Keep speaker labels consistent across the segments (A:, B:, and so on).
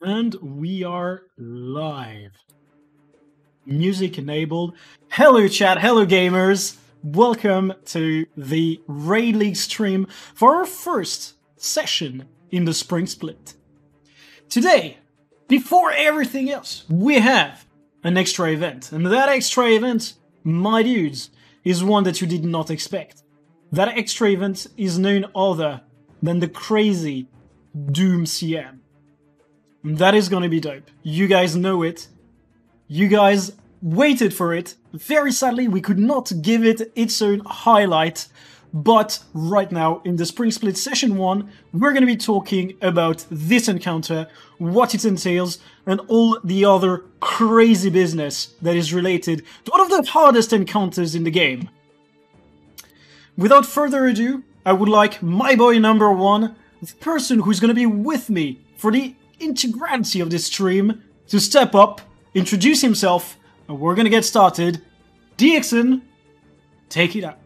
A: And we are live. Music enabled. Hello chat, hello gamers. Welcome to the Raid League stream for our first session in the Spring Split. Today, before everything else, we have an extra event. And that extra event, my dudes, is one that you did not expect. That extra event is none other than the crazy Doom CM. That is gonna be dope. You guys know it. You guys waited for it. Very sadly, we could not give it its own highlight. But right now, in the Spring Split Session 1, we're gonna be talking about this encounter, what it entails, and all the other crazy business that is related to one of the hardest encounters in the game. Without further ado, I would like my boy number one, the person who's gonna be with me for the integrity of this stream, to step up, introduce himself, and we're gonna get started. DXN, take it out.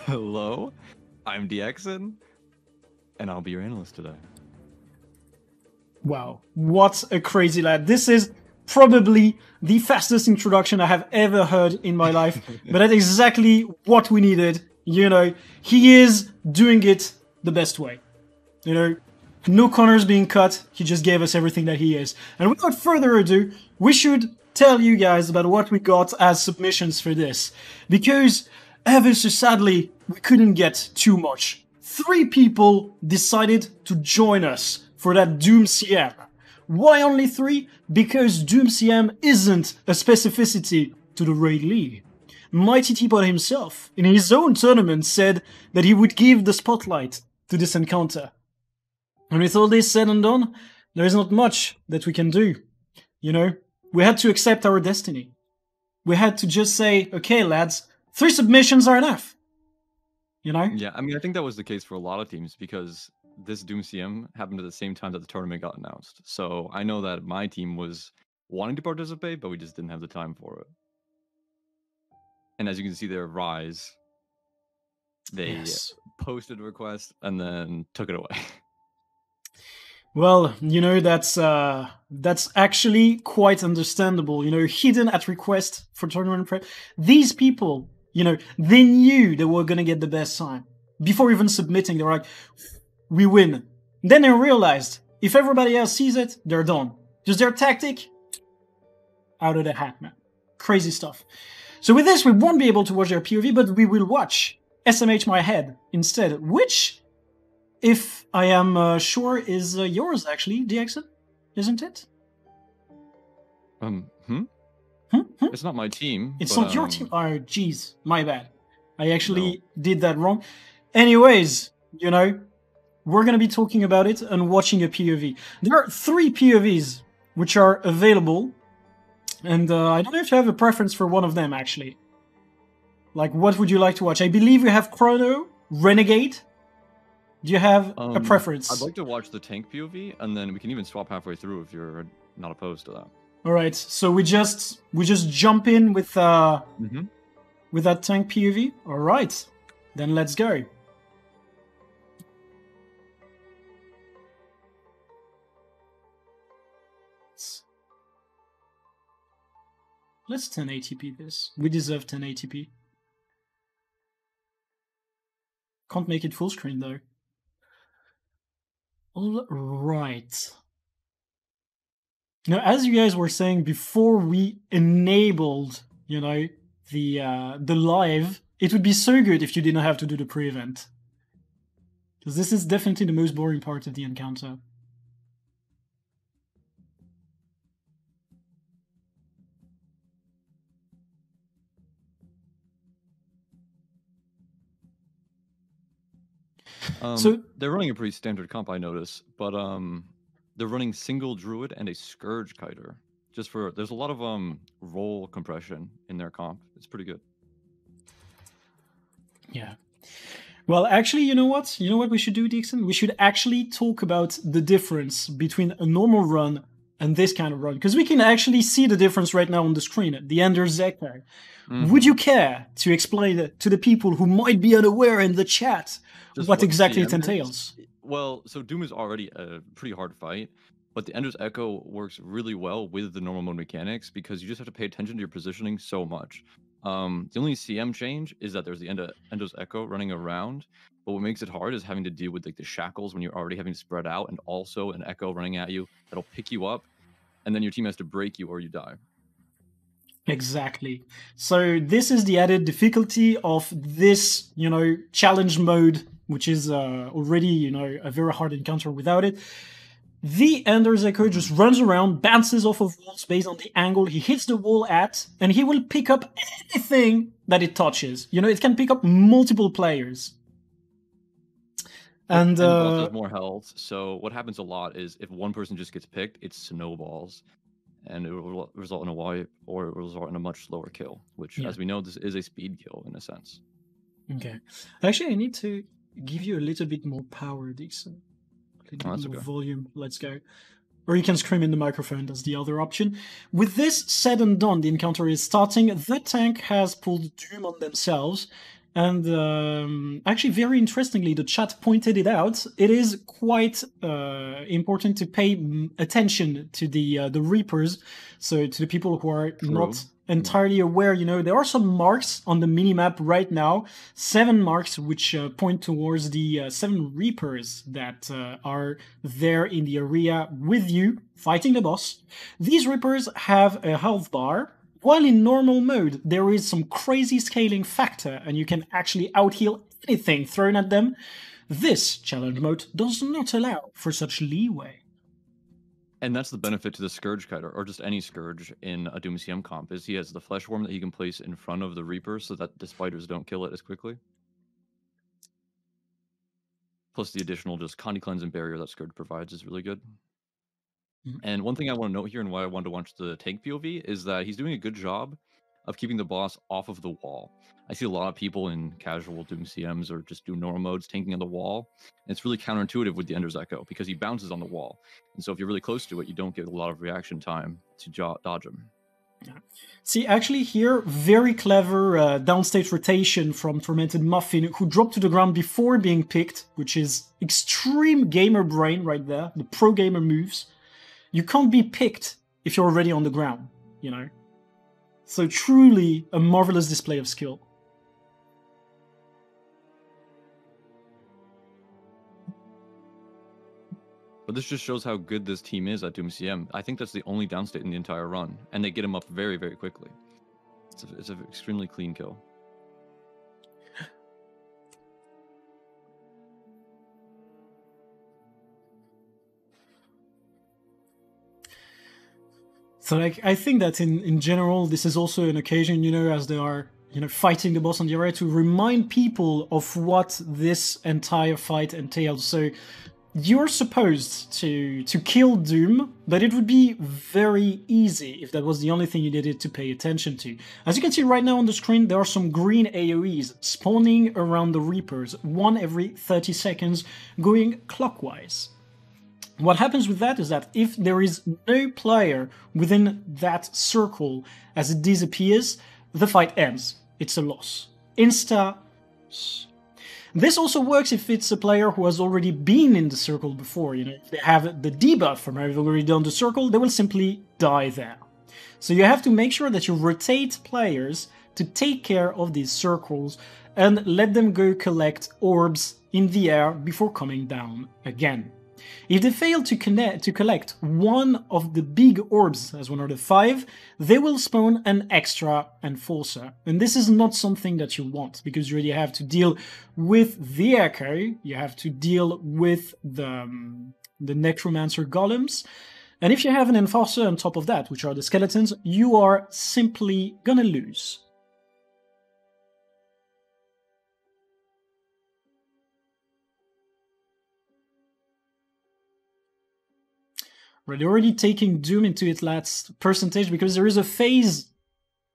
B: Hello, I'm DXN, and I'll be your analyst today.
A: Wow, what a crazy lad. This is probably the fastest introduction I have ever heard in my life, but that's exactly what we needed. You know, he is doing it the best way. You know, no corners being cut, he just gave us everything that he is. And without further ado, we should tell you guys about what we got as submissions for this. Because, ever so sadly, we couldn't get too much. 3 people decided to join us for that Doom CM. Why only 3? Because Doom CM isn't a specificity to the Raid League. Mighty Teapot himself, in his own tournament, said that he would give the spotlight to this encounter. And with all this said and done, there is not much that we can do. You know, we had to accept our destiny. We had to just say, okay lads, 3 submissions are enough. You know?
B: Yeah, I mean, I think that was the case for a lot of teams because this Doom CM happened at the same time that the tournament got announced. So I know that my team was wanting to participate, but we just didn't have the time for it. And as you can see there, Rise, they posted a request and then took it away.
A: Well, you know, that's actually quite understandable. You know, hidden at request for tournament prep. These people, you know, they knew they were gonna get the best time. Before even submitting, they were like, we win. Then they realized, if everybody else sees it, they're done. Just their tactic, out of the hat, man. Crazy stuff. So with this, we won't be able to watch their POV, but we will watch SMH My Head instead, which, if I am sure, is yours actually, DXN, isn't it?
B: It's not my team.
A: It's not your team? Oh, jeez, my bad. I actually did that wrong. Anyways, you know, we're going to be talking about it and watching a POV. There are 3 POVs which are available, and I don't know if you have a preference for one of them, actually. Like, what would you like to watch? I believe we have Chrono, Renegade. Do you have a preference?
B: I'd like to watch the tank POV, and then we can even swap halfway through if you're not opposed to that.
A: All right, so we just jump in with that tank POV. All right, then let's go. Let's 1080p this. We deserve 1080p. Can't make it full screen though. All right. Now, as you guys were saying before we enabled, you know, the live, it would be so good if you didn't have to do the pre-event. Because this is definitely the most boring part of the encounter.
B: So they're running a pretty standard comp, I notice, but they're running single druid and a scourge kiter. Just for there's a lot of roll compression in their comp. It's pretty good.
A: Yeah. Well, actually, you know what? You know what we should do, Dixon? We should actually talk about the difference between a normal run and this kind of run, because we can actually see the difference right now on the screen. The Ender Zekar. Would you care to explain it to the people who might be unaware in the chat? What exactly it entails?
B: Well, so Doom is already a pretty hard fight, But the Ender's Echo works really well with the normal mode mechanics because you just have to pay attention to your positioning so much. The only CM change is that there's the Ender's Echo running around, but what makes it hard is having to deal with like the shackles when you're already having to spread out, and also an Echo running at you that'll pick you up, and then your team has to break you or you die.
A: Exactly. So this is the added difficulty of this, challenge mode, which is already, a very hard encounter without it. The Ender's Echo just runs around, bounces off of walls based on the angle he hits the wall at, and he will pick up anything that it touches. It can pick up multiple players. And
B: the boss has more health, so what happens a lot is if one person just gets picked, it snowballs, and it will result in a wipe, or it will result in a much slower kill, which, as we know, this is a speed kill in a sense.
A: Okay. Actually, I need to give you a little bit more power, Dixon. A little bit more volume. Let's go. Or you can scream in the microphone, that's the other option. With this said and done, the encounter is starting. The tank has pulled Doom on themselves. And actually, very interestingly, the chat pointed it out. It is quite important to pay attention to the Reapers. So to the people who are not entirely aware, there are some marks on the minimap right now. 7 marks which point towards the 7 Reapers that are there in the area with you, fighting the boss. These Reapers have a health bar. While in normal mode, there is some crazy scaling factor, and you can actually out-heal anything thrown at them. This challenge mode does not allow for such leeway.
B: And that's the benefit to the Scourge Kiter, or just any Scourge in a Doom CM comp, is he has the Flesh Worm that he can place in front of the Reaper so that the spiders don't kill it as quickly. Plus the additional just Conti Cleanse and Barrier that Scourge provides is really good. And one thing I want to note here, and why I wanted to watch the tank POV, is that he's doing a good job of keeping the boss off of the wall. I see a lot of people in casual Doom CMs or just do normal modes tanking on the wall. And it's really counterintuitive with the Ender's Echo because he bounces on the wall. And so if you're really close to it, you don't get a lot of reaction time to dodge him.
A: See, actually here, very clever downstage rotation from Tormented Muffin, who dropped to the ground before being picked, which is extreme gamer brain right there, the pro gamer moves. You can't be picked if you're already on the ground, So truly a marvelous display of skill.
B: But this just shows how good this team is at Doom CM. I think that's the only downstate in the entire run, and they get him up very, very quickly. It's an extremely clean kill.
A: So I think that in general, this is also an occasion, as they are, fighting the boss on the area, to remind people of what this entire fight entails. So you're supposed to kill Doom, but it would be very easy if that was the only thing you needed to pay attention to. As you can see right now on the screen, there are some green AoEs spawning around the Reapers, 1 every 30 seconds, going clockwise. What happens with that is that if there is no player within that circle as it disappears, the fight ends. It's a loss. Insta. This also works if it's a player who has already been in the circle before. If they have the debuff from having already done the circle, they will simply die there. So you have to make sure that you rotate players to take care of these circles and let them go collect orbs in the air before coming down again. If they fail to collect one of the big orbs as one of the 5, they will spawn an extra Enforcer. And this is not something that you want, because you already have to deal with the Echo, you have to deal with the Necromancer Golems, and if you have an Enforcer on top of that, which are the skeletons, you are simply gonna lose. Right, they're already taking Doom into its last percentage because there is a phase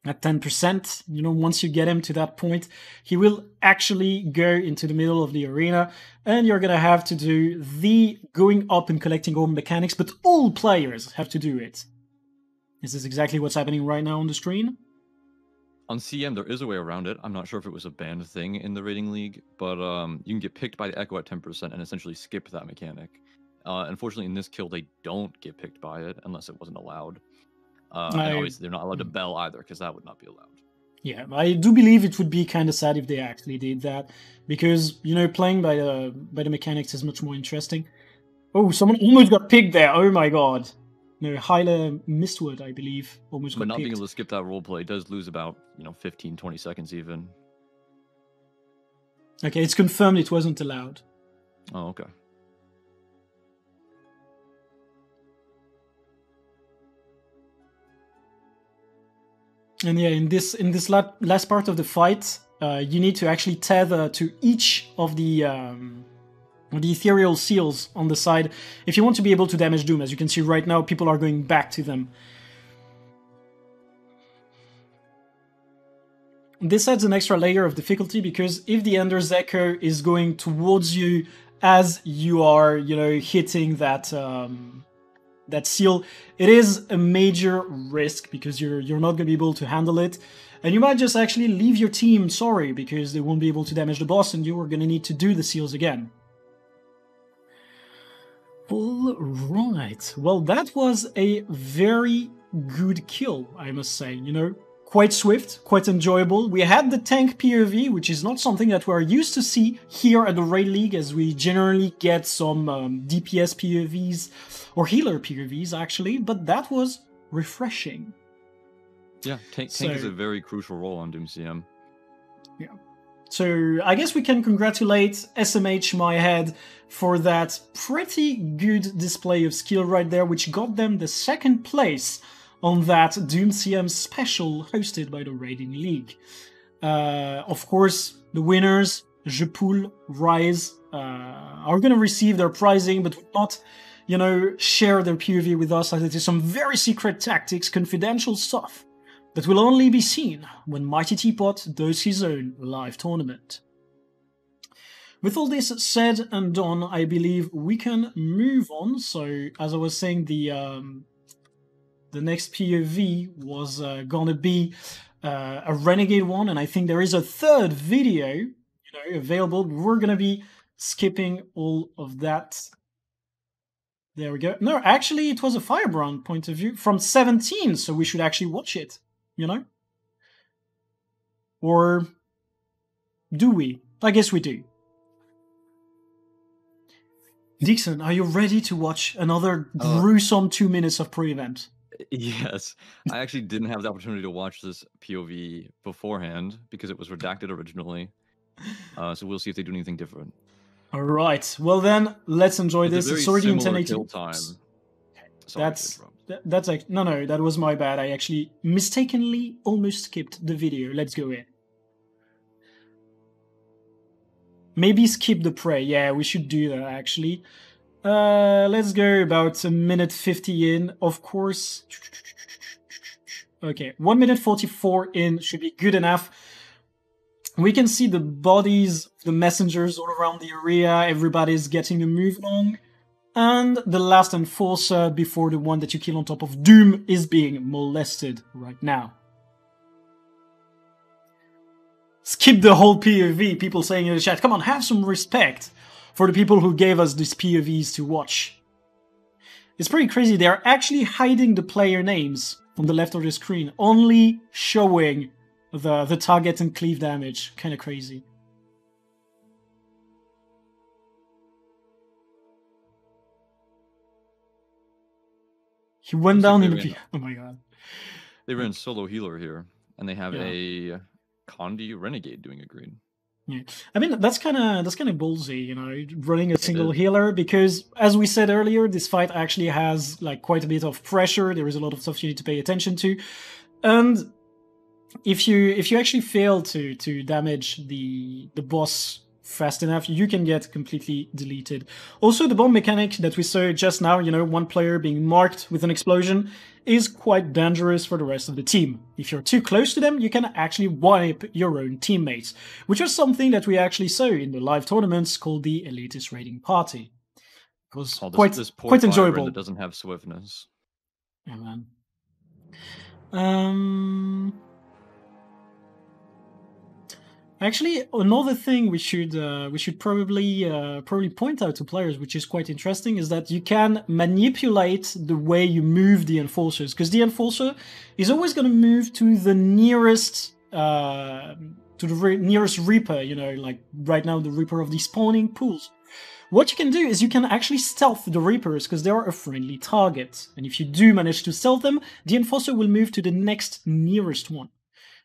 A: at 10%. Once you get him to that point, he will actually go into the middle of the arena, and you're gonna have to do the going up and collecting orb mechanics, but all players have to do it. This is exactly what's happening right now on the screen.
B: On CM, there is a way around it. I'm not sure if it was a banned thing in the rating league, but you can get picked by the Echo at 10% and essentially skip that mechanic. Unfortunately, in this kill, they don't get picked by it unless it wasn't allowed. And
A: I-
B: obviously, they're not allowed to bell either, because that would not be allowed.
A: Yeah, I do believe it would be kind of sad if they actually did that, because playing by the mechanics is much more interesting. Oh, someone almost got picked there. Oh my god. No, Hyla Mistwood, I believe, almost
B: But
A: got
B: not
A: picked.
B: being able to skip that roleplay does lose about 15, 20 seconds even.
A: Okay, it's confirmed it wasn't allowed.
B: Oh, okay.
A: And yeah, in this last part of the fight, you need to actually tether to each of the ethereal seals on the side if you want to be able to damage Doom. As you can see right now, people are going back to them. This adds an extra layer of difficulty, because if the Ender's Echo is going towards you as you are, hitting that that seal, it is a major risk, because you're not going to be able to handle it, and you might just actually leave your team sorry, because they won't be able to damage the boss, and you are going to need to do the seals again. All right. Well, that was a very good kill, I must say. Quite swift, quite enjoyable. We had the tank POV, which is not something that we're used to see here at the Raid League, as we generally get some DPS POVs, or healer POVs actually, but that was refreshing.
B: Yeah, tank is a very crucial role on Doom CM.
A: Yeah. So I guess we can congratulate SMH My Head for that pretty good display of skill right there, which got them the second place on that Doom CM special hosted by the Raiding League. Of course, the winners, Jepoul, Rise, are going to receive their prizing, but will not, share their POV with us, as it is some very secret tactics, confidential stuff that will only be seen when Mighty Teapot does his own live tournament. With all this said and done, I believe we can move on. So, as I was saying, the next POV was gonna be a Renegade one, and I think there is a third video, available. We're gonna be skipping all of that. There we go. No, actually, it was a Firebrand point of view from 17, so we should actually watch it, Or do we? I guess we do. Dixon, are you ready to watch another gruesome 2 minutes of pre-event?
B: Yes. I actually didn't have the opportunity to watch this POV beforehand because it was redacted originally. So we'll see if they do anything different.
A: All right. Well then, let's enjoy this.
B: It's
A: already in
B: similar
A: 1080.
B: kill time. Sorry,
A: that's like no, that was my bad. I actually mistakenly almost skipped the video. Let's go in. Maybe skip the prey. Yeah, we should do that actually. Let's go about a minute 50 in. Of course. Okay, 1 minute 44 in should be good enough. We can see the bodies of the messengers all around the area. Everybody's getting a move along. And the last enforcer before the one that you kill on top of Doom is being molested right now. Skip the whole POV, people saying in the chat, come on, have some respect for the people who gave us these POVs to watch. It's pretty crazy, they're actually hiding the player names on the left of the screen, only showing the target and cleave damage. Kinda crazy. He went down in the... Oh my god.
B: They ran solo healer here, and they have a Condi Renegade doing a green.
A: Yeah, I mean that's kind of ballsy, running a single healer, because as we said earlier, this fight actually has like quite a bit of pressure. There is a lot of stuff you need to pay attention to, and if you actually fail to damage the boss fast enough, you can get completely deleted. Also, the bomb mechanic that we saw just now, one player being marked with an explosion, is quite dangerous for the rest of the team. If you're too close to them, you can actually wipe your own teammates, which was something that we actually saw in the live tournaments called the Elitist Raiding Party. It was quite enjoyable.
B: That doesn't have swiftness.
A: Yeah, man. Actually, another thing we should probably point out to players, which is quite interesting, is that you can manipulate the way you move the enforcers, because the enforcer is always going to move to the nearest nearest reaper. You know, like right now the reaper of the spawning pools. What you can do is you can actually stealth the reapers because they are a friendly target, and if you do manage to stealth them, the enforcer will move to the next nearest one,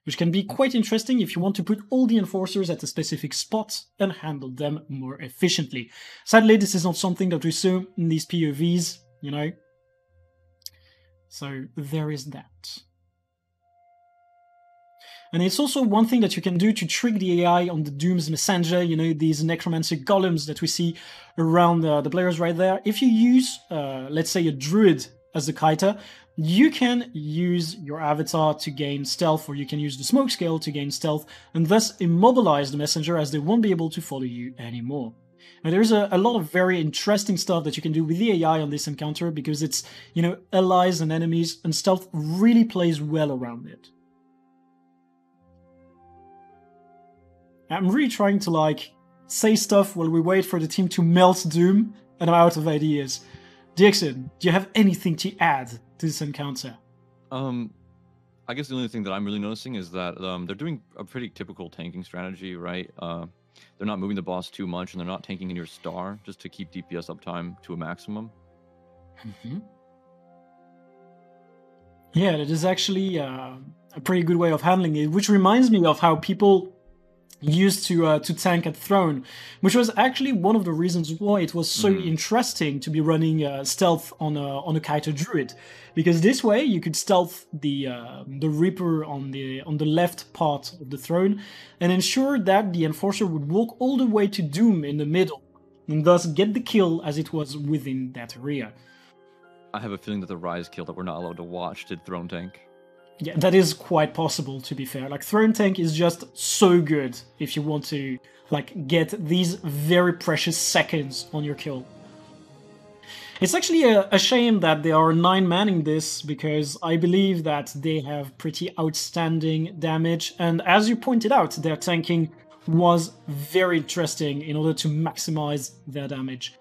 A: which can be quite interesting if you want to put all the enforcers at a specific spot and handle them more efficiently. Sadly, this is not something that we saw in these POVs, you know. So there is that. And it's also one thing that you can do to trick the AI on the Doom's Messenger, you know, these necromancer golems that we see around the players right there. If you use, let's say, a druid as the kiter, you can use your avatar to gain stealth, or you can use the smoke scale to gain stealth, and thus immobilize the messenger as they won't be able to follow you anymore. Now, there's a lot of very interesting stuff that you can do with the AI on this encounter, because it's, you know, allies and enemies, and stealth really plays well around it. I'm really trying to, like, say stuff while we wait for the team to melt Doom, and I'm out of ideas. Dixon, do you have anything to add to this encounter?
B: I guess the only thing that I'm really noticing is that they're doing a pretty typical tanking strategy, right? They're not moving the boss too much, and they're not tanking in your star just to keep DPS uptime to a maximum.
A: Mm-hmm. Yeah, that is actually a pretty good way of handling it, which reminds me of how people used to tank at Throne, which was actually one of the reasons why it was so interesting to be running stealth on a Kiter Druid, because this way you could stealth the Reaper on the left part of the throne and ensure that the Enforcer would walk all the way to Doom in the middle, and thus get the kill as it was within that area.
B: I have a feeling that the Rise kill that we're not allowed to watch did Throne tank.
A: Yeah, that is quite possible, to be fair. Like, Throne Tank is just so good if you want to, like, get these very precious seconds on your kill. It's actually a shame that they are 9-manning this, because I believe that they have pretty outstanding damage, and as you pointed out, their tanking was very interesting in order to maximize their damage.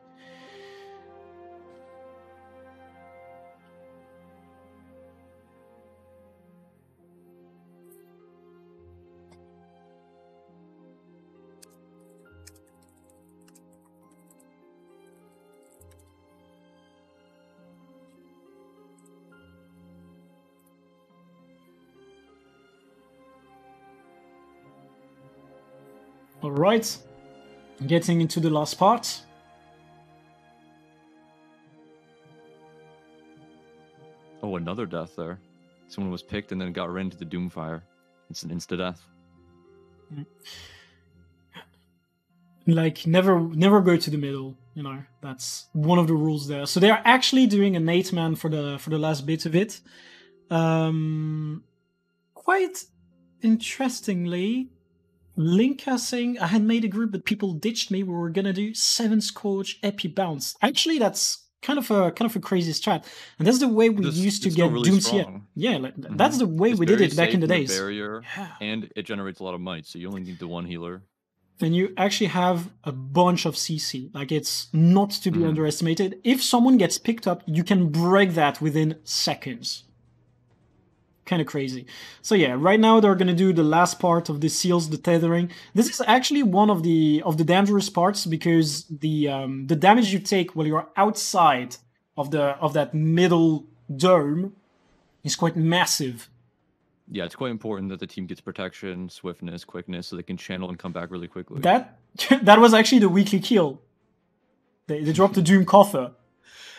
A: Alright, getting into the last part.
B: Oh, another death there. Someone was picked and then got right into the Doomfire. It's an insta-death.
A: Like, never go to the middle, you know, that's one of the rules there. So they are actually doing an 8-man for the last bit of it. Quite interestingly, Linka saying I had made a group but people ditched me. We were gonna do 7 Scourge Epi Bounce. Actually, that's kind of a crazy strat, and that's the way we used to get really Doomsia. Yeah, like, that's the way we did it back in the days.
B: Barrier, and it generates a lot of might, so you only need the one healer.
A: And you actually have a bunch of CC. Like, it's not to be underestimated. If someone gets picked up, you can break that within seconds. Kind of crazy. So yeah, right now they're gonna do the last part of the seals, the tethering. This is actually one of the dangerous parts, because the damage you take while you're outside of that middle dome is quite massive.
B: Yeah, it's quite important that the team gets protection, swiftness, quickness, so they can channel and come back really quickly.
A: That was actually the weekly kill. They dropped the Doom Coffer.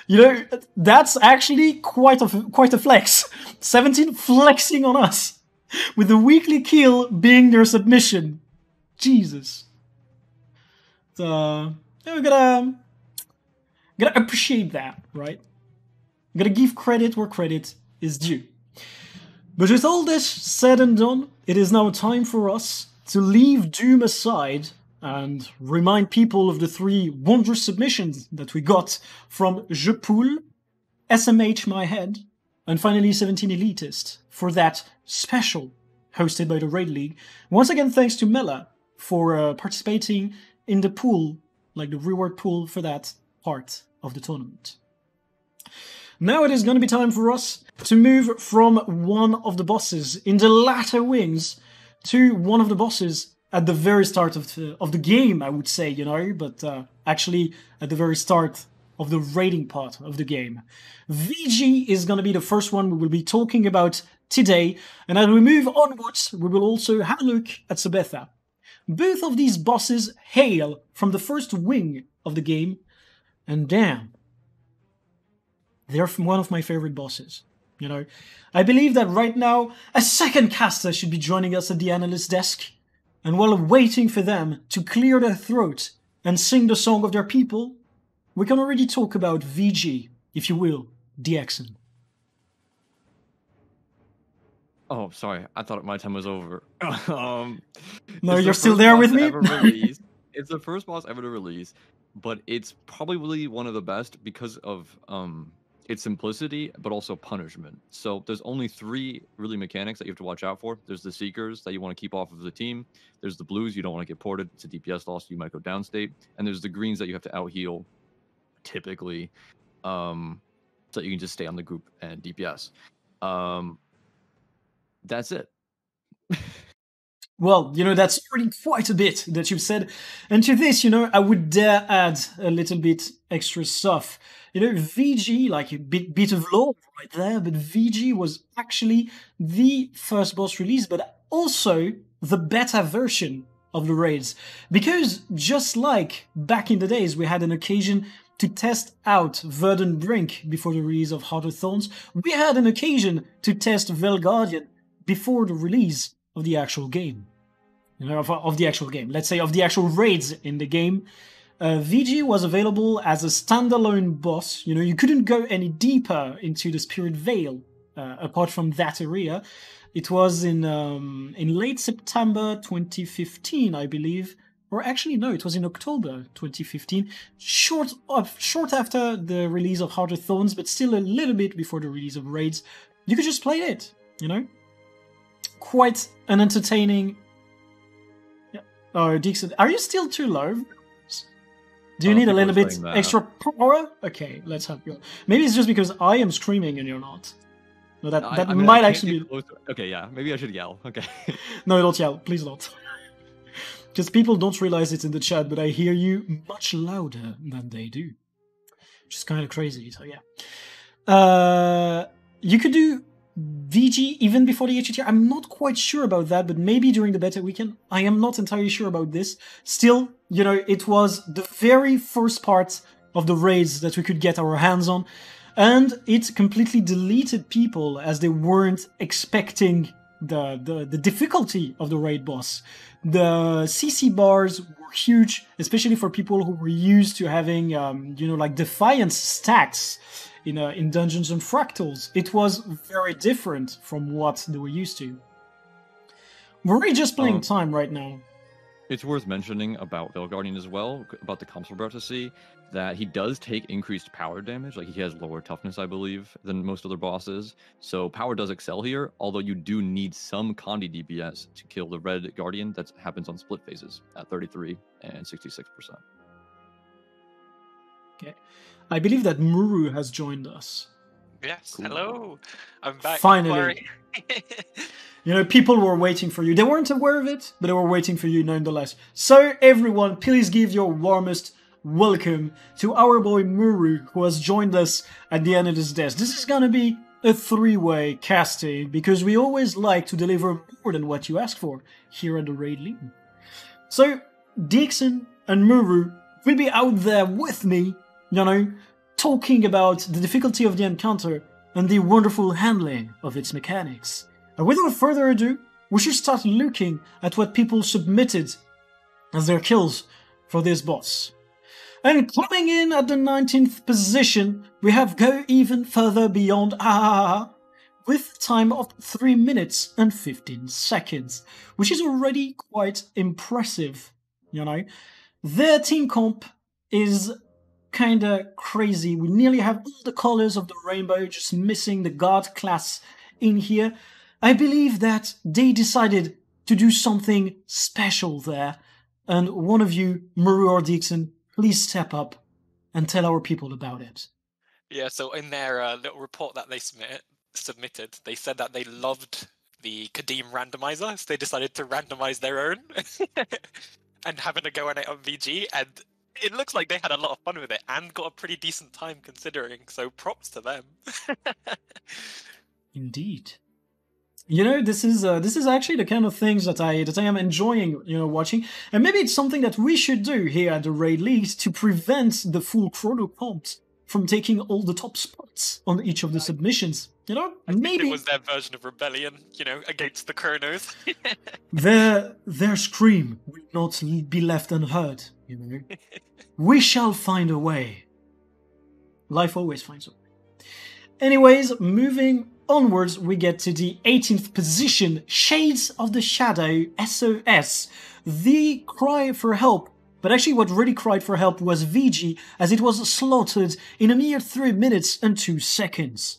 A: You know, that's actually quite a flex. 17 flexing on us, with the weekly kill being their submission. Jesus. So, we gotta appreciate that, right? Gotta give credit where credit is due. But with all this said and done, it is now time for us to leave Doom aside and remind people of the 3 wondrous submissions that we got from Jepoul, SMH My Head, and finally 17 Elitist for that special hosted by the Raid League. Once again, thanks to Mela for participating in the pool, like the reward pool for that part of the tournament. Now it is going to be time for us to move from one of the bosses in the latter wings to one of the bosses at the very start of the game, I would say, you know, but actually at the very start of the raiding part of the game. VG is going to be the first one we will be talking about today, and as we move onwards, we will also have a look at Sabetha. Both of these bosses hail from the first wing of the game, and damn, they're one of my favorite bosses. You know, I believe that right now a second caster should be joining us at the analyst desk, and while waiting for them to clear their throat and sing the song of their people, we can already talk about VG, if you will, DXN.
B: Oh, sorry. I thought my time was over.
A: No, you're still there with me?
B: It's the first boss ever to release, but it's probably one of the best because of its simplicity, but also punishment. So there's only 3 really mechanics that you have to watch out for. There's the Seekers that you want to keep off of the team. There's the Blues, you don't want to get ported. It's a DPS loss, you might go downstate. And there's the Greens that you have to out-heal, typically, so you can just stay on the group and DPS. That's it.
A: Well, you know, that's already quite a bit that you've said. And to this, you know, I would dare add a little bit extra stuff. You know, VG, like a bit of lore right there, but VG was actually the first boss release, but also the beta version of the raids. Because just like back in the days, we had an occasion to test out Verdant Brink before the release of Heart of Thorns, we had an occasion to test Vale Guardian before the release of the actual game. You know, of the actual game. Let's say of the actual raids in the game. VG was available as a standalone boss. You know, you couldn't go any deeper into the Spirit Vale apart from that area. It was in late September 2015, I believe. Or actually, no, it was in October 2015. Short after the release of Heart of Thorns, but still a little bit before the release of raids. You could just play it, you know? Quite an entertaining... Yeah. Oh, Dixon, are you still too low? Do you need a little bit extra power? Okay, let's have you. Maybe it's just because I am screaming and you're not. No, that might actually be...
B: Okay, yeah, maybe I should yell. Okay.
A: No, don't yell. Please don't. Because people don't realize it's in the chat, but I hear you much louder than they do. Which is kind of crazy, so yeah. You could do VG even before the HTTR. I'm not quite sure about that, but maybe during the beta weekend. I am not entirely sure about this. Still, you know, it was the very first part of the raids that we could get our hands on, and it completely deleted people as they weren't expecting the difficulty of the raid boss. The CC bars were huge, especially for people who were used to having, you know, like Defiance stacks in Dungeons and Fractals. It was very different from what they were used to. We're really just playing time right now.
B: It's worth mentioning about Vale Guardian as well, about the comps we're about to see, that he does take increased power damage. Like, he has lower toughness, I believe, than most other bosses. So power does excel here, although you do need some Condi DPS to kill the red Guardian. That happens on split phases at 33 and 66%.
A: Okay. I believe that Muru has joined us.
C: Yes, cool. Hello. I'm back.
A: Finally. You know, people were waiting for you. They weren't aware of it, but they were waiting for you nonetheless. So, everyone, please give your warmest welcome to our boy Muru, who has joined us at the end of this desk. This is gonna be a 3-way casting, because we always like to deliver more than what you ask for here at the Raid League. So, Dixon and Muru will be out there with me, you know, talking about the difficulty of the encounter and the wonderful handling of its mechanics. And without further ado, we should start looking at what people submitted as their kills for this boss. And coming in at the 19th position, we have Go Even Further Beyond with time of 3 minutes and 15 seconds, which is already quite impressive, you know. Their team comp is kinda crazy. We nearly have all the colors of the rainbow, just missing the guard class in here. I believe that they decided to do something special there, And one of you, Muru or Dixon, please step up and tell our people about it.
C: Yeah, so in their little report that they submitted, they said that they loved the Kadim randomizer, so they decided to randomize their own and having a go on it on VG, and it looks like they had a lot of fun with it and got a pretty decent time considering, so props to them.
A: Indeed. You know, this is actually the kind of things that I am enjoying, watching, and maybe it's something that we should do here at the Raid Leagues to prevent the full chrono comps from taking all the top spots on each of the submissions. Maybe
C: it was their version of rebellion, against the chronos.
A: their scream will not be left unheard. We shall find a way. Life always finds a way. Anyways, moving onwards, we get to the 18th position, Shades of the Shadow, SOS. The cry for help, but actually what really cried for help was VG, as it was slaughtered in a mere 3 minutes and 2 seconds.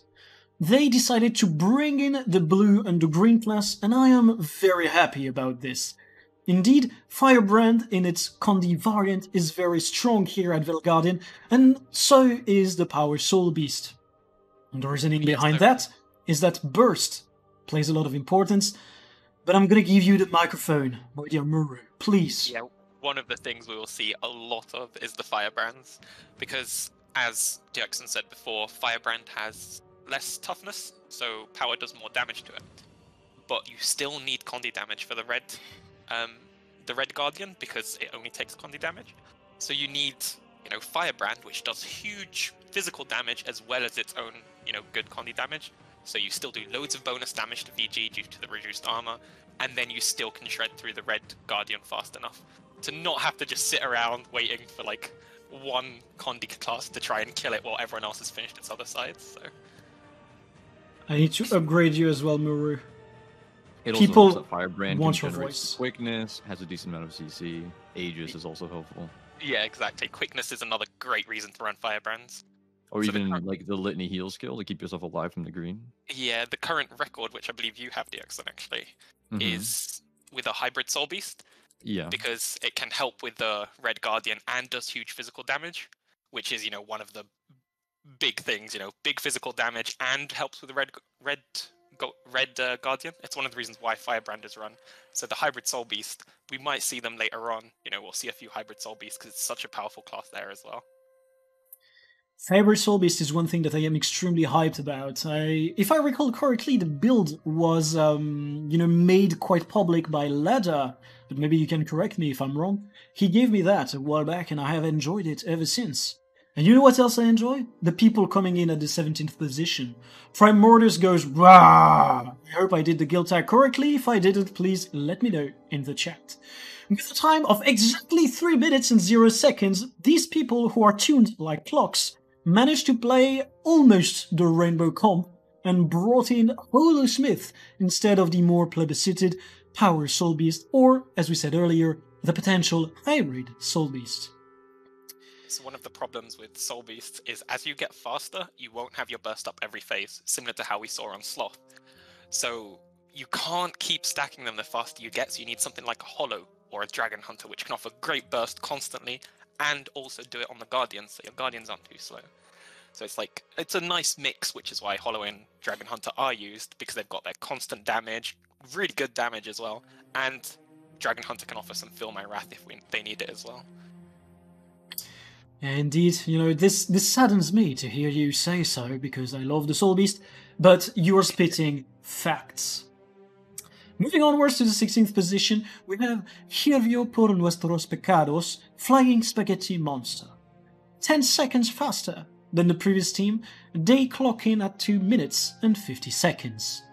A: They decided to bring in the blue and the green class, and I am very happy about this. Indeed, Firebrand in its Condi variant is very strong here at Vale Guardian, and so is the Power Soul Beast. And the reasoning behind that is that Burst plays a lot of importance, but I'm gonna give you the microphone, my dear Muru, please.
C: Yeah, one of the things we will see a lot of is the Firebrands, because as Jackson said before, Firebrand has less toughness, so power does more damage to it. But you still need Condi damage for the red Guardian, because it only takes Condi damage. So you need, Firebrand, which does huge physical damage as well as its own, good Condi damage. So you still do loads of bonus damage to VG due to the reduced armor, and then you still can shred through the red Guardian fast enough to not have to just sit around waiting for one Condi class to try and kill it while everyone else has finished its other sides. So
A: I need to upgrade you as well, Muru.
B: It
A: People
B: also helps that Firebrand
A: want
B: can
A: your
B: generate
A: voice.
B: quickness, has a decent amount of CC. Aegis is also helpful.
C: yeah, exactly. Quickness is another great reason to run Firebrands.
B: Or
C: So
B: even the Litany heal skill to keep yourself alive from the green.
C: Yeah, the current record, which I believe you have, Jackson, actually, is with a hybrid Soul Beast.
B: Yeah.
C: Because it can help with the Red Guardian and does huge physical damage, which is, one of the big things, big physical damage and helps with the Red Guardian. It's one of the reasons why Firebrand is run. So the hybrid Soul Beast, we might see them later on. We'll see a few hybrid Soul Beasts because it's such a powerful class there as well.
A: Hybrid Soul Beast is one thing that I am extremely hyped about. If I recall correctly, the build was, made quite public by Ladder, but maybe you can correct me if I'm wrong. He gave me that a while back, and I have enjoyed it ever since. And you know what else I enjoy? The people coming in at the 17th position. Primordus goes, "Rah!" I hope I did the guild tag correctly. If I didn't, please let me know in the chat. With a time of exactly 3 minutes and 0 seconds, these people who are tuned like clocks managed to play almost the Rainbow comp and brought in Holo Smith instead of the more plebiscited Power Soul Beast, or, as we said earlier, the potential Hybrid Soul Beast.
C: So one of the problems with Soul Beasts is as you get faster, you won't have your burst up every phase, similar to how we saw on Sloth. So you can't keep stacking them the faster you get, so you need something like a Hollow or a Dragon Hunter, which can offer great burst constantly, and also do it on the Guardians, so your Guardians aren't too slow. So it's a nice mix, which is why Hollow and Dragon Hunter are used, because they've got their constant damage, really good damage as well, and Dragon Hunter can offer some Feel My Wrath if they need it as well.
A: Yeah, indeed, this saddens me to hear you say so, because I love the Soul Beast, but you're spitting facts. Moving onwards to the 16th position, we have Hirvió Por Nuestros pecados, Flying Spaghetti Monster. 10 seconds faster than the previous team, they clock in at 2 minutes and 50 seconds.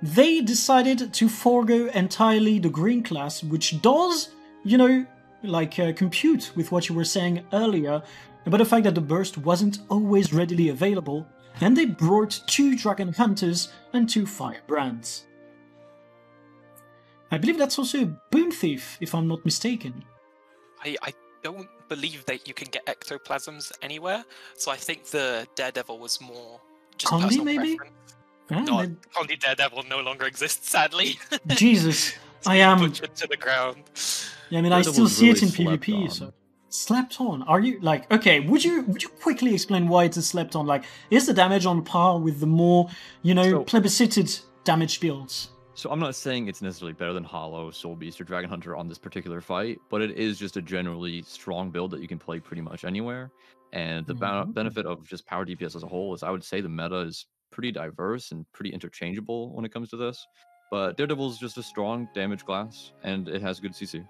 A: They decided to forego entirely the green class, which does, compute with what you were saying earlier about the fact that the burst wasn't always readily available, and they brought 2 Dragon Hunters and 2 Firebrands. I believe that's also a Boon Thief, if I'm not mistaken.
C: I don't believe that you can get ectoplasms anywhere, so I think the Daredevil was more just
A: Condi,
C: personal
A: maybe?
C: preference.
A: Yeah,
C: No, Condi Daredevil no longer exists, sadly.
A: Jesus. I am.
C: butchered to the ground.
A: Yeah, I mean, I still
B: Daredevil's
A: see it
B: really
A: in
B: slept
A: PvP.
B: on.
A: So slept on. Are you like okay? Would you quickly explain why it's a slept on? Like, is the damage on par with the more
B: So-
A: plebiscited damage builds?
B: So I'm not saying it's necessarily better than Hollow, Soul Beast, or Dragon Hunter on this particular fight, but it is just a generally strong build that you can play pretty much anywhere. And the benefit of just power DPS as a whole is I would say the meta is pretty diverse and pretty interchangeable when it comes to this. But Daredevil's just a strong damage class, and it has good CC.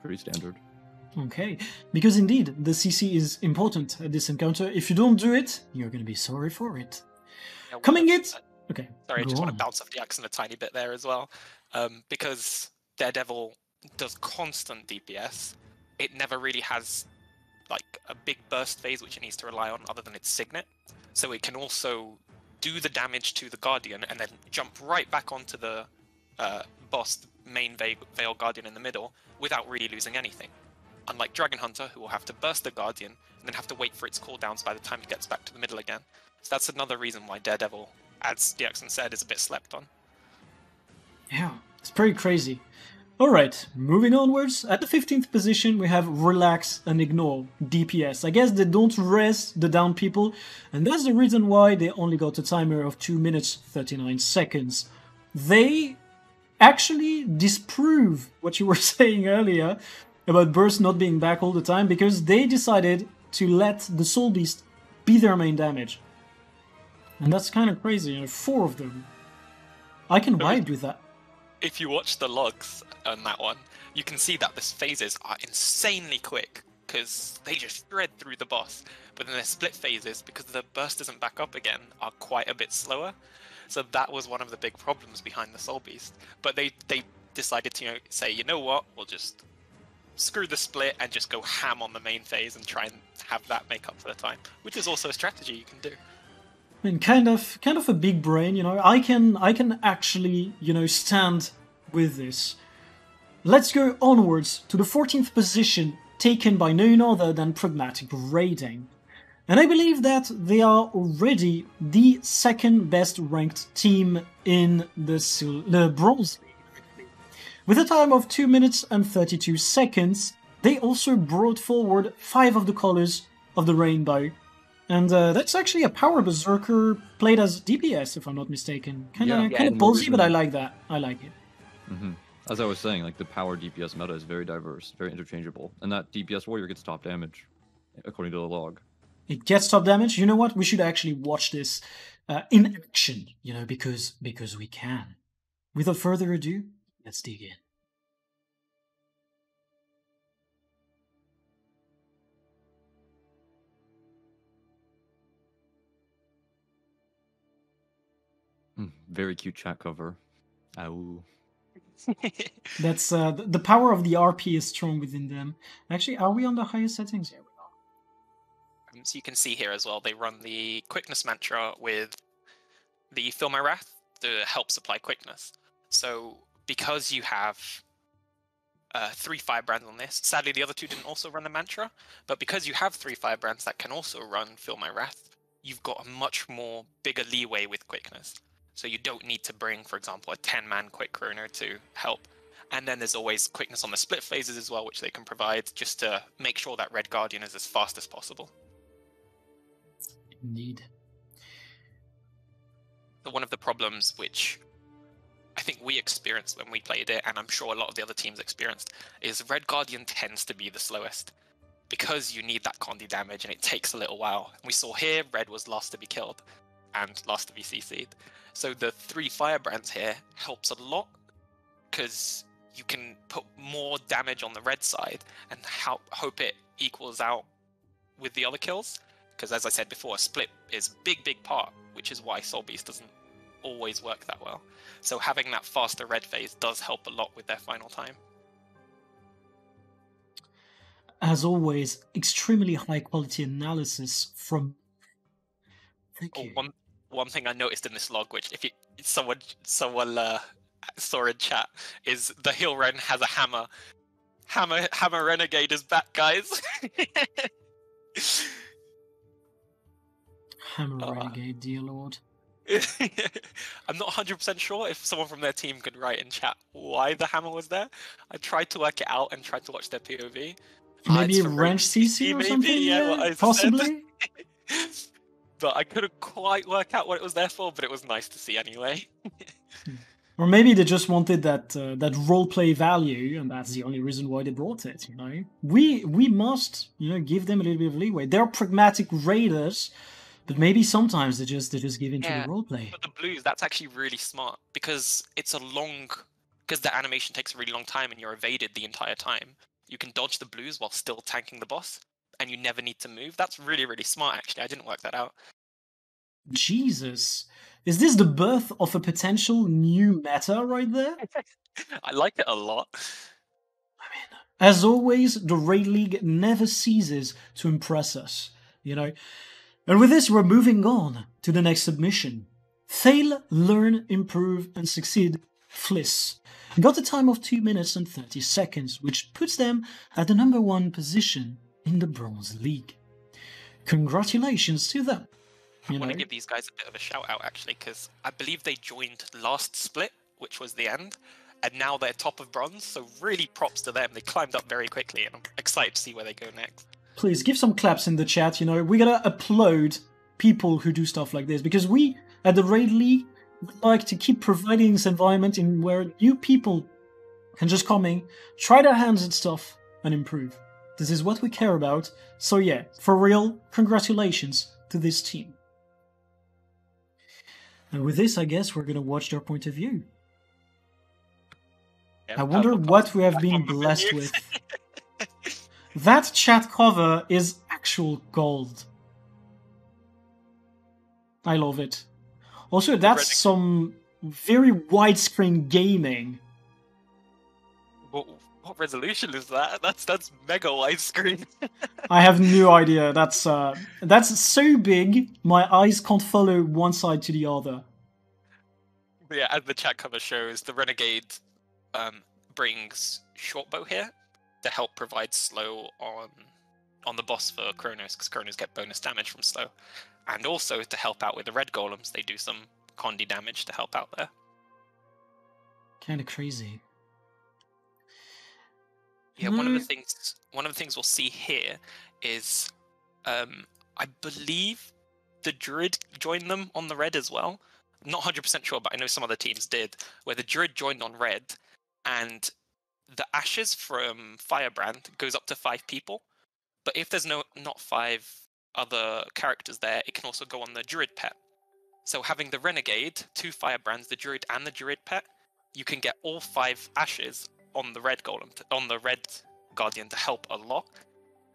B: Pretty standard.
A: Okay, because indeed the CC is important at this encounter. If you don't do it, you're going to be sorry for it.
C: Yeah,
A: Coming it. Okay.
C: Sorry, I
A: go
C: just want
A: on.
C: to bounce off the accent a tiny bit there as well. Because Daredevil does constant DPS, it never really has like a big burst phase which it needs to rely on other than its signet. So it can also do the damage to the Guardian and then jump right back onto the boss, main Vale Guardian in the middle, without really losing anything. Unlike Dragon Hunter, who will have to burst the Guardian and then have to wait for its cooldowns by the time it gets back to the middle again. So that's another reason why Daredevil, as the accent said, is a bit slept on.
A: Yeah, it's pretty crazy. Alright, moving onwards. At the 15th position, we have Relax and Ignore DPS. I guess they don't rest the down people, and that's the reason why they only got a timer of 2 minutes 39 seconds. They actually disprove what you were saying earlier about Burst not being back all the time, because they decided to let the Soul Beast be their main damage. And that's kind of crazy, 4 of them. I can vibe with that.
C: If you watch the logs on that one, you can see that the phases are insanely quick because they just shred through the boss. But then their split phases, because the burst isn't back up again, are quite a bit slower. So that was one of the big problems behind the Soul Beast. But they decided to say, you know what, we'll just screw the split and just go ham on the main phase and try and have that make up for the time, which is also a strategy you can do.
A: I mean, kind of a big brain, I can actually, stand with this. Let's go onwards to the 14th position, taken by none other than Pragmatic Raiding. And I believe that they are already the second best ranked team in the Bronze League. With a time of 2 minutes and 32 seconds, they also brought forward 5 of the colors of the rainbow. And that's actually a Power Berserker played as DPS, if I'm not mistaken. Kind of ballsy, but I like that. I like it.
B: Mm-hmm. As I was saying, like the power DPS meta is very diverse, very interchangeable, and that DPS warrior gets top damage, according to the log.
A: It gets top damage. You know what? We should actually watch this in action, because we can. Without further ado, let's dig in.
B: Very cute chat cover. Ow.
A: That's the power of the RP is strong within them. Actually, are we on the highest settings? Yeah, we are.
C: So you can see here as well, they run the quickness mantra with the Fill My Wrath to help supply quickness. So because you have 3 firebrands on this, sadly the other 2 didn't also run the mantra, but because you have 3 firebrands that can also run Fill My Wrath, you've got a much more bigger leeway with quickness. So you don't need to bring, for example, a 10-man quick runer to help. And then there's always quickness on the split phases as well, which they can provide just to make sure that Red Guardian is as fast as possible.
A: Indeed.
C: So one of the problems which I think we experienced when we played it, and I'm sure a lot of the other teams experienced, is Red Guardian tends to be the slowest. Because you need that Condi damage and it takes a little while. We saw here, Red was last to be killed and last to be CC'd. So the 3 firebrands here helps a lot because you can put more damage on the red side and hope it equals out with the other kills. Because as I said before, a split is a big part, which is why Soul Beast doesn't always work that well. So having that faster red phase does help a lot with their final time.
A: As always, extremely high quality analysis from... Thank you.
C: One thing I noticed in this log, which if someone saw in chat, is the Hill Ren has a hammer. Hammer Renegade is back, guys.
A: Hammer Renegade, dear lord.
C: I'm not 100% sure if someone from their team could write in chat why the hammer was there. I tried to work it out and tried to watch their POV.
A: Maybe
C: It's
A: a
C: for
A: range CC or
C: maybe,
A: something?
C: yeah, what I said.
A: Possibly?
C: But I couldn't quite work out what it was there for, but it was nice to see anyway.
A: Or maybe they just wanted that that roleplay value, and that's the only reason why they brought it. You know, we must give them a little bit of leeway. They're pragmatic raiders, but maybe sometimes they just give into the roleplay.
C: But the blues, that's actually really smart because it's because the animation takes a really long time and you're evaded the entire time. You can dodge the blues while still tanking the boss, and you never need to move. That's really, really smart. Actually, I didn't work that out.
A: Jesus. Is this the birth of a potential new meta right there?
C: I like it a lot.
A: I mean, as always, the Raid League never ceases to impress us, And with this, we're moving on to the next submission. Fail, learn, improve, and succeed, FLIS. Got a time of 2 minutes and 30 seconds, which puts them at the #1 position in the Bronze League. Congratulations to them.
C: I want to give these guys a bit of a shout out actually, because I believe they joined last split, which was the end, and now they're top of bronze, so really props to them. They climbed up very quickly, and I'm excited to see where they go next.
A: Please give some claps in the chat. We gotta applaud people who do stuff like this, because we at the Raid League would like to keep providing this environment in where new people can just come in, try their hands at stuff, and improve. This is what we care about. So yeah, for real, congratulations to this team. And with this, I guess we're gonna watch their point of view.
C: Yeah,
A: I wonder what we have been blessed with. That chat cover is actual gold. I love it. Also, that's some very widescreen gaming.
C: What resolution is that? That's mega widescreen.
A: I have no idea. That's so big, my eyes can't follow one side to the other.
C: But yeah, as the chat cover shows, the Renegade brings Shortbow here to help provide slow on the boss for Kronos, because Kronos get bonus damage from slow, and also to help out with the red golems. They do some Condi damage to help out there.
A: Kind of crazy.
C: Yeah, one of the things we'll see here is, I believe the Druid joined them on the red as well. I'm not 100% sure, but I know some other teams did, where the Druid joined on red, and the ashes from Firebrand goes up to 5 people. But if there's not 5 other characters there, it can also go on the Druid pet. So having the Renegade, 2 Firebrands, the Druid and the Druid pet, you can get all 5 ashes on the red golem, on the red guardian to help a lot.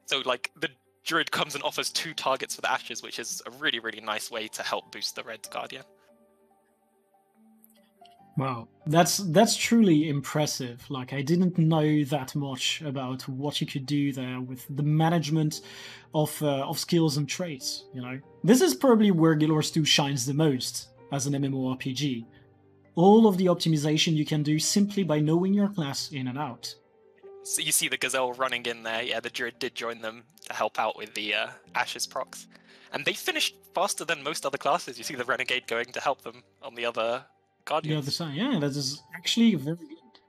C: So like the Druid comes and offers 2 targets for the ashes, which is a really, really nice way to help boost the red guardian.
A: Wow, that's truly impressive. Like, I didn't know that much about what you could do there with the management of skills and traits. This is probably where Guild Wars 2 shines the most as an MMORPG. All of the optimization you can do simply by knowing your class in and out.
C: So you see the Gazelle running in there. Yeah, the Druid did join them to help out with the Ashes procs. And they finished faster than most other classes. You see the Renegade going to help them on the other Guardians.
A: The other side, yeah, that is actually very good.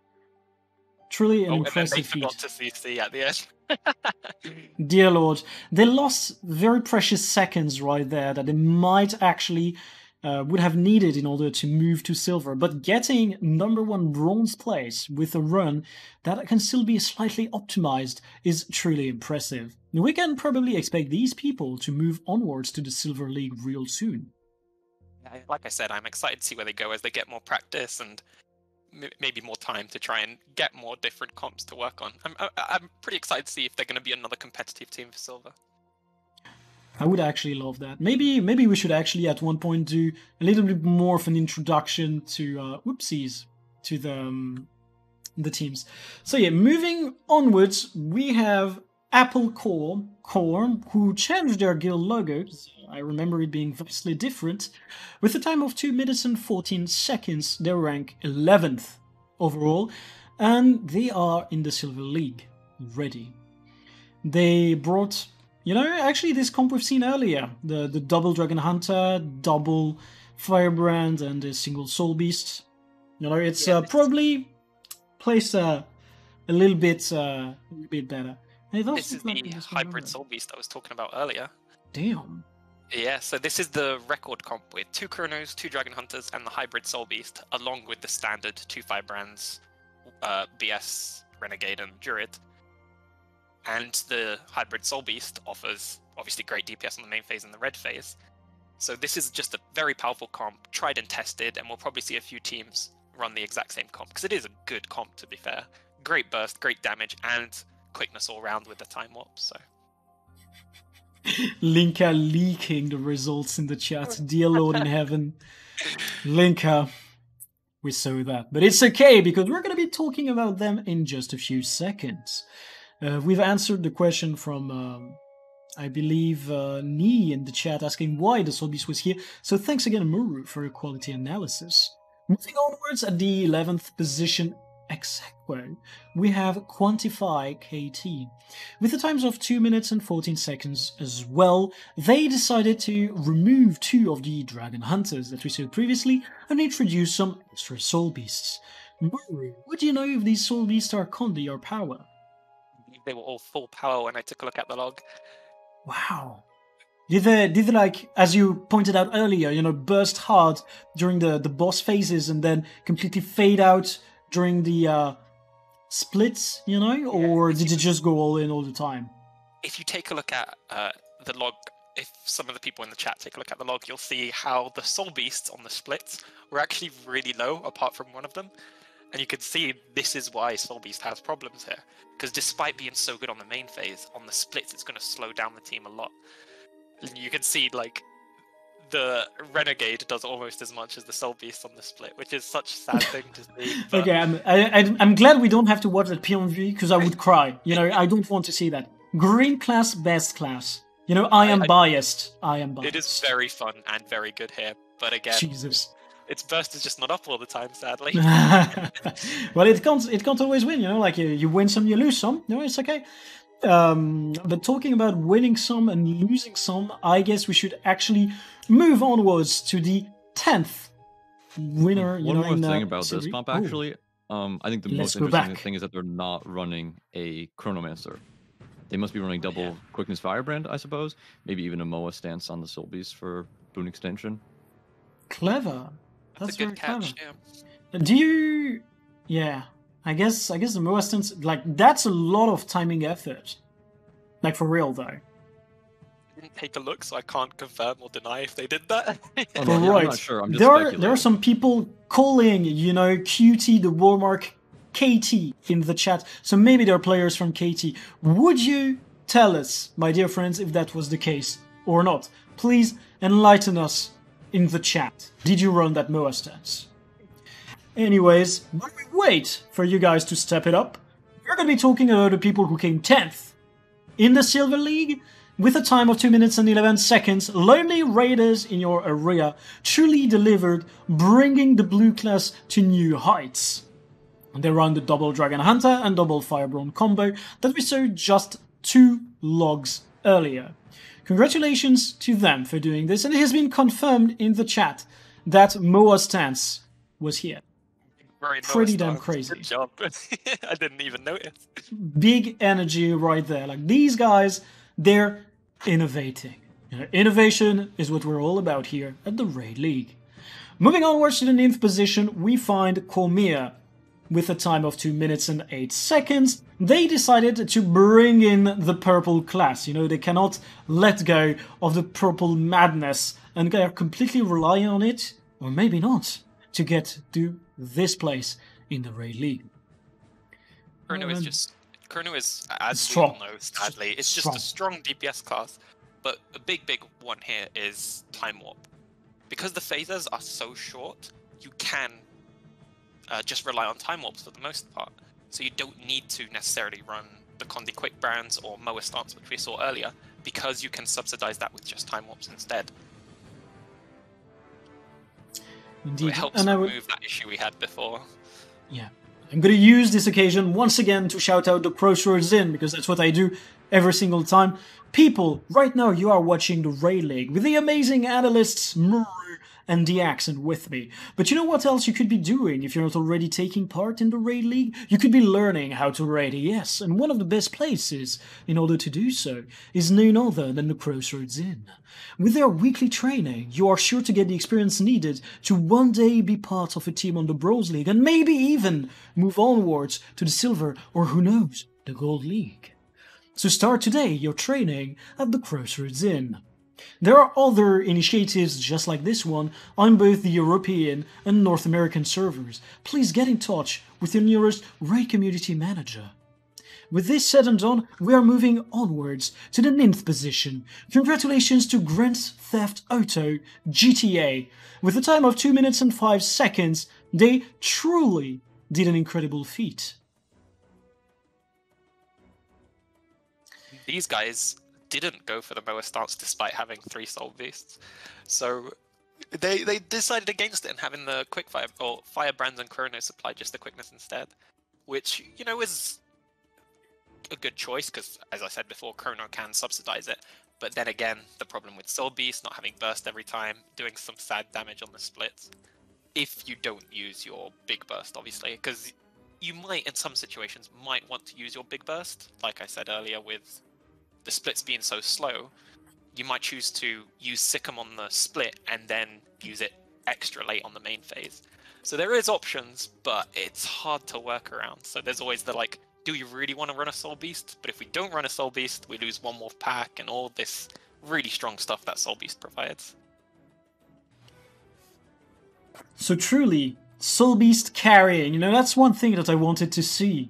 A: Truly an impressive feat.
C: And then they forgot to CC at the end.
A: Dear Lord, they lost very precious seconds right there that they might actually would have needed in order to move to silver, but getting #1 bronze place with a run that can still be slightly optimized is truly impressive. We can probably expect these people to move onwards to the Silver League real soon.
C: Like I said, I'm excited to see where they go as they get more practice and maybe more time to try and get more different comps to work on. I'm pretty excited to see if they're going to be another competitive team for silver.
A: I would actually love that. Maybe we should actually at one point do a little bit more of an introduction to to the teams. So yeah, moving onwards, we have Apple Korm, who changed their guild logo. I remember it being vastly different. With a time of 2 minutes and 14 seconds, they rank 11th overall, and they are in the Silver League ready. They brought, actually this comp we've seen earlier, the double Dragon Hunter, double Firebrand and a single Soul Beast. You know, it's probably placed a little bit better.
C: This is the hybrid Soul Beast I was talking about earlier.
A: Damn.
C: Yeah, so this is the record comp with 2 Chronos, 2 Dragon Hunters, and the hybrid Soul Beast, along with the standard 2 Firebrands, BS, Renegade, and Druid. And the hybrid Soul Beast offers, obviously, great DPS on the main phase and the red phase. So this is just a very powerful comp, tried and tested, and we'll probably see a few teams run the exact same comp, because it is a good comp, to be fair. Great burst, great damage, and quickness all round with the time warp, so...
A: Linka leaking the results in the chat. Dear Lord in heaven. Linka, we saw that. But it's okay, because we're going to be talking about them in just a few seconds. We've answered the question from, I believe, Nee in the chat, asking why the Soul Beast was here. So thanks again, Muru, for your quality analysis. Moving onwards at the 11th position, exactly, we have Kuantifai KT. With the times of 2 minutes and 14 seconds as well, they decided to remove 2 of the Dragon Hunters that we saw previously and introduce some extra Soul Beasts. Muru, would you know if these Soul Beasts are Condi or Power?
C: They were all full power when I took a look at the log.
A: Wow. Did they like, as you pointed out earlier, you know, burst hard during the boss phases and then completely fade out during the splits, you know, or did it just go all in all the time?
C: If you take a look at the log, if some of the people in the chat take a look at the log, you'll see how the Soul Beasts on the splits were actually really low, apart from one of them. And you can see this is why Soul Beast has problems here. Because despite being so good on the main phase, on the splits it's going to slow down the team a lot. And you can see, like, the Renegade does almost as much as the Soul Beast on the split, which is such a sad thing to see. But...
A: Okay, I'm glad we don't have to watch that PMV, because I would cry. You know, I don't want to see that. Green class, best class. You know, I am biased. I am biased.
C: It is very fun and very good here, but again,
A: Jesus.
C: Its burst is just not up all the time, sadly.
A: Well, it can't always win, you know, like you win some, you lose some. No, it's okay. But talking about winning some and losing some, I guess we should actually move onwards to the 10th winner.
B: One more thing about this comp, actually. I think the most interesting thing is that they're not running a Chronomancer. They must be running double Quickness Firebrand, I suppose. Maybe even a MOA stance on the Soul Beast for boon extension.
A: Clever.
C: That's a good catch, yeah.
A: Do you... Yeah. I guess the MOA stance, like, that's a lot of timing effort. Like, for real, though.
C: I didn't take a look, so I can't confirm or deny if they did that.
B: Oh, no,
A: right.
B: I'm not sure. I'm just speculating.
A: There are some people calling, you know, QT the Warmark KT in the chat, so maybe they're players from KT. Would you tell us, my dear friends, if that was the case or not? Please enlighten us in the chat. Did you run that MOA stance? Anyways, while we wait for you guys to step it up, we're going to be talking about the people who came 10th in the Silver League. With a time of 2 minutes and 11 seconds, Lonely Raiders in your area truly delivered, bringing the blue class to new heights. They run the double Dragon Hunter and double Firebrand combo that we saw just 2 logs earlier. Congratulations to them for doing this, and it has been confirmed in the chat that MOA stance was here. Pretty damn crazy.
C: Good job. I didn't even notice.
A: Big energy right there. Like, these guys, they're innovating. You know, innovation is what we're all about here at the Raid League. Moving onwards to the 9th position, we find Kormir. With a time of 2 minutes and 8 seconds, they decided to bring in the purple class. You know, they cannot let go of the purple madness, and they are completely relying on it, or maybe not, to get to this place in the Raid League.
C: Chrono is, as
A: strong.
C: We all know, sadly, it's just a strong DPS class. But a big one here is Time Warp. Because the phasers are so short, you can just rely on Time Warps for the most part. So you don't need to necessarily run the Condi Quick brands or MOA stance, which we saw earlier, because you can subsidize that with just Time Warps instead.
A: Indeed.
C: So it helps remove that issue we had before.
A: Yeah. I'm going to use this occasion once again to shout out the Crossroads Inn, because that's what I do every single time. People, right now you are watching the Raid League with the amazing analysts Muru and the accent with me. But you know what else you could be doing if you're not already taking part in the Raid League? You could be learning how to raid, yes, and one of the best places in order to do so is none other than the Crossroads Inn. With their weekly training, you are sure to get the experience needed to one day be part of a team on the Bros League and maybe even move onwards to the Silver or who knows, the Gold League. So start today your training at the Crossroads Inn. There are other initiatives just like this one on both the European and North American servers. Please get in touch with your nearest Raid Community Manager. With this said and done, we are moving onwards to the 9th position. Congratulations to Grenth Theft Auto GTA. With a time of 2 minutes and 5 seconds, they truly did an incredible feat.
C: These guys didn't go for the Moa stance despite having 3 Soul Beasts. So they decided against it and having the Quickfire, or Firebrands and Chrono supply just the quickness instead. Which, you know, is a good choice because, as I said before, Chrono can subsidize it. But then again, the problem with Soul Beast not having burst every time, doing some sad damage on the splits. If you don't use your big burst, obviously, because you might, in some situations, might want to use your big burst. Like I said earlier, with the splits being so slow, you might choose to use Sikkim on the split and then use it extra late on the main phase. So there is options, but it's hard to work around. So there's always the like, do you really want to run a Soul Beast? But if we don't run a Soul Beast, we lose one more pack and all this really strong stuff that Soul Beast provides.
A: So truly, Soul Beast carrying, you know, that's one thing that I wanted to see,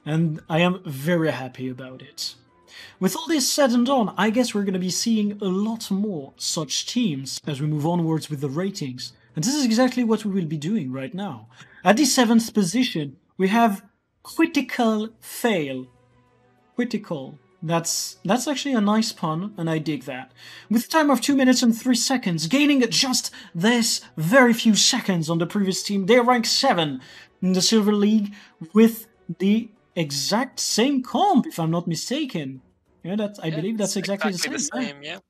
A: and I am very happy about it. With all this said and done, I guess we're going to be seeing a lot more such teams as we move onwards with the ratings. And this is exactly what we will be doing right now. At the 7th position, we have Quitical Fail. Quitical. That's actually a nice pun, and I dig that. With a time of 2 minutes and 3 seconds, gaining just this very few seconds on the previous team, they rank 7 in the Silver League with the exact same comp, if I'm not mistaken. Yeah, I believe that's exactly the same.
C: Yeah.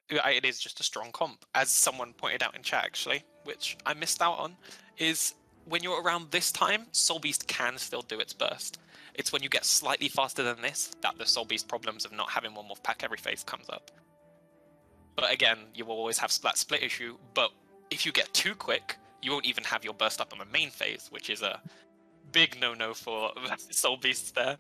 C: It is just a strong comp, as someone pointed out in chat actually, which I missed out on, is when you're around this time, Soul Beast can still do its burst. It's when you get slightly faster than this that the Soul Beast problems of not having one more pack every phase comes up. But again, you will always have that split issue, but if you get too quick, you won't even have your burst up on the main phase, which is a big no-no for Soul Beasts there.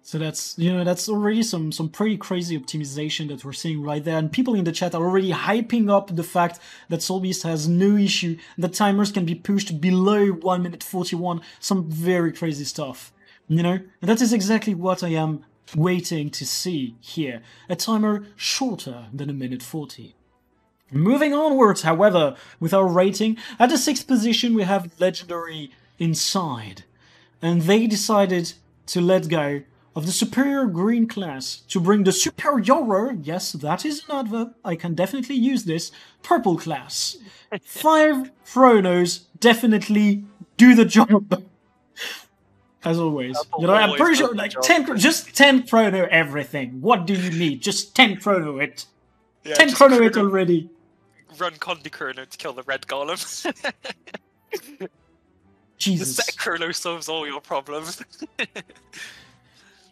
A: So that's, you know, that's already some pretty crazy optimization that we're seeing right there. And people in the chat are already hyping up the fact that Soul Beast has no issue, that timers can be pushed below 1 minute 41, some very crazy stuff. You know, and that is exactly what I am waiting to see here. A timer shorter than 1 minute 40. Moving onwards, however, with our rating, at the 6th position we have Legendary Inside. And they decided to let go of the superior green class to bring the superior, yes, that is an adverb, I can definitely use this, purple class. 5 chronos definitely do the job. As always. You know, I'm pretty sure, like, 10, just 10 chrono everything. What do you need? Just 10 chrono it. Yeah, 10 chrono it already.
C: Run Condi Chrono to kill the red golem.
A: Jesus.
C: The set chrono solves all your problems.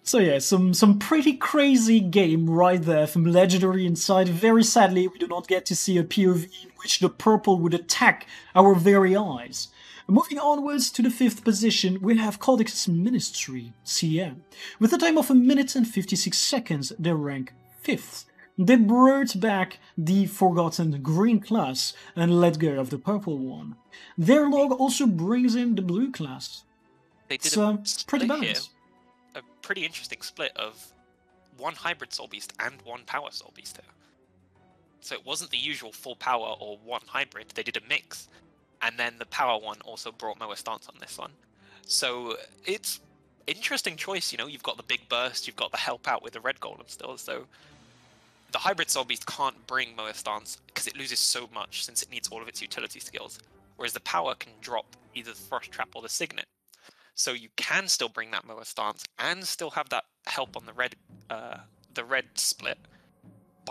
A: So yeah, some pretty crazy game right there from Legendary Inside. Very sadly, we do not get to see a POV in which the purple would attack our very eyes. Moving onwards to the 5th position, we have Codex Ministry, CM. With a time of 1 minute and 56 seconds, they rank 5th. They brought back the forgotten green class and let go of the purple one. Their log also brings in the blue class.
C: They did
A: it's pretty balanced.
C: A pretty interesting split of 1 hybrid Soul Beast and 1 power Soul Beast here. So it wasn't the usual full power or 1 hybrid, they did a mix. And then the power one also brought Moa stance on this one. So it's interesting choice, you know, you've got the big burst, you've got the help out with the red golem still, so the hybrid Soul Beast can't bring Moa stance because it loses so much since it needs all of its utility skills, whereas the power can drop either the Frost Trap or the Signet. So you can still bring that Moa stance and still have that help on the red split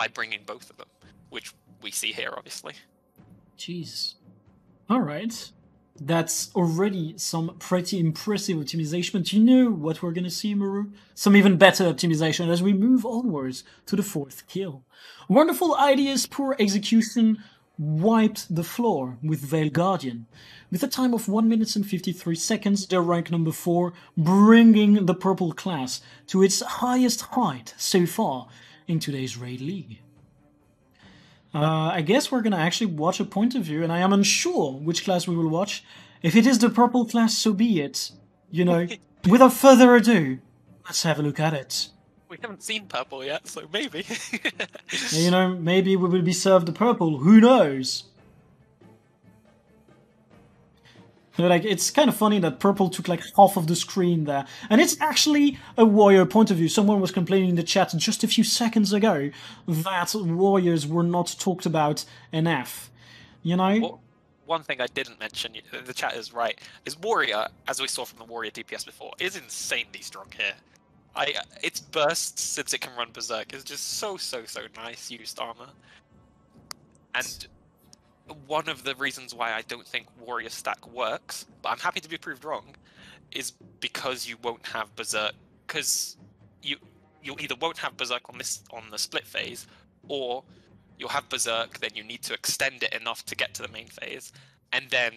C: by bringing both of them, which we see here, obviously.
A: Jeez. Alright. That's already some pretty impressive optimization, but you know what we're gonna see, Muru? Some even better optimization as we move onwards to the 4th kill. Wonderful ideas, poor execution, wiped the floor with Vale Guardian. With a time of 1 minute and 53 seconds, they're rank number 4, bringing the purple class to its highest height so far in today's Raid League. I guess we're gonna actually watch a point of view, and I am unsure which class we will watch. If it is the purple class, so be it. You know, without further ado, let's have a look at it.
C: We haven't seen purple yet, so maybe.
A: You know, maybe we will be served the purple, who knows? Like, it's kind of funny that purple took like half of the screen there. And it's actually a warrior point of view. Someone was complaining in the chat just a few seconds ago that warriors were not talked about enough. You know?
C: Well, one thing I didn't mention, the chat is right, is warrior, as we saw from the warrior DPS before, is insanely strong here. Its bursts, since it can run berserk, is just so nice used armor. And one of the reasons why I don't think warrior stack works, but I'm happy to be proved wrong, is because you won't have berserk. Because you either won't have berserk on the split phase, or you'll have berserk, then you need to extend it enough to get to the main phase, and then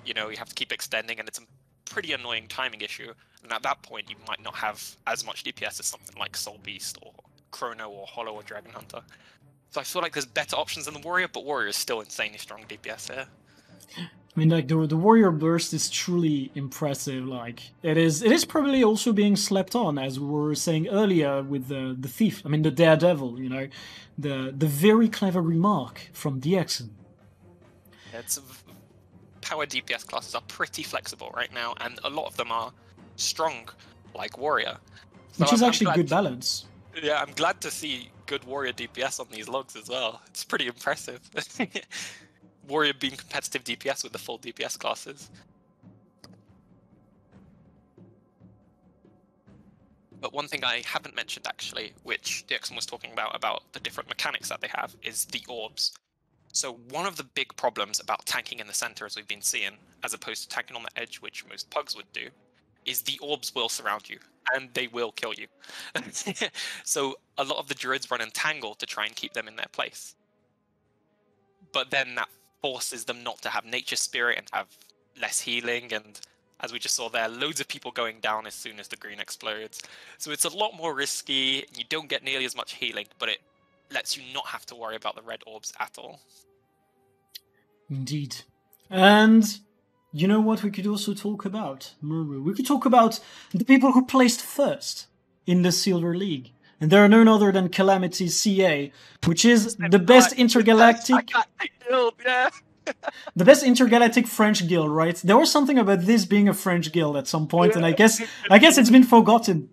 C: you have to keep extending, and it's a pretty annoying timing issue. And at that point, you might not have as much DPS as something like Soul Beast or Chrono or Hollow or Dragon Hunter. So I feel like there's better options than the Warrior, but Warrior is still insanely strong DPS here.
A: I mean, like, the Warrior Burst is truly impressive. Like, it is probably also being slept on, as we were saying earlier with the Thief. I mean, the Daredevil, you know. The very clever remark from DXN.
C: Power DPS classes are pretty flexible right now, and a lot of them are strong, like Warrior. So
A: Which is actually good balance.
C: Yeah, I'm glad to see good Warrior DPS on these logs as well. It's pretty impressive. Warrior being competitive DPS with the full DPS classes. But one thing I haven't mentioned actually, which DXN was talking about the different mechanics that they have, is the orbs. So one of the big problems about tanking in the center, as we've been seeing, as opposed to tanking on the edge, which most pugs would do, is the orbs will surround you, and they will kill you. So a lot of the druids run Entangle to try and keep them in their place. But then that forces them not to have Nature Spirit and have less healing, and as we just saw there, loads of people going down as soon as the green explodes. So it's a lot more risky, you don't get nearly as much healing, but it lets you not have to worry about the red orbs at all.
A: Indeed. And you know what we could also talk about, Muru? We could talk about the people who placed first in the Silver League. And there are none other than Calamity CA, which is the best intergalactic... the best intergalactic French guild, right? There was something about this being a French guild at some point, and I guess it's been forgotten.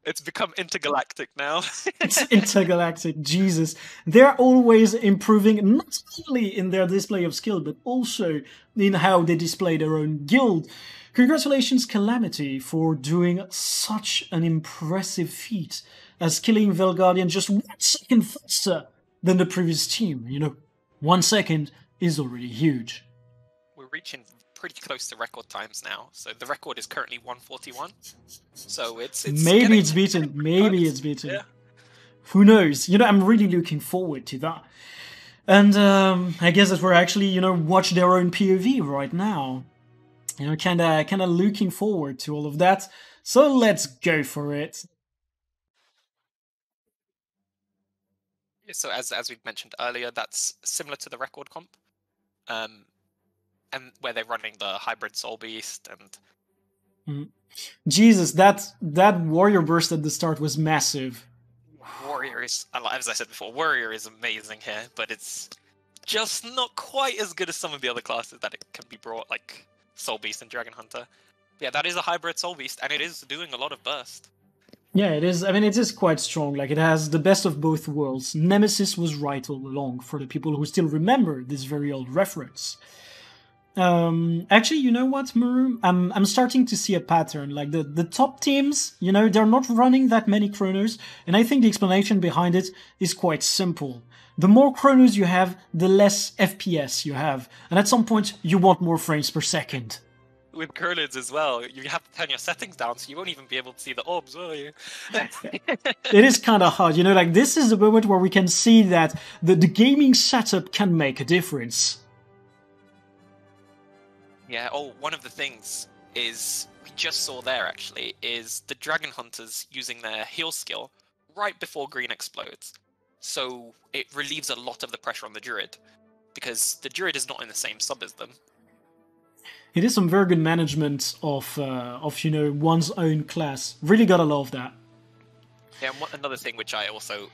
C: It's become intergalactic now.
A: It's intergalactic, Jesus. They're always improving, not only in their display of skill, but also in how they display their own guild. Congratulations, Calamity, for doing such an impressive feat as killing Velguardian just 1 second faster than the previous team. You know, 1 second is already huge.
C: We're reaching pretty close to record times now. So the record is currently 1:41. So it's
A: maybe it's beaten. Maybe it's beaten.
C: Yeah.
A: Who knows? You know, I'm really looking forward to that. And I guess that we're actually, you know, watch their own POV right now. You know, kind of looking forward to all of that. So let's go for it.
C: So as we've mentioned earlier, that's similar to the record comp. And where they're running the hybrid Soul Beast and
A: Jesus, that warrior burst at the start was massive.
C: Warrior is, as I said before, Warrior is amazing here, but it's just not quite as good as some of the other classes that it can be brought, like Soul Beast and Dragon Hunter. Yeah, that is a hybrid Soul Beast, and it is doing a lot of burst.
A: Yeah, it is. I mean, it is quite strong. Like, it has the best of both worlds. Nemesis was right all along, for the people who still remember this very old reference. Actually, you know what, Muru? I'm starting to see a pattern. Like the top teams, you know, they're not running that many chronos, and I think the explanation behind it is quite simple. The more chronos you have, the less FPS you have, and at some point you want more frames per second.
C: With Kurlids as well, you have to turn your settings down, so you won't even be able to see the orbs, will you?
A: It is kind of hard, you know, like this is the moment where we can see that the gaming setup can make a difference.
C: Yeah, one of the things is, we just saw there actually, is the Dragon Hunters using their heal skill right before green explodes. So it relieves a lot of the pressure on the Druid, because the Druid is not in the same sub as them.
A: It is some very good management of you know, one's own class. Really gotta love that.
C: Yeah, and another thing which I also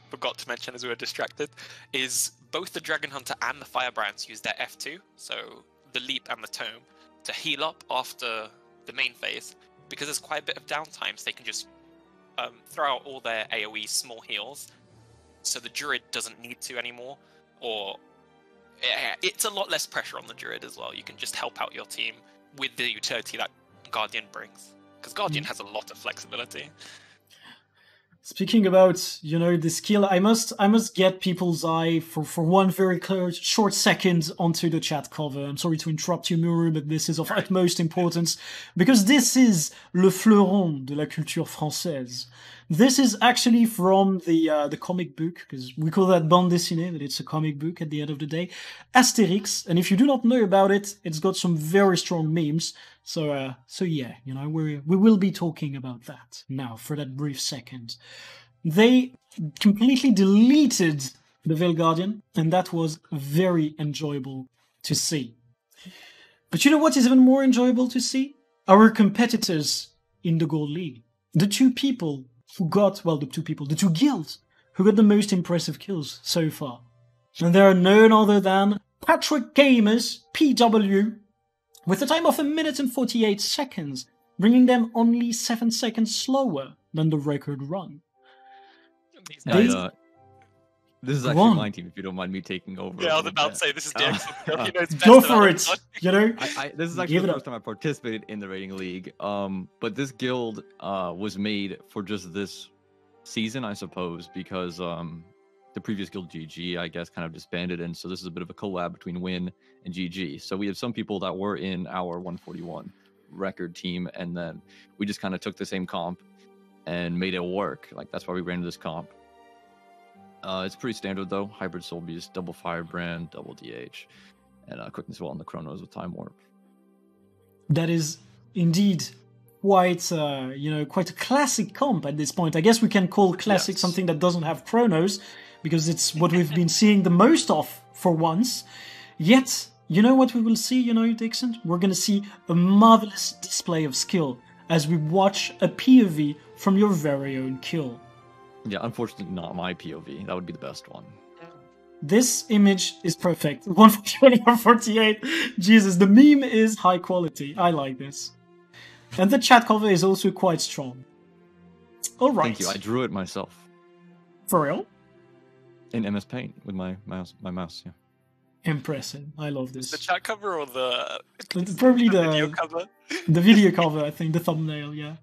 C: forgot to mention as we were distracted is both the Dragon Hunter and the Firebrands use their F2, so the Leap and the Tome, to heal up after the main phase, because there's quite a bit of downtime, so they can just throw out all their AoE small heals, so the Druid doesn't need to anymore, or it's a lot less pressure on the Druid as well. You can just help out your team with the utility that Guardian brings, because Guardian has a lot of flexibility.
A: Speaking about, you know, the skill, I must get people's eye for one very short second onto the chat cover. I'm sorry to interrupt you, Muru, but this is of utmost importance, because this is le fleuron de la culture française. This is actually from the comic book, because we call that bande dessinée, but it's a comic book at the end of the day, Asterix. And if you do not know about it, it's got some very strong memes. So yeah, you know, we will be talking about that now for that brief second. They completely deleted the Vale Guardian, and that was very enjoyable to see. But you know what is even more enjoyable to see? Our competitors in the Gold League. The two people who got, well, the two guilds who got the most impressive kills so far. And they are none other than Patchwork Gamers, PW, with a time of 1 minute and 48 seconds, bringing them only 7 seconds slower than the record run.
B: This is actually my team, if you don't mind me taking over.
C: Yeah, I was about to say, this is DX.
A: Go for it! You know?
B: This is actually the first time I participated in the Raiding League. But this guild was made for just this season, I suppose, because the previous guild, GG, I guess, kind of disbanded, and so this is a bit of a collab between Win and GG. So we have some people that were in our 141 record team, and then we just kind of took the same comp and made it work. Like, that's why we ran this comp. It's pretty standard though. Hybrid Soul Beast, double Firebrand, double DH, and quickness well on the Chronos with Time Warp.
A: That is indeed quite, you know, quite a classic comp at this point. I guess we can call classic something that doesn't have Chronos, because it's what we've been seeing the most of for once. Yet, you know what we will see, you know, Dixon? We're going to see a marvelous display of skill as we watch a POV from your very own kill.
B: Yeah, unfortunately not my POV. That would be the best one.
A: This image is perfect. 148, 148. Jesus, the meme is high quality. I like this. And the chat cover is also quite strong. Alright.
B: Thank you. I drew it myself.
A: For real?
B: In MS Paint with my mouse, yeah.
A: Impressive. I love this.
C: The chat cover or the
A: probably the
C: video cover?
A: The video cover, I think, the thumbnail, yeah.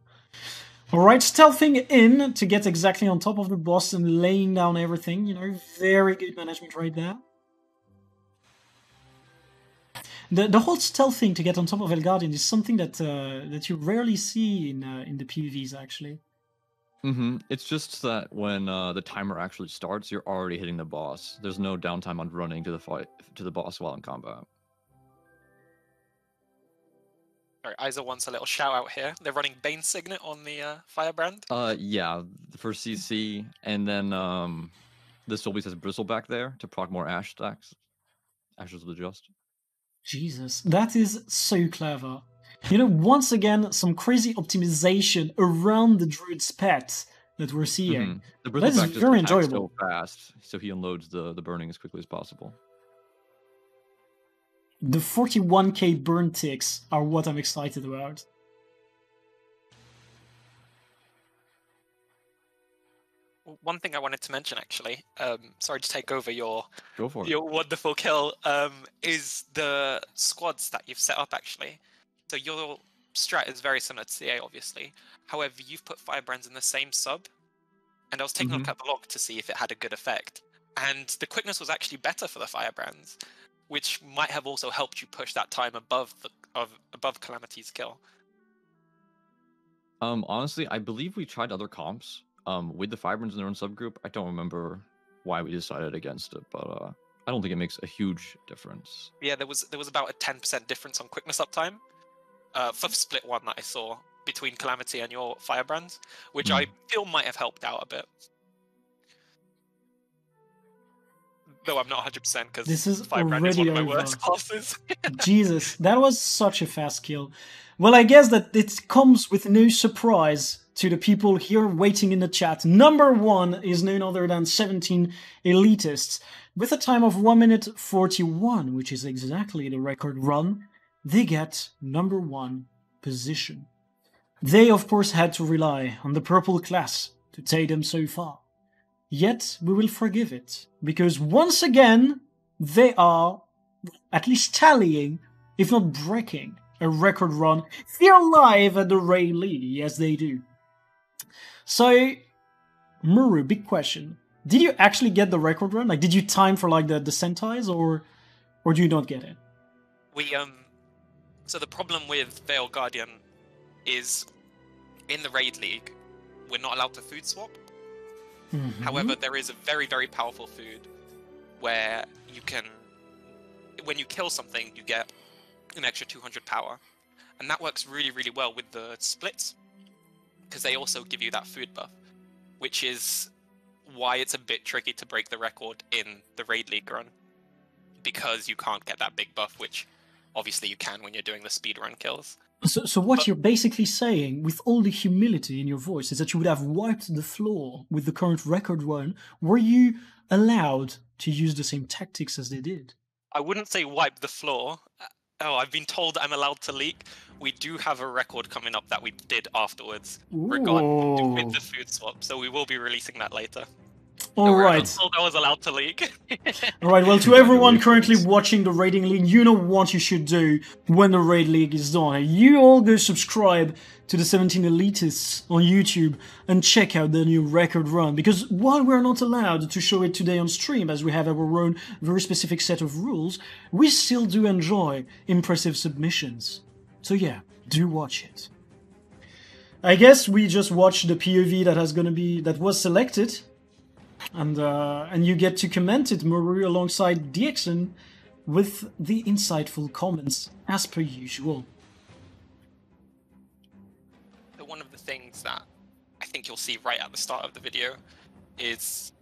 A: Alright, stealthing in to get exactly on top of the boss and laying down everything, you know, very good management right there. The whole stealth thing to get on top of Elgardian is something that that you rarely see in the PvVs, actually.
B: It's just that when the timer actually starts, you're already hitting the boss. There's no downtime on running to the boss while in combat.
C: Alright, Isa wants a little shout out here. They're running Bane Signet on the Firebrand.
B: Yeah, the first CC, and then the Soul Beast has Bristle back there to proc more Ash stacks. Ashes of the Just.
A: Jesus, that is so clever. You know, once again, some crazy optimization around the Druid's pet that we're seeing.
B: The Bristle
A: That is very enjoyable.
B: So fast, so he unloads the burning as quickly as possible.
A: The 41k burn ticks are what I'm excited about.
C: One thing I wanted to mention, actually, sorry to take over your
B: Go for it.
C: your wonderful kill, is the squads that you've set up, actually. So your strat is very similar to CA, obviously. However, you've put Firebrands in the same sub, and I was taking a look at the log to see if it had a good effect. And the quickness was actually better for the Firebrands, which might have also helped you push that time above Calamity's kill.
B: Honestly, I believe we tried other comps with the Firebrands in their own subgroup. I don't remember why we decided against it, but I don't think it makes a huge difference.
C: Yeah, there was about a 10% difference on quickness uptime for split one that I saw between Calamity and your Firebrands, which I feel might have helped out a bit. Though I'm not 100% because
A: This is
C: Firebrand is one of my
A: already
C: worst classes.
A: Jesus, that was such a fast kill. Well, I guess that it comes with no surprise to the people here waiting in the chat. Number 1 is none other than 17 Elitists. With a time of 1 minute 41, which is exactly the record run, they get number 1 position. They, of course, had to rely on the purple class to take them so far. Yet, we will forgive it, because once again, they are at least tallying, if not breaking, a record run here live at the Raid League. Yes, they do. So, Muru, big question. Did you actually get the record run? Like, did you time for, like, the centis, or do you not get it?
C: We, so the problem with Vale Guardian is, in the Raid League, we're not allowed to food swap. However, there is a very, very powerful food where you can, when you kill something, you get an extra 200 power. And that works really, really well with the splits, because they also give you that food buff, which is why it's a bit tricky to break the record in the Raid League run, because you can't get that big buff, which obviously you can when you're doing the speedrun kills.
A: So what you're basically saying, with all the humility in your voice, is that you would have wiped the floor with the current record run. Were you allowed to use the same tactics as they did?
C: I wouldn't say wipe the floor. Oh, I've been told I'm allowed to leak. We do have a record coming up that we did afterwards with the food swap, so we will be releasing that later.
A: All right.
C: I was told I was allowed to leak.
A: All right, well, to everyone currently watching the Raiding League, you know what you should do when the Raid League is done. You all go subscribe to the 17 Elitists on YouTube and check out the new record run. Because while we're not allowed to show it today on stream, as we have our own very specific set of rules, we still do enjoy impressive submissions. So yeah, do watch it. I guess we just watched the POV that was selected. And you get to comment it, Muru, alongside Dixon, with the insightful comments, as per usual.
C: So one of the things that I think you'll see right at the start of the video is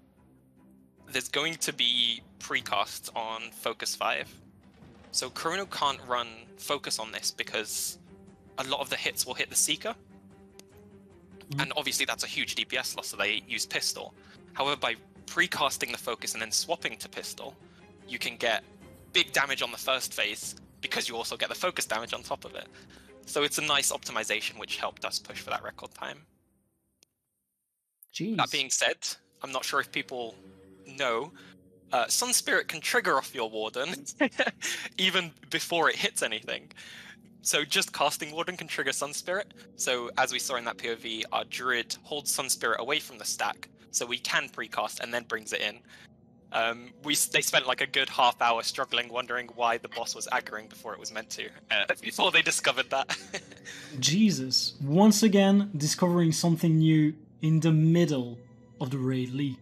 C: there's going to be precasts on Focus 5. So Chrono can't run Focus on this because a lot of the hits will hit the Seeker. And obviously that's a huge DPS loss, so they use Pistol. However, by precasting the Focus and then swapping to Pistol, you can get big damage on the first phase because you also get the Focus damage on top of it. So it's a nice optimization which helped us push for that record time.
A: Jeez.
C: That being said, I'm not sure if people know, Sun Spirit can trigger off your Warden even before it hits anything. So just casting Warden can trigger Sun Spirit. So as we saw in that POV, our Druid holds Sun Spirit away from the stack, so we can precast and then brings it in. They spent like a good half hour struggling, wondering why the boss was aggroing before it was meant to, before they discovered that.
A: Jesus. Once again, discovering something new in the middle of the Raid League.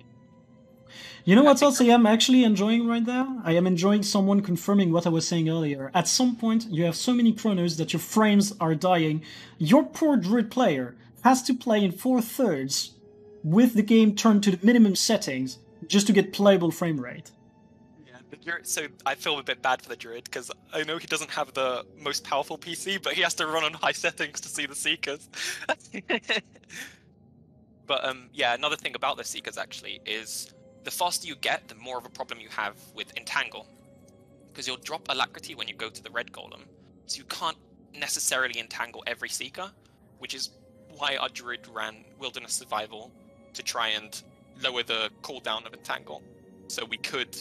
A: You know what else I am actually enjoying right now? I am enjoying someone confirming what I was saying earlier. At some point, you have so many chronos that your frames are dying. Your poor Druid player has to play in 4/3 with the game turned to the minimum settings just to get playable frame rate.
C: Yeah, so I feel a bit bad for the Druid because I know he doesn't have the most powerful PC, but he has to run on high settings to see the Seekers. But yeah, another thing about the Seekers actually is the faster you get, the more of a problem you have with Entangle. Because you'll drop Alacrity when you go to the Red Golem, so you can't necessarily entangle every Seeker, which is why our Druid ran Wilderness Survival to try and lower the cooldown of Entangle, so we could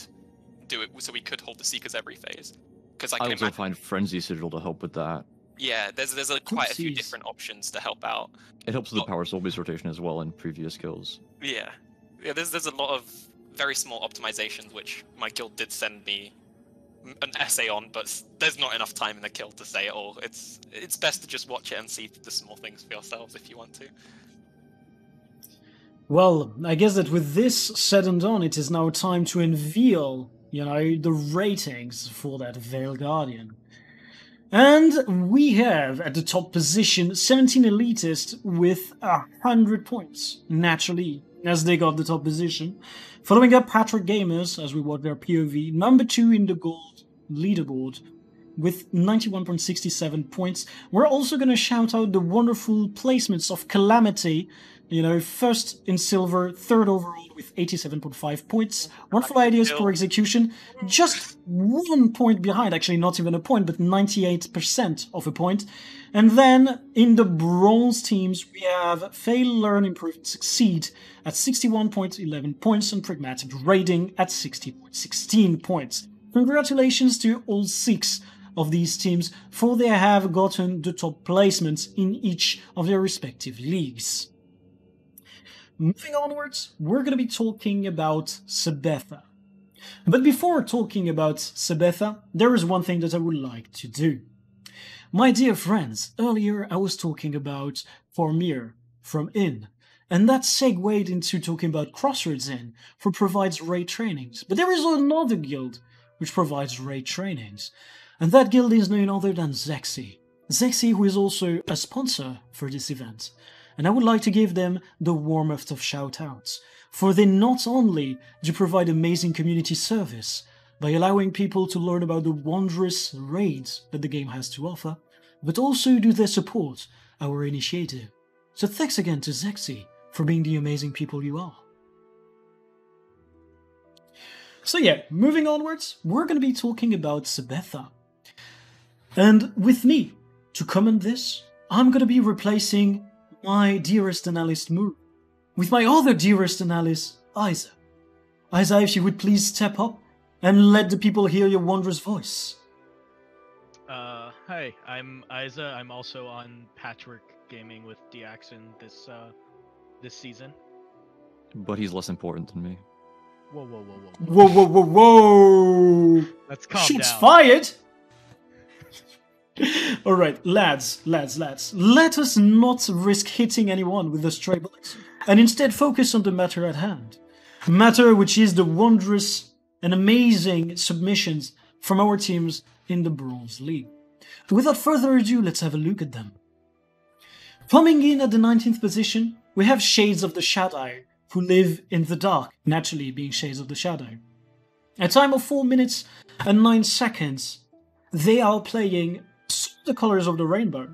C: do it. So we could hold the Seekers every phase. Because I
B: I
C: can
B: also
C: imagine.
B: find Frenzy Sigil to help with that.
C: Yeah, there's quite a few
A: Oopsies.
C: different options to help out.
B: It helps with the Power Soul Beast rotation as well in previous kills.
C: Yeah, there's a lot of very small optimizations which my guild did send me an essay on, but there's not enough time in the kill to say it all. It's best to just watch it and see the small things for yourselves if you want to.
A: Well, I guess that with this said and done, it is now time to unveil, the ratings for that Vale Guardian. And we have at the top position 17 elitists with 100 points, naturally, as they got the top position. Following up Patchwork Gamers, as we watch their POV, number 2 in the gold leaderboard with 91.67 points. We're also going to shout out the wonderful placements of Calamity, first in silver, third overall with 87.5 points, wonderful ideas per execution, just 1 point behind, actually not even a point, but 98% of a point. And then in the bronze teams, we have Fail, Learn, Improve, and Succeed at 61.11 points and Pragmatic Raiding at 60.16 points. Congratulations to all 6 of these teams, for they have gotten the top placements in each of their respective leagues. Moving onwards, we're going to be talking about Sabetha. But before talking about Sabetha, there is one thing that I would like to do. My dear friends, earlier I was talking about Kormir from Inn, and that segued into talking about Crossroads Inn, who provides raid trainings. But there is another guild which provides raid trainings, and that guild is none other than Zexy. Zexy, who is also a sponsor for this event. And I would like to give them the warmest of shout-outs, for they not only do provide amazing community service by allowing people to learn about the wondrous raids that the game has to offer, but also do they support our initiative. So thanks again to Zexy for being the amazing people you are. So yeah, moving onwards, we're going to be talking about Sabetha. And with me, to comment this, I'm going to be replacing my dearest analyst Moore with my other dearest analyst, Isa. Isa, if you would please step up and let the people hear your wondrous voice.
D: Hi, I'm Isa. I'm also on Patchwork Gaming with Diaxon this season.
B: But he's less important than me.
D: Whoa.
A: Whoa!
D: Let's calm
A: Shots
D: down.
A: fired! Alright, lads, let us not risk hitting anyone with the stray bullets, and instead focus on the matter at hand. Matter which is the wondrous and amazing submissions from our teams in the Bronze League. Without further ado, let's have a look at them. Coming in at the 19th position, we have Shades of the Shadow, who live in the dark, naturally being Shades of the Shadow. At a time of 4 minutes and 9 seconds, they are playing the colors of the rainbow.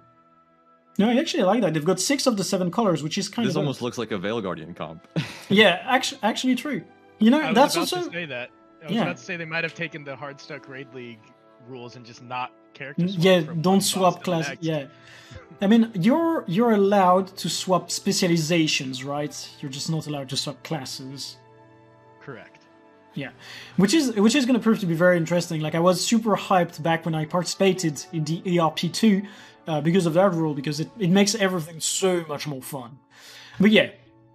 A: No, I actually like that. They've got 6 of the 7 colors, which is kind
B: This
A: of...
B: almost looks like a Vale Guardian comp.
A: Yeah, actually true. That's also...
D: I was about to say they might have taken the Hardstuck Raid League rules and just not character swap.
A: Yeah,
D: from
A: don't
D: one
A: swap
D: boss to the
A: class.
D: next.
A: Yeah, I mean, you're allowed to swap specializations, right? You're just not allowed to swap classes.
D: Correct.
A: Yeah, which is going to prove to be very interesting. Like, I was super hyped back when I participated in the ERP2 because of that rule, because it makes everything so much more fun. But yeah,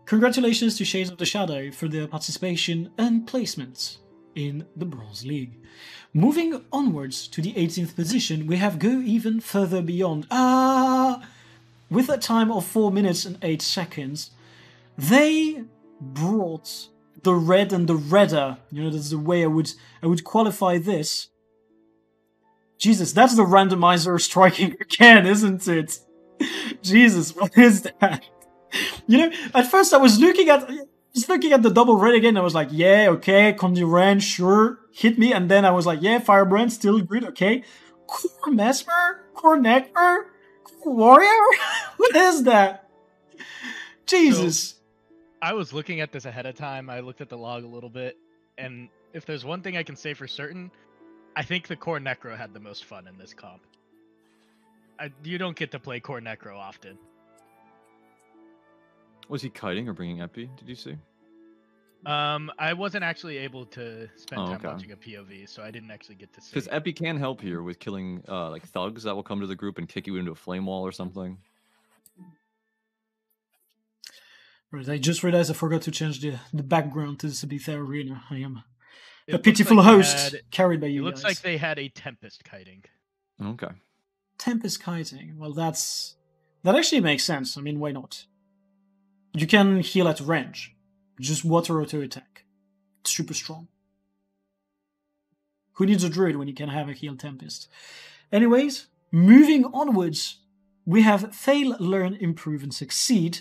A: congratulations to Shades of the Shadow for their participation and placements in the Bronze League. Moving onwards to the 18th position, we have Go Even Further Beyond. With a time of 4 minutes and 8 seconds, they brought the red and the redder. That's the way I would qualify this. Jesus, that's the randomizer striking again, isn't it? Jesus, what is that? At first I was looking at the double red again. I was like, yeah, okay, Conduran, sure, hit me. And then I was like, yeah, Firebrand, still good, okay. Core Mesmer? Core Nectar? Core Warrior? What is that? Jesus.
D: So, I was looking at this ahead of time. I looked at the log a little bit. And if there's one thing I can say for certain, I think the Core Necro had the most fun in this comp. You don't get to play Core Necro often.
B: Was he kiting or bringing Epi, did you see?
D: I wasn't actually able to spend time
B: okay.
D: watching a POV, so I didn't actually get to see.
B: Because Epi can help here with killing like thugs that will come to the group and kick you into a flame wall or something.
A: Right, I just realized I forgot to change the background to the Sabetha arena. I am
D: It
A: a
D: looks
A: pitiful
D: like they
A: host
D: had-
A: carried by you
D: It looks
A: guys.
D: like they had a Tempest kiting.
B: Okay.
A: Tempest kiting. Well, that actually makes sense. I mean, why not? You can heal at range. Just water auto attack. It's super strong. Who needs a druid when you can have a heal Tempest? Anyways, moving onwards, we have fail, learn, improve, and succeed,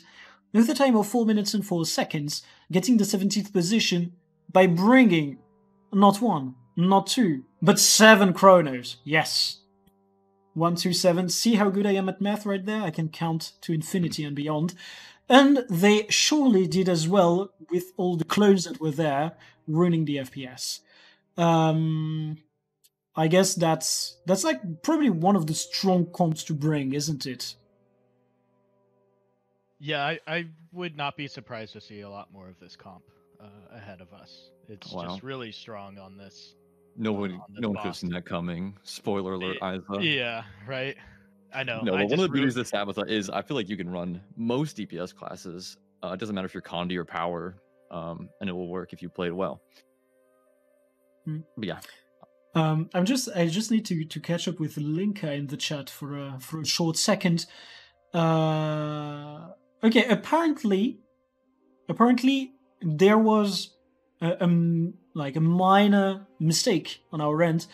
A: with a time of 4 minutes and 4 seconds, getting the 17th position by bringing not 1, not 2, but 7 chronos. Yes. 1, 2, 7. See how good I am at math right there? I can count to infinity and beyond. And they surely did as well with all the clones that were there, ruining the FPS. I guess that's like probably one of the strong comps to bring, isn't it?
D: Yeah, I would not be surprised to see a lot more of this comp ahead of us. It's
B: Wow.
D: just really strong on this.
B: No one
D: on the
B: could have
D: boss.
B: seen that coming. Spoiler alert, Isa.
D: Yeah, right. I know.
B: No,
D: I
B: but one
D: just
B: of the beauties of Sabetha is I feel like you can run most DPS classes. It doesn't matter if you're Condi or Power, and it will work if you play it well. But yeah.
A: I just need to catch up with Linka in the chat for a short second. Okay, apparently there was a minor mistake on our end,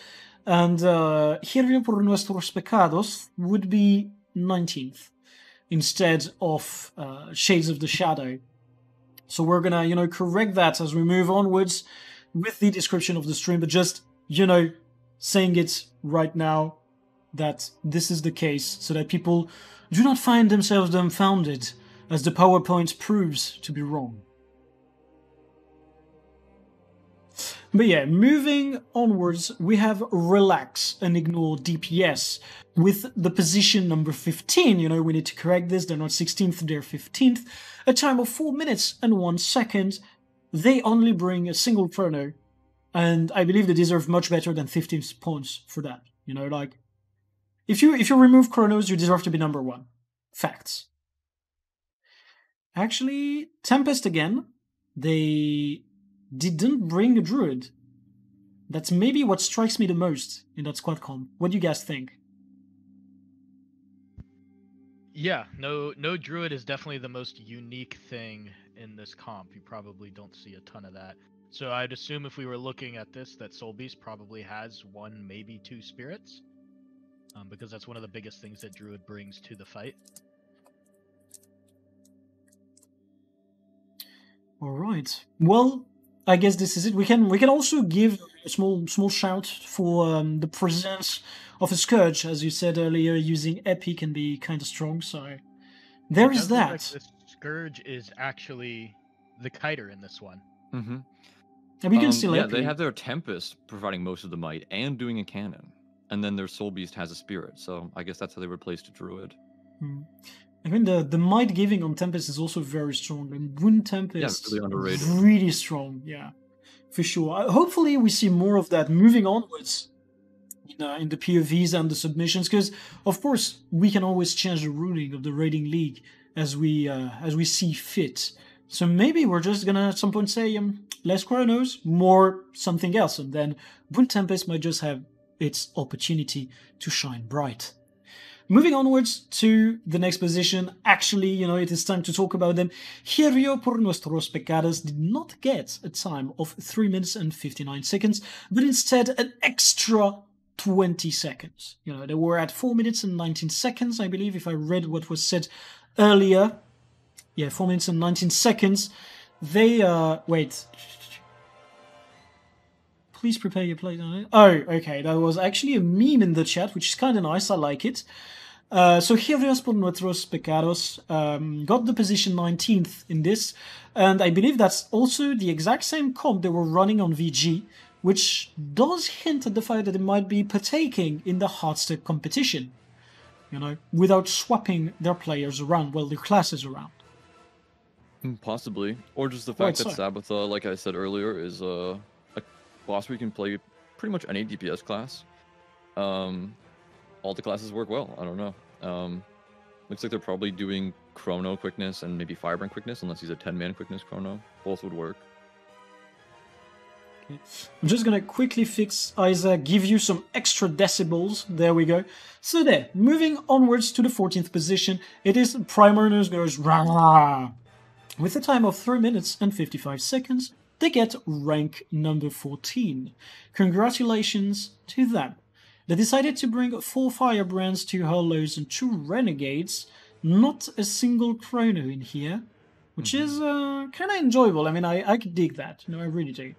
A: and Hirvió Por Nuestros pecados would be 19th instead of Shades of the Shadow. So we're gonna correct that as we move onwards with the description of the stream, but just saying it right now that this is the case so that people do not find themselves dumbfounded as the PowerPoint proves to be wrong. But yeah, moving onwards, we have Relax and Ignore DPS with the position number 15. We need to correct this. They're not 16th, they're 15th. A time of 4 minutes and 1 second. They only bring a single chrono, and I believe they deserve much better than 15 points for that. If you remove chronos, you deserve to be number 1. Facts. Actually, Tempest again, they didn't bring a druid. That's maybe what strikes me the most in that squad comp. What do you guys think?
D: Yeah, no druid is definitely the most unique thing in this comp. You probably don't see a ton of that. So I'd assume if we were looking at this, that Soul Beast probably has 1, maybe 2 spirits, because that's one of the biggest things that druid brings to the fight.
A: All right. Well, I guess this is it. We can also give a small shout for the presence of a Scourge, as you said earlier. Using Epi can be kind of strong, so there is that.
D: Like the Scourge is actually the kiter in this one.
B: Mm-hmm.
A: And we can still
B: yeah,
A: Epi.
B: they have their Tempest providing most of the might and doing a cannon, and then their Soul Beast has a spirit. So I guess that's how they replaced a druid.
A: I mean, the might giving on Tempest is also very strong, and Wound Tempest
B: really underrated.
A: Really strong, yeah, for sure. Hopefully, we see more of that moving onwards in the POVs and the submissions, because of course we can always change the ruling of the raiding league as we see fit. So maybe we're just gonna at some point say less chronos, more something else, and then Wound Tempest might just have its opportunity to shine bright. Moving onwards to the next position, actually, it is time to talk about them. Hirvió Por Nuestros pecados did not get a time of 3 minutes and 59 seconds, but instead an extra 20 seconds. They were at 4 minutes and 19 seconds, I believe, if I read what was said earlier. Yeah, 4 minutes and 19 seconds. They, wait. Please prepare your plate on it. Oh, okay, that was actually a meme in the chat, which is kind of nice, I like it. So Hirvió Por Nuestros pecados got the position 19th in this, and I believe that's also the exact same comp they were running on VG, which does hint at the fact that they might be partaking in the Heartstep competition, without swapping their players around, well, their classes around.
B: Possibly, or just the
A: Right,
B: fact that
A: so-
B: Sabetha, like I said earlier, is a boss we can play pretty much any DPS class. All the classes work well. I don't know. Looks like they're probably doing Chrono quickness and maybe Firebrand quickness, unless he's a 10-man quickness Chrono. Both would work.
A: Okay. I'm just gonna quickly fix Isaac, give you some extra decibels. There we go. So there, moving onwards to the 14th position, it is Primordus goes rah. With a time of 3 minutes and 55 seconds, they get rank number 14. Congratulations to them. They decided to bring 4 Firebrands, 2 Hollows, and 2 Renegades. Not a single Chrono in here, which is kind of enjoyable. I mean, I could dig that. No, I really do.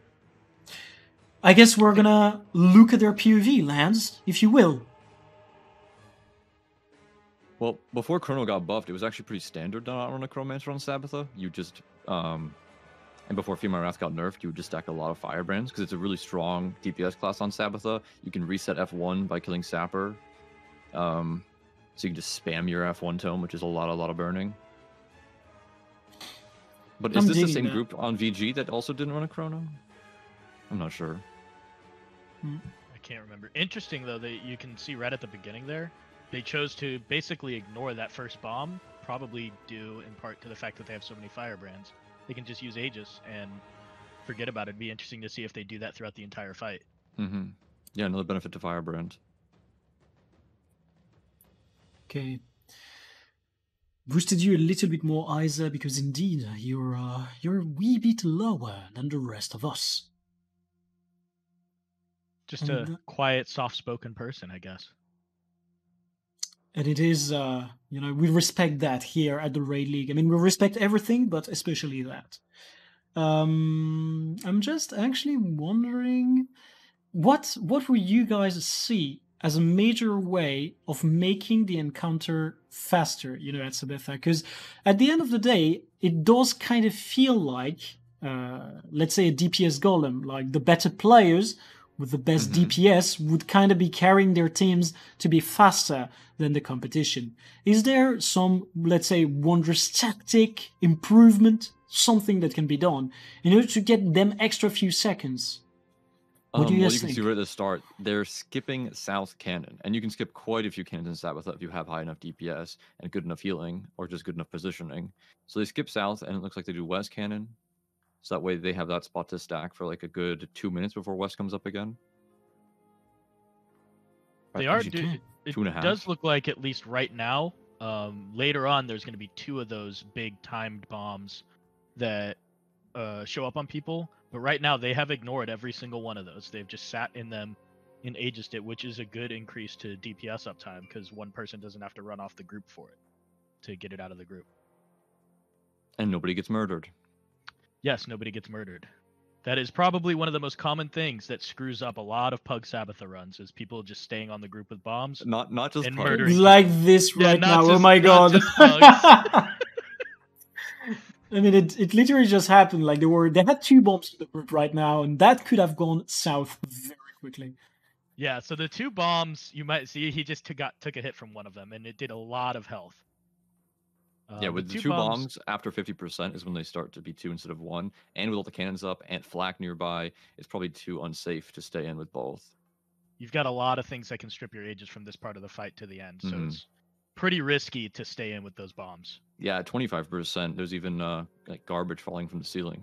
A: I guess we're gonna look at their POV, Lance, if you will.
B: Well, before Chrono got buffed, it was actually pretty standard on a Chronomancer on Sabetha. You just, and before Female Wrath got nerfed, you would just stack a lot of Firebrands, because it's a really strong DPS class on Sabetha. You can reset F1 by killing Sapper. So you can just spam your F1 tome, which is a lot of burning. But is
A: I'm
B: this the
A: digging
B: same
A: that.
B: group on VG that also didn't run a Chrono? I'm not sure.
D: I can't remember. Interesting though that you can see right at the beginning there, they chose to basically ignore that first bomb, probably due in part to the fact that they have so many Firebrands. They can just use Aegis and forget about it. It'd be interesting to see if they do that throughout the entire fight.
B: Yeah, another benefit to Firebrand.
A: Okay. Boosted you a little bit more, Isa, because indeed you're a wee bit lower than the rest of us.
D: Just
A: And
D: a quiet, soft-spoken person, I guess.
A: And it is, we respect that here at the Raid League. I mean, we respect everything, but especially that. I'm just actually wondering, what will you guys see as a major way of making the encounter faster, at Sabetha? Because at the end of the day, it does kind of feel like, let's say a DPS golem, like the better players with the best DPS would kind of be carrying their teams to be faster than the competition. Is there some, let's say, wondrous tactic, improvement, something that can be done in order to get them extra few seconds? What do you
B: Well,
A: guys
B: you can
A: think?
B: see right at the start, they're skipping South Cannon, and you can skip quite a few cannons in Sabetha if you have high enough DPS and good enough healing, or just good enough positioning. So they skip South, and it looks like they do West Cannon, so that way they have that spot to stack for like a good 2 minutes before West comes up again.
D: They are.
A: Actually,
D: It
B: 2.5.
D: does look like, at least right now, later on, there's going to be 2 of those big timed bombs that show up on people. But right now, they have ignored every single one of those. They've just sat in them and Aegised it, which is a good increase to DPS uptime because one person doesn't have to run off the group for it to get it out of the group.
B: And nobody gets murdered.
D: Yes, nobody gets murdered. That is probably one of the most common things that screws up a lot of Pug Sabetha runs, is people just staying on the group with bombs.
B: Not just
D: And
B: Pugs.
D: murdering.
A: Like this
D: Yeah,
A: right
D: not
A: now. Oh
D: just-
A: my
D: not
A: god.
D: just Pugs.
A: I mean, it literally just happened. Like they had 2 bombs in the group right now, and that could have gone south very quickly.
D: Yeah, so the 2 bombs, you might see he just took a hit from one of them, and it did a lot of health.
B: Yeah, with the 2 bombs after 50% is when they start to be 2 instead of 1, and with all the cannons up and flak nearby, it's probably too unsafe to stay in with both.
D: You've got a lot of things that can strip your Aegis from this part of the fight to the end, so
B: Mhm.
D: it's pretty risky to stay in with those bombs.
B: Yeah, 25%. There's even like garbage falling from the ceiling.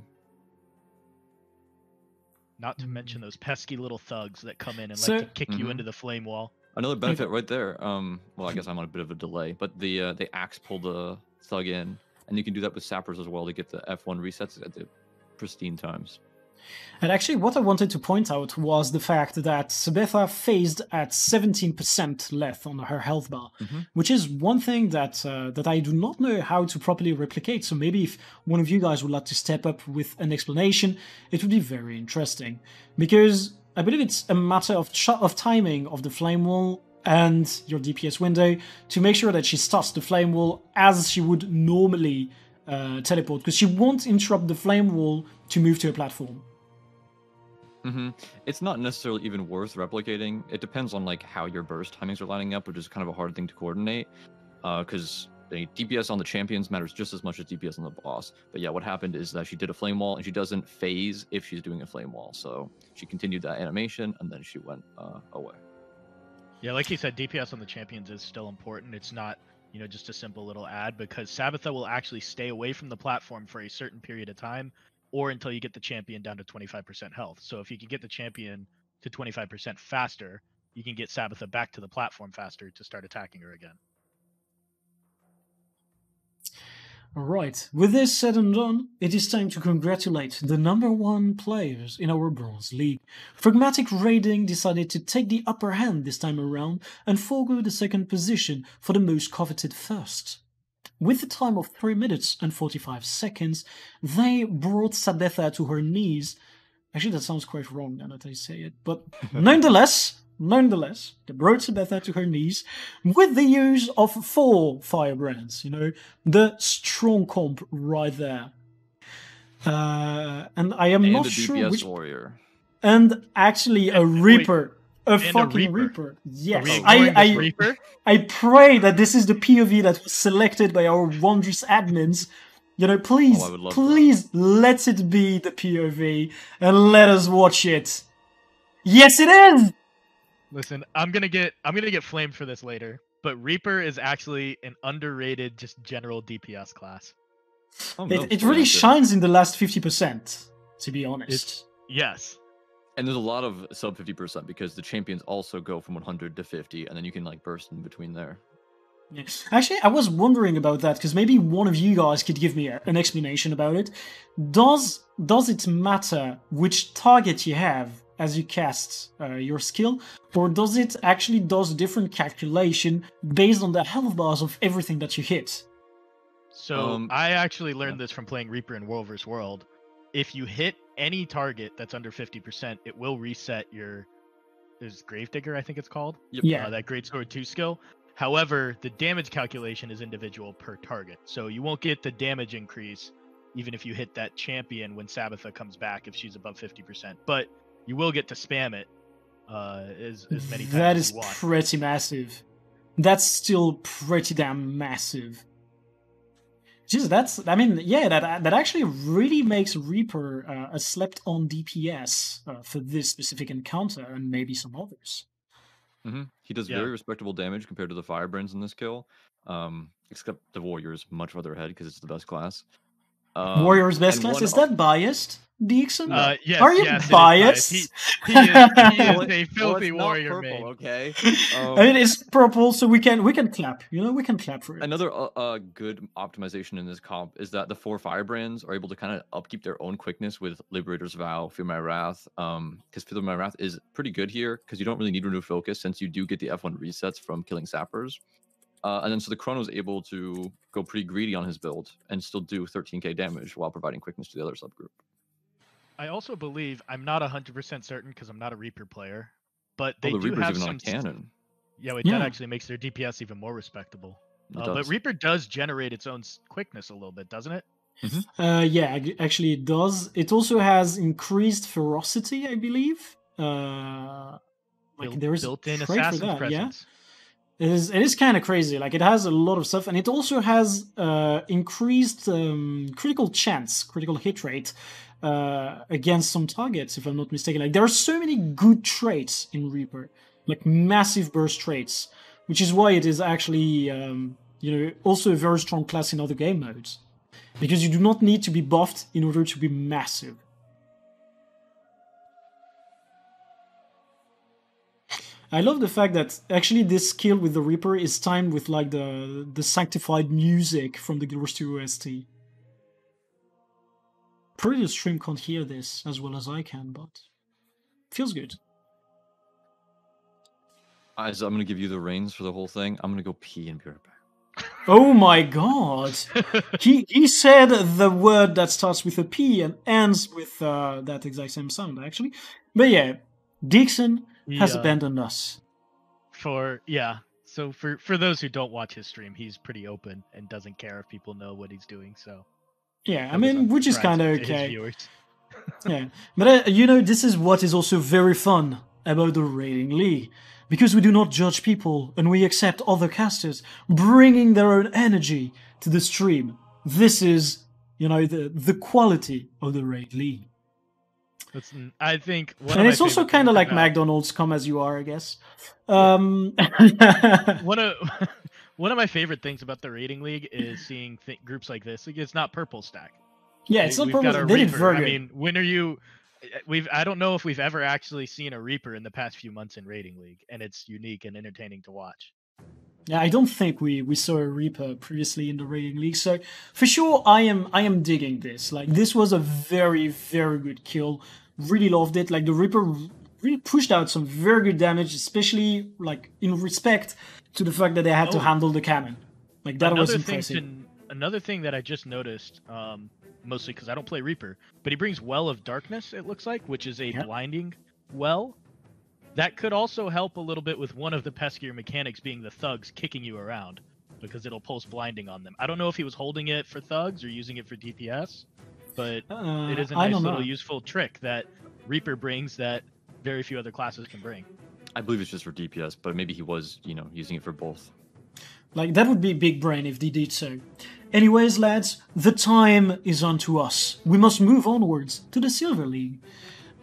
D: Not to mention those pesky little thugs that come in and
A: So-
D: like to kick you into the flame wall.
B: Another benefit right there. Well, I guess I'm on a bit of a delay, but the axe pull the thug in, and you can do that with sappers as well to get the F1 resets at the pristine times.
A: And actually, what I wanted to point out was the fact that Sabetha phased at 17% left on her health bar, which is one thing that that I do not know how to properly replicate. So maybe if one of you guys would like to step up with an explanation, it would be very interesting. Because I believe it's a matter of timing of the flame wall and your DPS window to make sure that she starts the flame wall as she would normally teleport, because she won't interrupt the flame wall to move to a platform.
B: It's not necessarily even worth replicating. It depends on like how your burst timings are lining up, which is kind of a hard thing to coordinate. Because the DPS on the champions matters just as much as DPS on the boss. But yeah, what happened is that she did a flame wall, and she doesn't phase if she's doing a flame wall. So she continued that animation, and then she went away.
D: Yeah, like you said, DPS on the champions is still important. It's not, just a simple little ad, because Sabetha will actually stay away from the platform for a certain period of time, or until you get the champion down to 25% health. So if you can get the champion to 25% faster, you can get Sabetha back to the platform faster to start attacking her again.
A: Alright, with this said and done, it is time to congratulate the #1 players in our Bronze League. Pragmatic Raiding decided to take the upper hand this time around and forego the second position for the most coveted first. With a time of 3 minutes and 45 seconds, they brought Sabetha to her knees. Actually, that sounds quite wrong now that I say it, but nonetheless, they brought Sabetha to her knees with the use of 4 firebrands, the strong comp right there. And I am not sure
B: DPS
A: which...
B: warrior.
A: And actually a Reaper. A fucking Reaper. Yes. I pray that this is the POV that was selected by our wondrous admins. Please let it be the POV and let us watch it. Yes, it is!
D: Listen, I'm gonna get flamed for this later, but Reaper is actually an underrated, just general DPS class.
A: It really shines in the last 50%, to be honest.
D: Yes.
B: And there's a lot of sub 50% because the champions also go from 100 to 50, and then you can burst in between there.
A: Yeah. Actually, I was wondering about that because maybe one of you guys could give me an explanation about it. Does it matter which target you have as you cast your skill, or does it actually does a different calculation based on the health bars of everything that you hit?
D: So I actually learned this from playing Reaper in World vs. World. If you hit any target that's under 50%, it will reset your Gravedigger, I think it's called.
B: Yep.
A: Yeah.
D: That Greatsword 2 skill. However, the damage calculation is individual per target, so you won't get the damage increase even if you hit that champion when Sabetha comes back if she's above 50%. But you will get to spam it as many times
A: that
D: as
A: is
D: you want.
A: pretty massive. That's still pretty damn massive. Jeez, that actually really makes Reaper a slept-on DPS for this specific encounter and maybe some others.
B: Mm-hmm. He does very respectable damage compared to the Firebrands in this kill, except the Warrior is much further ahead because it's the best class.
A: Warrior's best class? Is that biased, Dixon?
D: Yes,
A: Are you biased?
D: He is a filthy warrior,
B: purple,
D: man.
B: Okay.
A: It's purple, so we can clap. We can clap for it.
B: Another good optimization in this comp is that the 4 Firebrands are able to kind of upkeep their own quickness with Liberator's Vow, Fear My Wrath. Because Fear My Wrath is pretty good here because you don't really need Renew Focus since you do get the F1 resets from killing sappers. And then so the Chrono's able to go pretty greedy on his build and still do 13k damage while providing quickness to the other subgroup.
D: I also believe, I'm not 100% certain because I'm not a Reaper player, but they
B: the
D: do
B: Reaper's
D: have
B: even
D: some
B: on cannon.
D: Yeah, that actually makes their DPS even more respectable. But Reaper does generate its own quickness a little bit, doesn't it?
B: Mm-hmm.
A: Yeah, actually it does. It also has increased ferocity, I believe. There is
D: built-in
A: a trait
D: assassin
A: for that,
D: presence.
A: Yeah. It is kind of crazy. It has a lot of stuff, and it also has increased critical hit rate against some targets, if I'm not mistaken. There are so many good traits in Reaper, massive burst traits, which is why it is actually also a very strong class in other game modes, because you do not need to be buffed in order to be massive. I love the fact that actually this skill with the Reaper is timed with the sanctified music from the Gears 2 OST. Probably the stream can't hear this as well as I can, but it feels good.
B: As I'm gonna give you the reins for the whole thing, I'm gonna go pee and be right back.
A: Oh my god! he said the word that starts with a P and ends with that exact same sound, actually. But yeah, Dixon has abandoned us.
D: So for those who don't watch his stream, he's pretty open and doesn't care if people know what he's doing. So
A: yeah, which is kind of okay. Yeah, but this is what is also very fun about the Raiding League, because we do not judge people and we accept other casters bringing their own energy to the stream. This is, you know, the quality of the Raid League.
D: I think,
A: and it's also kind of like McDonald's, come as you are, I guess.
D: One of my favorite things about the Raiding League is seeing groups like this. Like, it's not purple stack.
A: Yeah, it's not
D: We've
A: purple.
D: got a
A: They did
D: Reaper.
A: very
D: I
A: good.
D: mean, when are you? I don't know if we've ever actually seen a Reaper in the past few months in Raiding League, and it's unique and entertaining to watch.
A: Yeah, I don't think we saw a Reaper previously in the Raiding League, so for sure I am digging this. Like, this was a very, very good kill. Really loved it. Like, the Reaper really pushed out some very good damage, especially like in respect to the fact that they had to handle the cannon. Like, that was impressive.
D: Another thing that I just noticed, mostly because I don't play Reaper, but he brings Well of Darkness, it looks like, which is a blinding well. That could also help a little bit with one of the peskier mechanics being the thugs kicking you around, because it'll pulse blinding on them. I don't know if he was holding it for thugs or using it for DPS, but it is a nice little useful trick that Reaper brings that very few other classes can bring.
B: I believe it's just for DPS, but maybe he was, you know, using it for both.
A: Like, that would be big brain if they did so. Anyways, lads, the time is on to us. We must move onwards to the Silver League.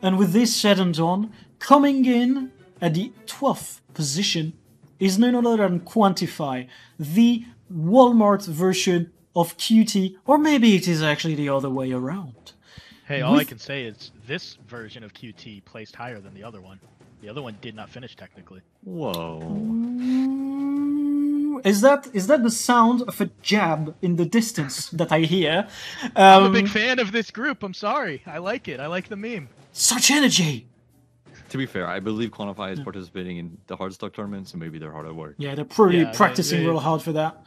A: And with this said and done, coming in at the 12th position is none other than Kuantifai, the Walmart version of QT, or maybe it is actually the other way around.
D: Hey, all I can say is this version of QT placed higher than the other one. The other one did not finish technically.
B: Whoa.
A: Is that the sound of a jab in the distance that I hear?
D: I'm a big fan of this group. I'm sorry. I like it. I like the meme.
A: Such energy!
B: To be fair, I believe Quantify is participating in the Hardstock tournament, so maybe they're hard at work.
A: Yeah, they're probably practicing real hard for that.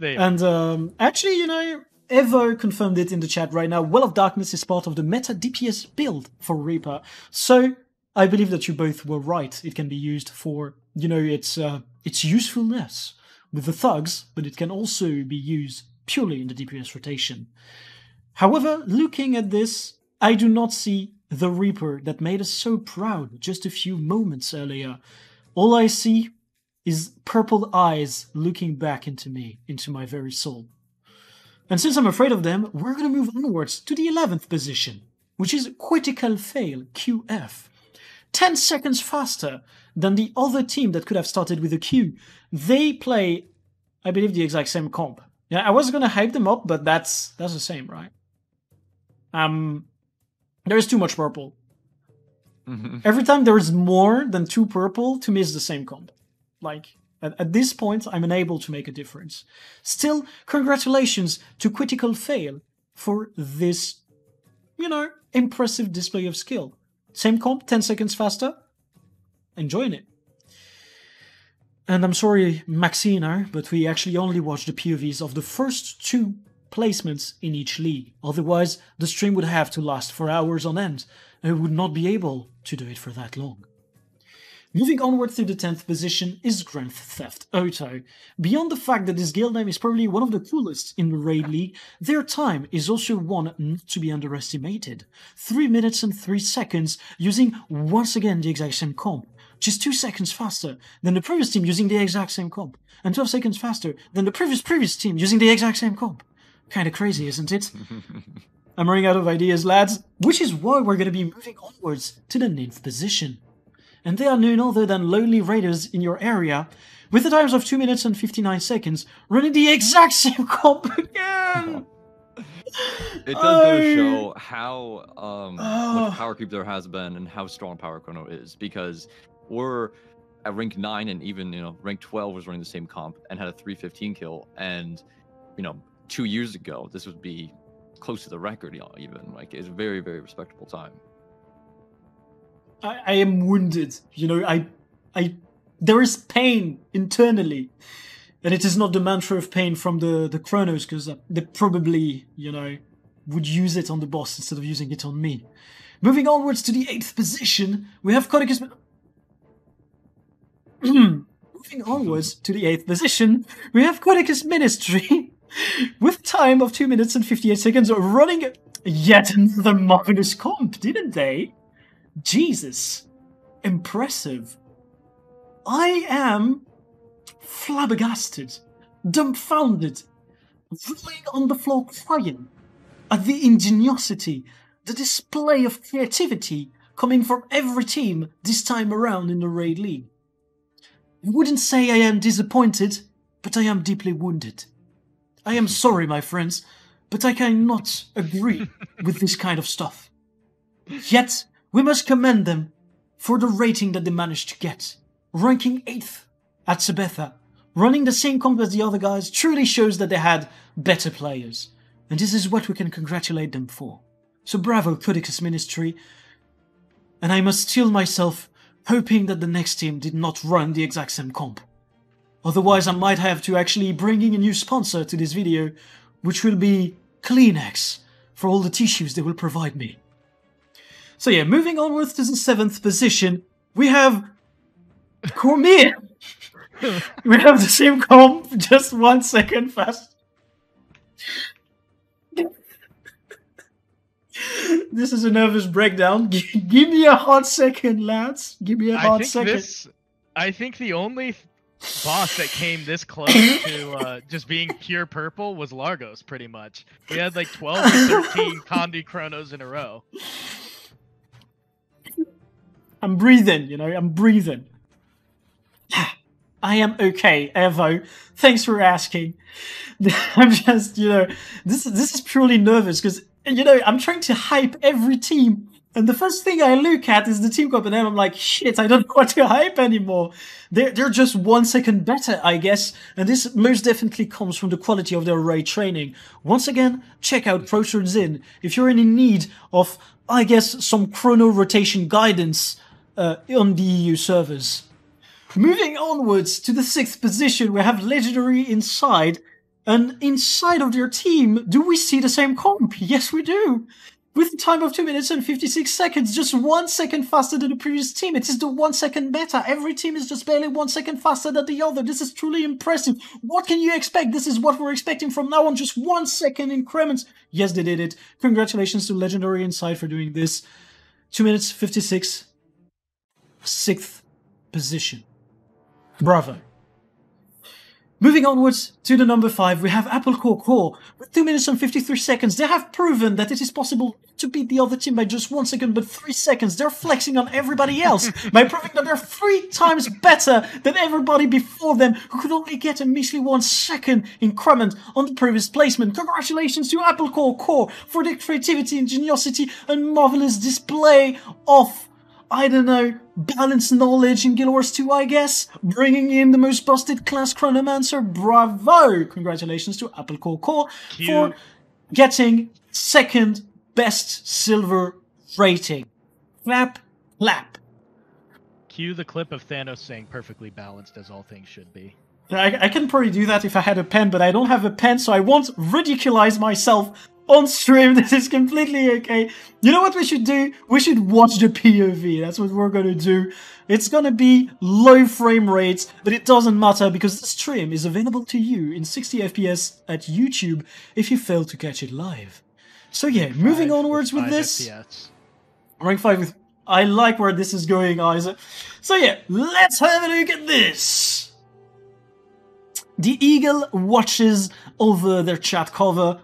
A: And actually, you know, Evo confirmed it in the chat right now. Well of Darkness is part of the meta DPS build for Reaper. So I believe that you both were right. It can be used for, you know, its usefulness with the thugs, but it can also be used purely in the DPS rotation. However, looking at this, I do not see the Reaper that made us so proud just a few moments earlier. All I see is purple eyes looking back into me, into my very soul. And since I'm afraid of them, we're going to move onwards to the 11th position, which is Quitical Fail, QF. 10 seconds faster than the other team that could have started with a Q. They play, I believe, the exact same comp. Yeah, I was going to hype them up, but that's the same, right? There is too much purple. Every time there is more than 2 purple, to me it's the same comp. Like, at this point, I'm unable to make a difference. Still, congratulations to Quitical Fail for this, you know, impressive display of skill. Same comp, 10 seconds faster. Enjoying it. And I'm sorry, Maxino, but we actually only watched the POVs of the first 2 placements in each league. Otherwise, the stream would have to last for hours on end, and we would not be able to do it for that long. Moving onward to the 10th position is Grenth Theft Auto. Beyond the fact that this guild name is probably one of the coolest in the Raid League, their time is also one not to be underestimated. 3 minutes and 3 seconds using once again the exact same comp. Just 2 seconds faster than the previous team using the exact same comp. And 12 seconds faster than the previous team using the exact same comp. Kinda crazy, isn't it? I'm running out of ideas, lads, which is why we're going to be moving onwards to the 9th position. And they are none other than Lonely Raiders in your area, with the times of 2 minutes and 59 seconds, running the exact same comp again!
B: It does go to show how much power creep there has been and how strong Power Chrono is, because we're at rank 9 and even, you know, rank 12 was running the same comp and had a 315 kill, and, you know, 2 years ago, this would be close to the record, even. Like, it's a very, very respectable time.
A: I am wounded, you know, there is pain internally, and it is not the mantra of pain from the Chronos, because they probably, you know, would use it on the boss instead of using it on me. Moving onwards to the 8th position, we have Codicus... Moving onwards to the 8th position, we have Codicus Ministry, with time of 2 minutes and 58 seconds, running yet another marvelous comp, didn't they? Jesus. Impressive. I am flabbergasted, dumbfounded, rolling on the floor crying at the ingenuity, the display of creativity coming from every team this time around in the Raid League. I wouldn't say I am disappointed, but I am deeply wounded. I am sorry, my friends, but I cannot agree with this kind of stuff. Yet, we must commend them for the rating that they managed to get. Ranking 8th at Sabetha, running the same comp as the other guys, truly shows that they had better players. And this is what we can congratulate them for. So bravo, Codicus Ministry. And I must steel myself, hoping that the next team did not run the exact same comp. Otherwise I might have to actually bring in a new sponsor to this video, which will be Kleenex, for all the tissues they will provide me. So yeah, moving onwards to the 7th position, we have Kormir. We have the same comp, just 1 second fast. This is a nervous breakdown. Give me a hot second, lads. Give me a hot second.
D: I think the only boss that came this close to just being pure purple was Largos, pretty much. We had like 12 or 13 Condi Chronos in a row.
A: I'm breathing, you know, I'm breathing. I am okay, Evo. Thanks for asking. I'm just, you know, this is purely nervous because, you know, I'm trying to hype every team. And the first thing I look at is the team comp, and then I'm like, shit, I don't know what to hype anymore. They're just 1 second better, I guess. And this most definitely comes from the quality of their raid training. Once again, check out Proturns In if you're in need of, I guess, some chrono rotation guidance on the EU servers. Moving onwards to the 6th position, we have Legendary Inside. And inside of their team, do we see the same comp? Yes, we do. With a time of 2 minutes and 56 seconds, just 1 second faster than the previous team. It is the 1 second better. Every team is just barely 1 second faster than the other. This is truly impressive. What can you expect? This is what we're expecting from now on, just 1 second increments. Yes, they did it. Congratulations to Legendary Inside for doing this. 2 minutes 56. 6th position. Bravo. Moving onwards to the number 5, we have Apple Core. With 2 minutes and 53 seconds, they have proven that it is possible to beat the other team by just 1 second, but 3 seconds. They're flexing on everybody else by proving that they're 3 times better than everybody before them, who could only get a measly 1 second increment on the previous placement. Congratulations to Apple Core for their creativity, ingenuity, and marvelous display of, I don't know, balanced knowledge in Guild Wars 2, I guess. Bringing in the most busted class Chronomancer. Bravo! Congratulations to Apple Core for getting 2nd best silver rating. Clap, clap.
D: Cue the clip of Thanos saying perfectly balanced as all things should be.
A: I can probably do that if I had a pen, but I don't have a pen, so I won't ridiculize myself on stream. This is completely okay. You know what we should do? We should watch the POV. That's what we're gonna do. It's gonna be low frame rates, but it doesn't matter because the stream is available to you in 60 FPS at YouTube if you fail to catch it live. So yeah, moving onwards with this. FPS. Rank 5 with... I like where this is going, Isaac. So yeah, let's have a look at this. The eagle watches over their chat cover.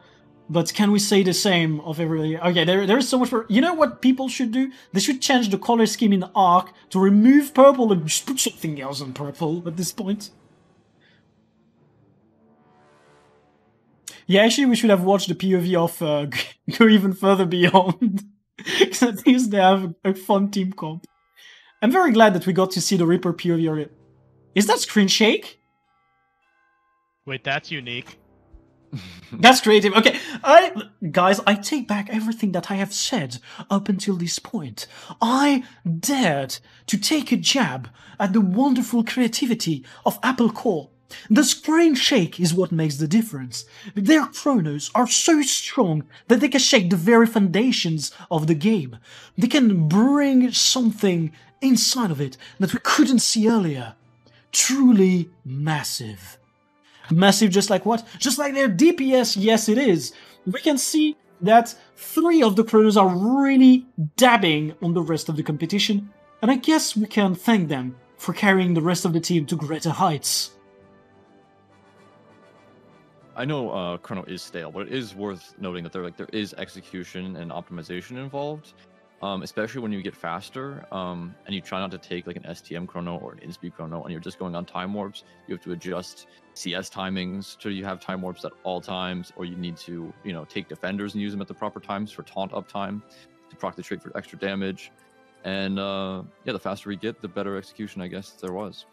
A: But can we say the same of everybody? Okay, there is so much for... You know what people should do? They should change the color scheme in the Arc to remove purple and just put something else on purple at this point. Yeah, actually we should have watched the POV of Go Even Further Beyond. Because at least they have a fun team comp. I'm very glad that we got to see the Reaper POV already. Is that screen shake?
D: Wait, that's unique.
A: That's creative. Okay, guys, I take back everything that I have said up until this point. I dared to take a jab at the wonderful creativity of Apple Core. The screen shake is what makes the difference. Their chronos are so strong that they can shake the very foundations of the game. They can bring something inside of it that we couldn't see earlier. Truly massive. Massive just like what? Just like their DPS, yes it is. We can see that 3 of the chronos are really dabbing on the rest of the competition, and I guess we can thank them for carrying the rest of the team to greater heights.
B: I know Chrono is stale, but it is worth noting that there is execution and optimization involved, especially when you get faster and you try not to take like an STM Chrono or an in-speed Chrono, and you're just going on time warps. You have to adjust CS timings so you have time warps at all times, or you need to take defenders and use them at the proper times for taunt uptime to proc the trait for extra damage. And yeah, the faster we get, the better execution I guess there was.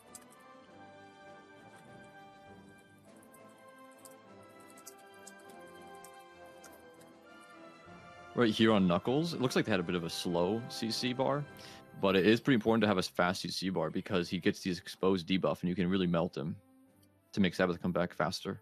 B: Right here on Knuckles, it looks like they had a bit of a slow CC bar, but it is pretty important to have a fast CC bar because he gets these exposed debuff and you can really melt him to make Sabetha come back faster.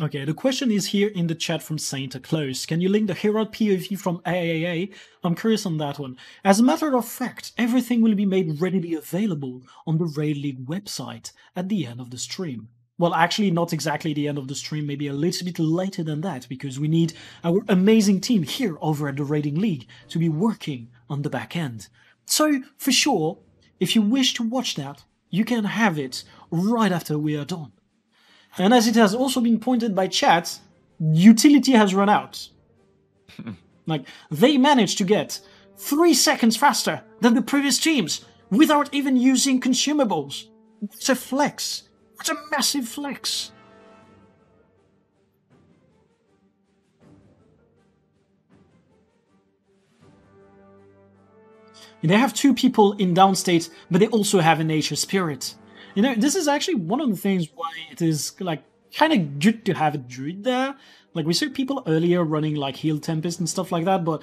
A: Okay, the question is here in the chat from Santa Claus. Can you link the Herald POV from AAA? I'm curious on that one. As a matter of fact, everything will be made readily available on the Raid League website at the end of the stream. Well, actually, not exactly the end of the stream, maybe a little bit later than that, because we need our amazing team here over at the Raiding League to be working on the back end. So, for sure, if you wish to watch that, you can have it right after we are done. And as it has also been pointed by chat, utility has run out. Like, they managed to get 3 seconds faster than the previous teams without even using consumables. It's a flex. It's a massive flex. They have 2 people in downstate, but they also have a nature spirit. This is actually one of the things why it is like kind of good to have a druid there. Like we saw people earlier running like Heal Tempest and stuff like that, but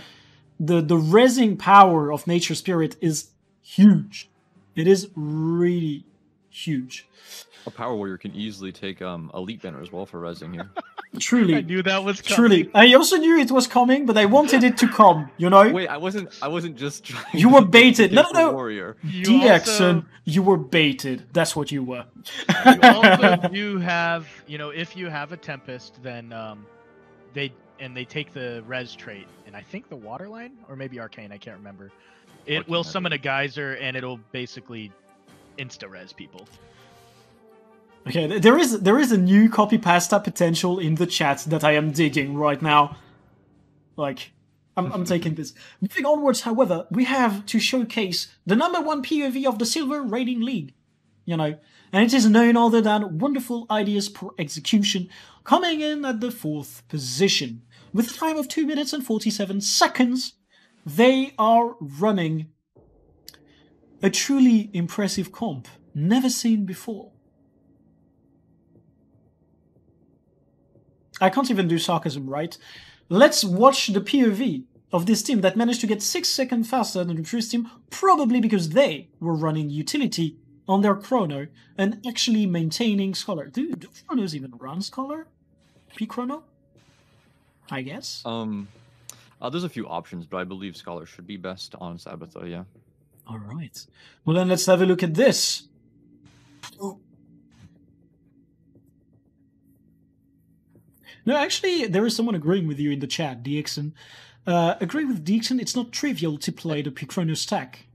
A: the rezzing power of nature spirit is huge. It is really huge.
B: A power warrior can easily take elite banner as well for rezzing here.
A: Truly,
D: I knew that was coming.
A: Truly, I also knew it was coming, but I wanted it to come.
B: Wait, I wasn't just trying.
A: You were baited. No.
B: Warrior.
A: DXon, you were baited. That's what you were.
D: You also do have, if you have a Tempest, then they take the res trait, and I think the Waterline or maybe Arcane, I can't remember. It will summon a geyser, and it'll basically insta res people.
A: Okay, there is a new copy pasta potential in the chat that I am digging right now. Like, I'm taking this. Moving onwards, however, we have to showcase the #1 POV of the Silver Raiding League. And it is none other than Wonderful Ideas per Execution, coming in at the 4th position. With a time of 2 minutes and 47 seconds, they are running a truly impressive comp, never seen before. I can't even do sarcasm right. Let's watch the POV of this team that managed to get 6 seconds faster than the previous team, probably because they were running utility on their chrono and actually maintaining Scholar. Do chronos even run Scholar? P-chrono? I guess.
B: There's a few options, but I believe Scholar should be best on Sabetha, yeah.
A: Alright. Well then let's have a look at this. No, actually, there is someone agreeing with you in the chat, DXon. Agree with DXon, it's not trivial to play the P-chrono stack.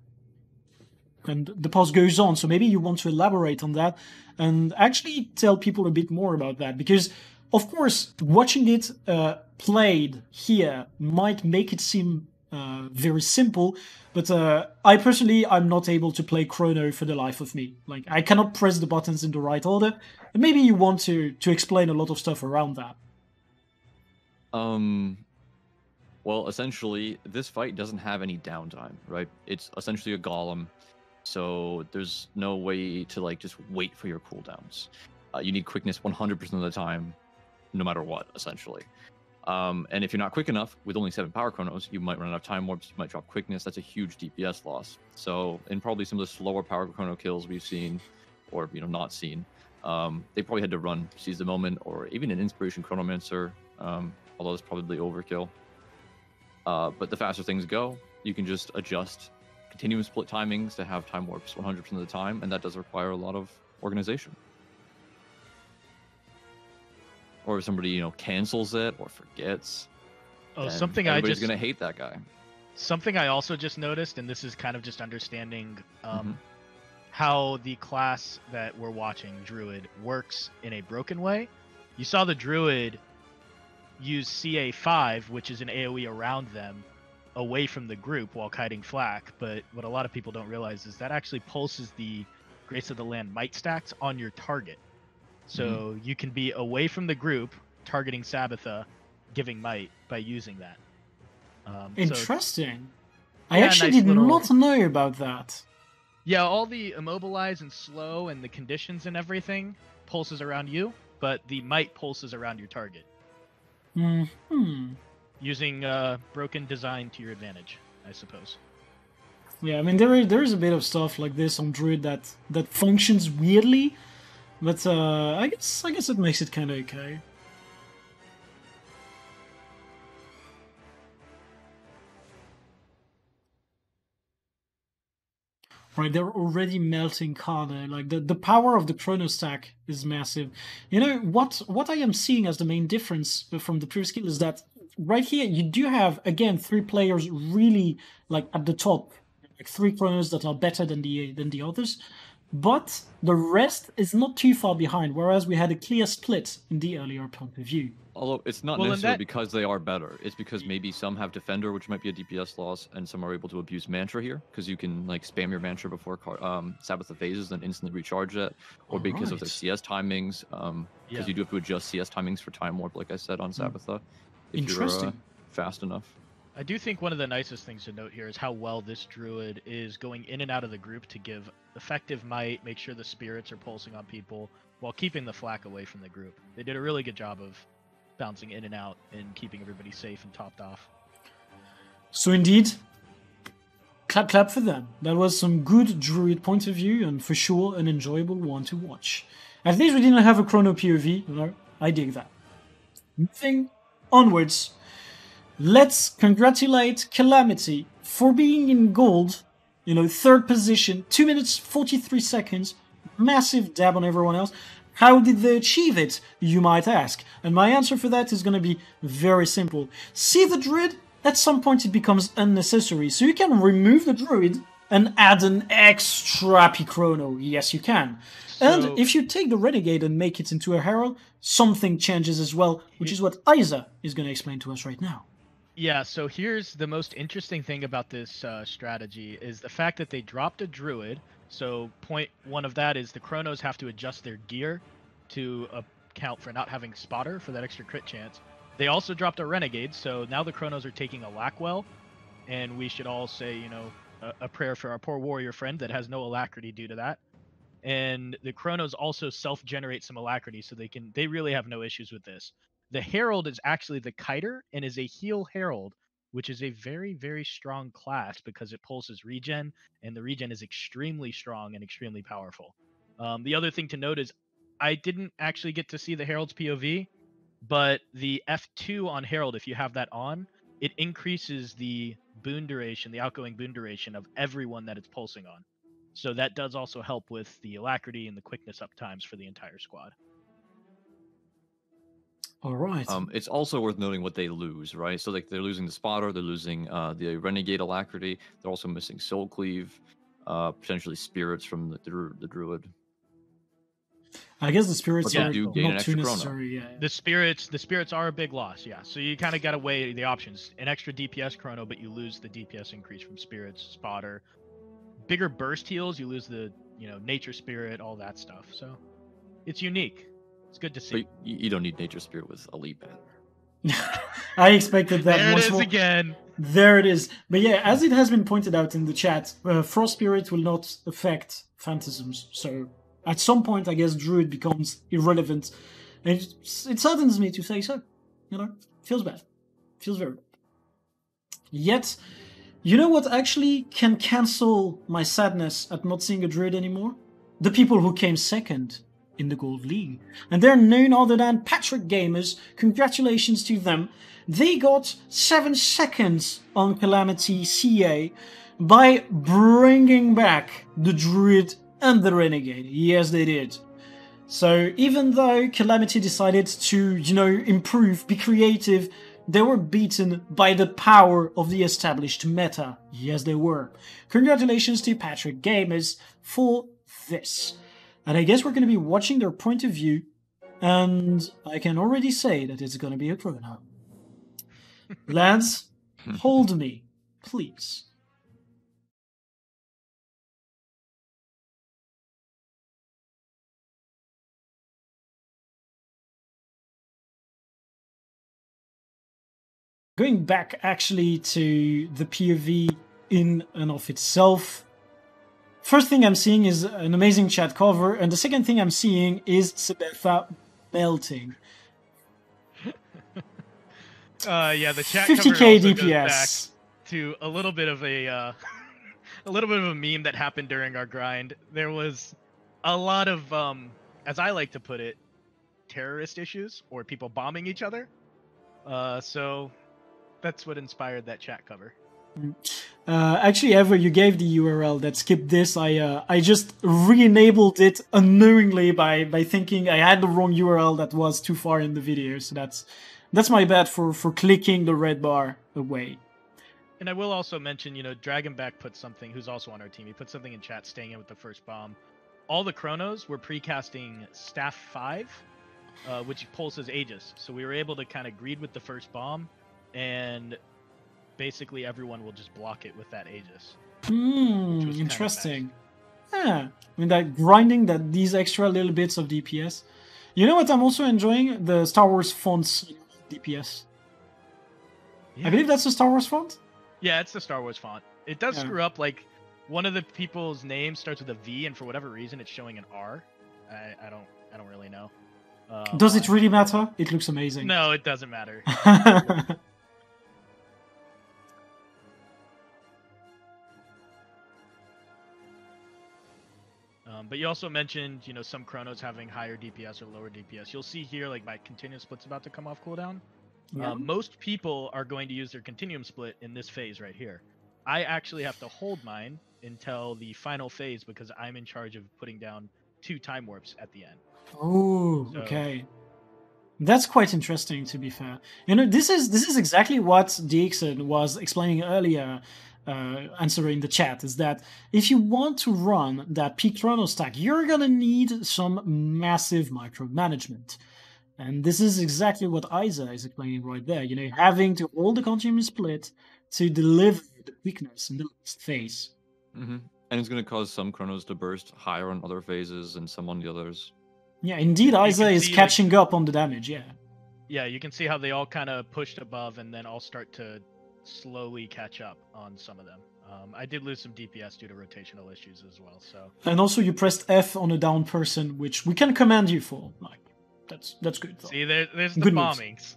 A: And the pause goes on, so maybe you want to elaborate on that and actually tell people a bit more about that. Because, of course, watching it played here might make it seem very simple, but I personally, I'm not able to play Chrono for the life of me. Like, I cannot press the buttons in the right order. And maybe you want to explain a lot of stuff around that.
B: Well, essentially, this fight doesn't have any downtime, right? It's essentially a golem, so there's no way to just wait for your cooldowns. You need quickness 100% of the time, no matter what, essentially. And if you're not quick enough, with only 7 power chronos, you might run out of time warps, you might drop quickness. That's a huge DPS loss. So, in probably some of the slower power chrono kills we've seen, or not seen, they probably had to run Seize the Moment, or even an Inspiration Chronomancer, although it's probably overkill. But the faster things go, you can just adjust continuous split timings to have time warps 100% of the time, and that does require a lot of organization. Or if somebody, cancels it or forgets,
D: something
B: everybody's gonna hate that guy.
D: Something I also just noticed, and this is kind of just understanding how the class that we're watching, Druid, works in a broken way. You saw the Druid use CA5, which is an AoE around them, away from the group while kiting flak, but what a lot of people don't realize is that actually pulses the Grace of the Land might stacks on your target. So you can be away from the group, targeting Sabetha, giving might by using that.
A: Interesting.
D: Yeah,
A: I actually
D: nice
A: did
D: little-
A: not know about that.
D: Yeah, all the immobilize and slow and the conditions and everything pulses around you, but the might pulses around your target. Using broken design to your advantage, I suppose.
A: Yeah, I mean there is a bit of stuff like this on Druid that functions weirdly, but I guess it makes it kind of okay. Right, they're already melting Karna. Like the power of the Chrono stack is massive. You know what I am seeing as the main difference from the previous skill is that right here you do have again 3 players really like at the top, like 3 Chronos that are better than the others, but the rest is not too far behind. Whereas we had a clear split in the earlier point of view.
B: Although it's not
D: Well, in
B: necessarily
D: that-
B: because they are better. It's because maybe some have Defender, which might be a DPS loss, and some are able to abuse Mantra here, because you can like spam your Mantra before Sabetha phases and instantly recharge it, or because of their
A: Alright.
B: CS timings, because you do have to adjust CS timings for Time Warp, like I said, on Sabetha, if you're
A: Interesting.
B: fast enough.
D: I do think one of the nicest things to note here is how well this Druid is going in and out of the group to give effective might, make sure the spirits are pulsing on people, while keeping the flak away from the group. They did a really good job of bouncing in and out and keeping everybody safe and topped off.
A: So indeed, clap for them. That was some good Druid point of view, and for sure an enjoyable one to watch. At least we didn't have a Chrono POV, you know, I dig that. Moving onwards, let's congratulate Calamity for being in gold, you know, 3rd position, 2 minutes 43 seconds, massive dab on everyone else. How did they achieve it, you might ask? And my answer for that is going to be very simple. See the Druid? At some point it becomes unnecessary, so you can remove the Druid and add an extra Chrono. Yes, you can. And if you take the Renegade and make it into a Herald, something changes as well, which is what Isa is going to explain to us right now.
D: Yeah, so here's the most interesting thing about this strategy is the fact that they dropped a Druid. So point one of that is the Chronos have to adjust their gear to account for not having Spotter for that extra crit chance. They also dropped a Renegade, so now the Chronos are taking a Lackwell, and we should all say, you know, a prayer for our poor warrior friend that has no alacrity due to that. And the Chronos also self-generate some alacrity, so they really have no issues with this. The Herald is actually the Kiter and is a heal Herald, which is a very, very strong class because it pulses regen, and the regen is extremely strong and extremely powerful. The other thing to note is I didn't actually get to see the Herald's POV, but the F2 on Herald, if you have that on, it increases the boon duration, the outgoing boon duration of everyone that it's pulsing on. So that does also help with the alacrity and the quickness up times for the entire squad.
A: All right.
B: It's also worth noting what they lose, right? So like they're losing the Spotter, they're losing the Renegade alacrity, they're also missing Soul Cleave, potentially spirits from the Druid.
A: I guess the spirits
B: But
A: are
B: they do gain an
A: not too
B: extra chrono.
A: necessary. Yeah.
D: The spirits are a big loss, yeah. So you kind of got to weigh the options. An extra DPS chrono, but you lose the DPS increase from spirits, Spotter. Bigger burst heals, you lose the, you know, nature spirit, all that stuff. So it's unique. It's good to see.
B: But you don't need Nature Spirit with Elite Ban.
A: I expected that
D: There it
A: once
D: is
A: more.
D: again.
A: There it is. But yeah, as it has been pointed out in the chat, Frost Spirit will not affect Phantasms. So at some point, I guess Druid becomes irrelevant. And it saddens me to say so. You know, feels bad. Feels very bad. Yet, you know what actually can cancel my sadness at not seeing a Druid anymore? The people who came second in the Gold League. And they're none other than Patchwork Gamers. Congratulations to them. They got 7 seconds on Calamity CA by bringing back the Druid and the Renegade. Yes, they did. So even though Calamity decided to, you know, improve, be creative, They were beaten by the power of the established meta. Yes, they were. Congratulations to Patchwork Gamers for this. And I guess we're going to be watching their point of view, and I can already say that it's going to be a chrono. Lads, hold me, please. Going back actually to the POV in and of itself, first thing I'm seeing is an amazing chat cover, and the second thing I'm seeing is Sabetha melting.
D: Yeah, the chat
A: 50k
D: cover also goes
A: DPS.
D: back to a little bit of a a little bit of a meme that happened during our grind. There was a lot of as I like to put it, terrorist issues or people bombing each other. So that's what inspired that chat cover.
A: Actually, Ever, you gave the URL that skipped this. I just re-enabled it unknowingly by thinking I had the wrong URL that was too far in the video. So that's my bad for clicking the red bar away.
D: And I will also mention, Dragonback put something, who's also on our team, he put something in chat staying in with the first bomb. All the chronos were precasting Staff 5, which pulls as Aegis. So we were able to kind of greed with the first bomb, and basically everyone will just block it with that Aegis.
A: Interesting. Yeah, I mean, that grinding these extra little bits of DPS. You know what I'm also enjoying? The Star Wars fonts DPS. Yeah. I believe that's the Star Wars font?
D: Yeah, it's the Star Wars font. It does screw up, like, one of the people's names starts with a V, and for whatever reason it's showing an R. I don't really know.
A: Does it really matter? It looks amazing.
D: No, it doesn't matter. But you also mentioned, some chronos having higher DPS or lower DPS. You'll see here, like, my continuum split's about to come off cooldown. Yeah. Most people are going to use their continuum split in this phase right here. I actually have to hold mine until the final phase because I'm in charge of putting down 2 time warps at the end.
A: Oh, so. Okay. That's quite interesting, to be fair. This is exactly what Dixon was explaining earlier, answering the chat, is that if you want to run that peak chrono stack, you're gonna need some massive micromanagement. And this is exactly what Isa is explaining right there. Having to hold the continuum split to deliver the quickness in the last phase.
B: Mm-hmm. And it's going to cause some chronos to burst higher on other phases and some on the others.
A: Yeah, indeed, Isa is catching up on the damage, yeah.
D: Yeah, you can see how they all kind of pushed above and then all start to slowly catch up on some of them. I did lose some DPS due to rotational issues as well, so...
A: And also you pressed F on a down person, which we can commend you for, like. That's good. Though.
D: See, there's the good bombings.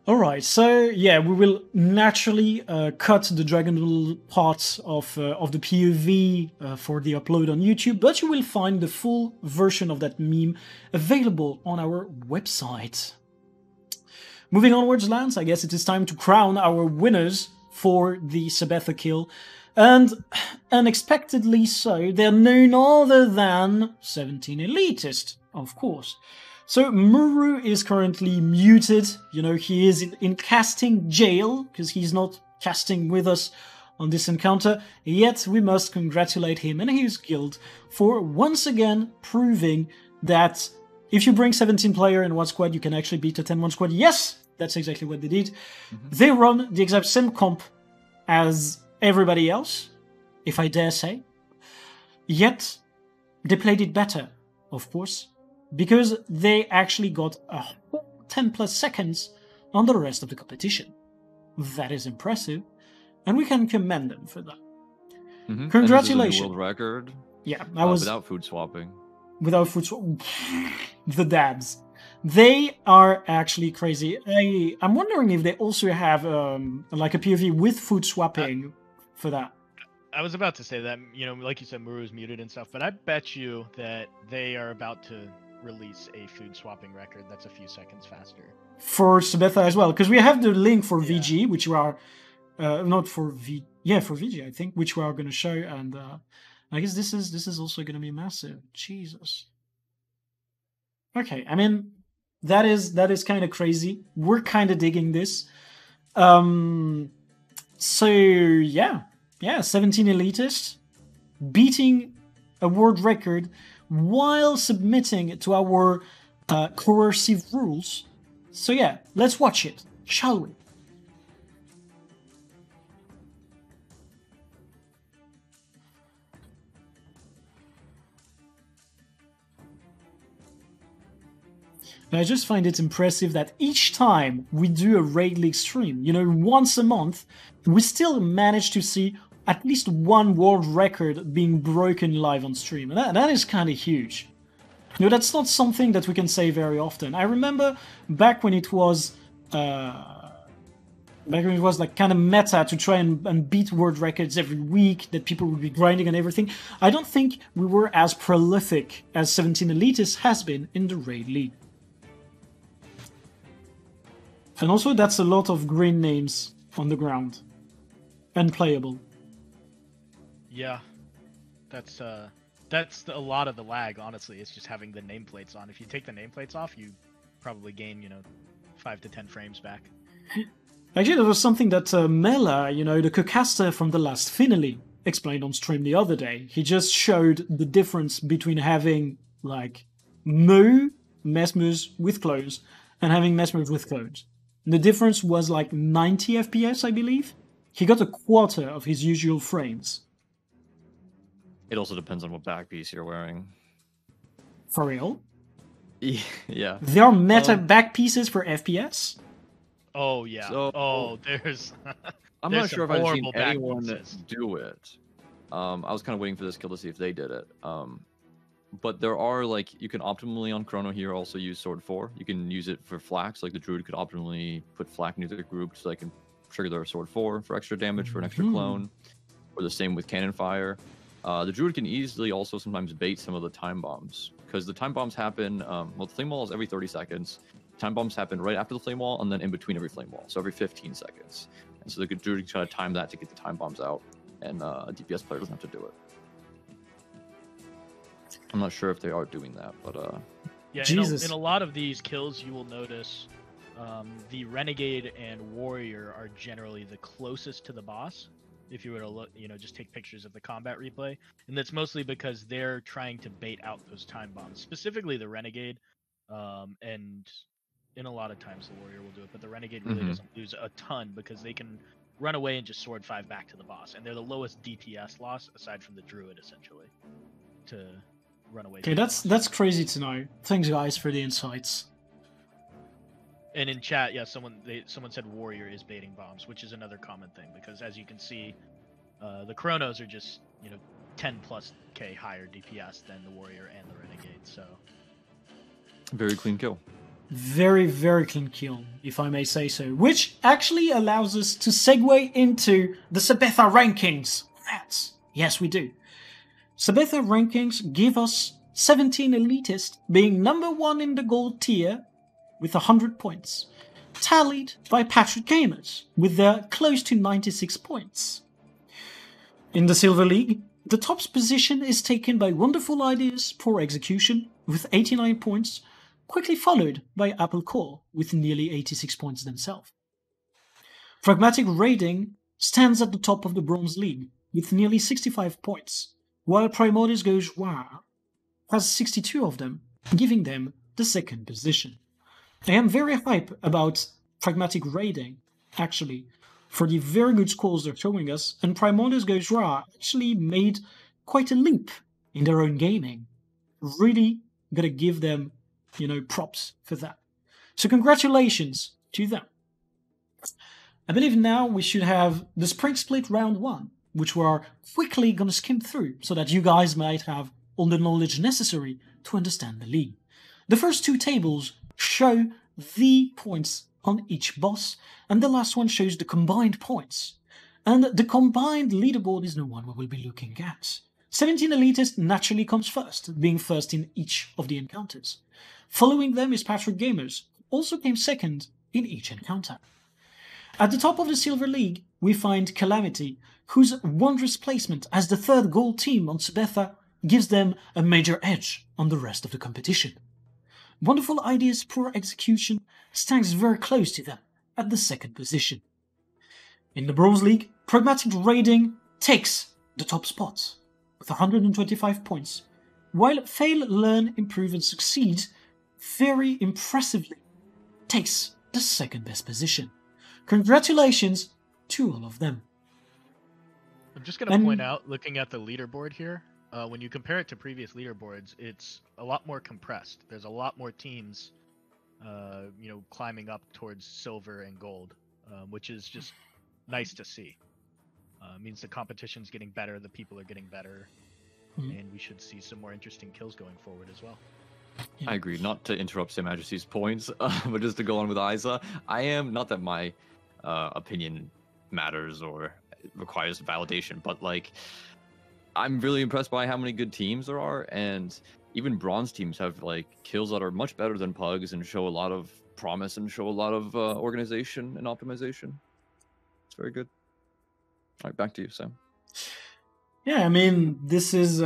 A: Alright, so yeah, we will naturally cut the Dragon parts of the POV for the upload on YouTube, but you will find the full version of that meme available on our website. Moving onwards, Lance, I guess it is time to crown our winners for the Sabetha kill. And unexpectedly so, they're none other than 17 Elitist, of course. So Muru is currently muted. He is in casting jail, because he's not casting with us on this encounter. Yet we must congratulate him and his guild for once again proving that if you bring 17 players in one squad, you can actually beat a 10-1 squad. Yes, that's exactly what they did. Mm-hmm. They run the exact same comp as everybody else, if I dare say. Yet, they played it better, of course, because they actually got a whole 10 plus seconds on the rest of the competition. That is impressive, and we can commend them for that.
B: Mm-hmm.
A: Congratulations.
B: World record.
A: Yeah, I was
B: without food swapping.
A: Without food swap. The dabs. They are actually crazy. I'm wondering if they also have like a POV with food swapping for that.
D: I was about to say that, like you said, Muru's muted and stuff, but I bet you that they are about to release a food swapping record that's a few seconds faster. For
A: Sabetha as well, because we have the link for VG, which we are not for V. Yeah, for VG, I think, which we are going to show, and I guess this is also going to be massive. Jesus. Okay, I mean, that is kind of crazy. We're kind of digging this. So yeah, 17 elitists beating a world record while submitting to our coercive rules. So yeah, let's watch it, shall we? I just find it impressive that each time we do a Raid League stream, once a month, we still manage to see at least one world record being broken live on stream. And that is kind of huge. That's not something that we can say very often. I remember back when it was like kind of meta to try and beat world records every week, that people would be grinding and everything. I don't think we were as prolific as 17 Elitists has been in the Raid League. And also, that's a lot of green names on the ground. Unplayable.
D: Yeah. That's a lot of the lag, honestly. It's just having the nameplates on. If you take the nameplates off, you probably gain, 5 to 10 frames back.
A: Actually, there was something that Mela, the co-caster from the last finale, explained on stream the other day. He just showed the difference between having, like, no Mesmers with clothes and having Mesmers with clothes. The difference was like 90 FPS, I believe. He got a quarter of his usual frames.
B: It also depends on what back piece you're wearing.
A: For real?
B: Yeah.
A: There are meta back pieces for FPS?
D: Oh, yeah.
B: So,
D: there's...
B: I'm
D: there's
B: not sure if
D: some
B: I've seen
D: horrible back
B: anyone
D: pieces.
B: do it. I was kind of waiting for this kill to see if they did it. But there are, like, you can optimally on Chrono here also use Sword 4. You can use it for Flax, like the Druid could optimally put Flak into their group so they can trigger their Sword 4 for extra damage for an extra clone. Or the same with Cannon Fire. The Druid can easily also sometimes bait some of the time bombs. Because the time bombs happen, the Flame Wall is every 30 seconds. Time bombs happen right after the Flame Wall and then in between every Flame Wall. So every 15 seconds. And so the Druid can try to time that to get the time bombs out. And a DPS player doesn't have to do it. I'm not sure if they are doing that, but
D: yeah,
A: Jesus.
D: In a lot of these kills, you will notice the Renegade and Warrior are generally the closest to the boss. If you were to look, just take pictures of the combat replay, and that's mostly because they're trying to bait out those time bombs, specifically the Renegade, and in a lot of times the Warrior will do it, but the Renegade really doesn't lose a ton because they can run away and just sword 5 back to the boss, and they're the lowest DPS loss aside from the Druid, essentially, to run away.
A: Okay, that's crazy to know. Thanks, guys, for the insights.
D: And in chat, yeah, someone said Warrior is baiting bombs, which is another common thing because as you can see, the Chronos are just 10+K higher DPS than the Warrior and the Renegade. So
B: very clean kill.
A: Very, very clean kill, if I may say so. Which actually allows us to segue into the Sabetha rankings. Yes, we do. Sabetha rankings give us 17 elitists being number 1 in the gold tier with 100 points, tallied by Patchwork Gamers with their close to 96 points. In the Silver League, the top position is taken by Wonderful Ideas, Poor Execution with 89 points, quickly followed by Apple Core with nearly 86 points themselves. Pragmatic Raiding stands at the top of the Bronze League with nearly 65 points, while Primordus goes WAAH has 62 of them, giving them the second position. I am very hype about Pragmatic Raiding, actually, for the very good scores they're showing us, and Primordus goes WAAH actually made quite a leap in their own gaming. Really gotta give them, props for that. So congratulations to them. I believe now we should have the Spring Split Round 1, which we're quickly gonna skim through so that you guys might have all the knowledge necessary to understand the league. The first 2 tables show the points on each boss, and the last one shows the combined points. And the combined leaderboard is the one we will be looking at. 17 Elitist naturally comes first, being first in each of the encounters. Following them is Patchwork Gamers, who also came second in each encounter. At the top of the Silver League, we find Calamity, whose wondrous placement as the 3rd gold team on Sabetha gives them a major edge on the rest of the competition. Wonderful ideas, poor execution stands very close to them at the second position. In the Bronze League, Pragmatic Raiding takes the top spot with 125 points, while Fail, Learn, Improve and Succeed very impressively takes the second best position. Congratulations to all of them.
D: I'm just going to point out, looking at the leaderboard here, when you compare it to previous leaderboards, it's a lot more compressed. There's a lot more teams, climbing up towards silver and gold, which is just nice to see. It means the competition's getting better, the people are getting better, and we should see some more interesting kills going forward as well.
B: I agree. Not to interrupt Sa Majesty's points, but just to go on with Isa, I am, not that my opinion matters or requires validation, but like, I'm really impressed by how many good teams there are, and even bronze teams have like kills that are much better than pugs and show a lot of promise and show a lot of organization and optimization. It's very good. All right, back to you, Sam.
A: Yeah, I mean, this is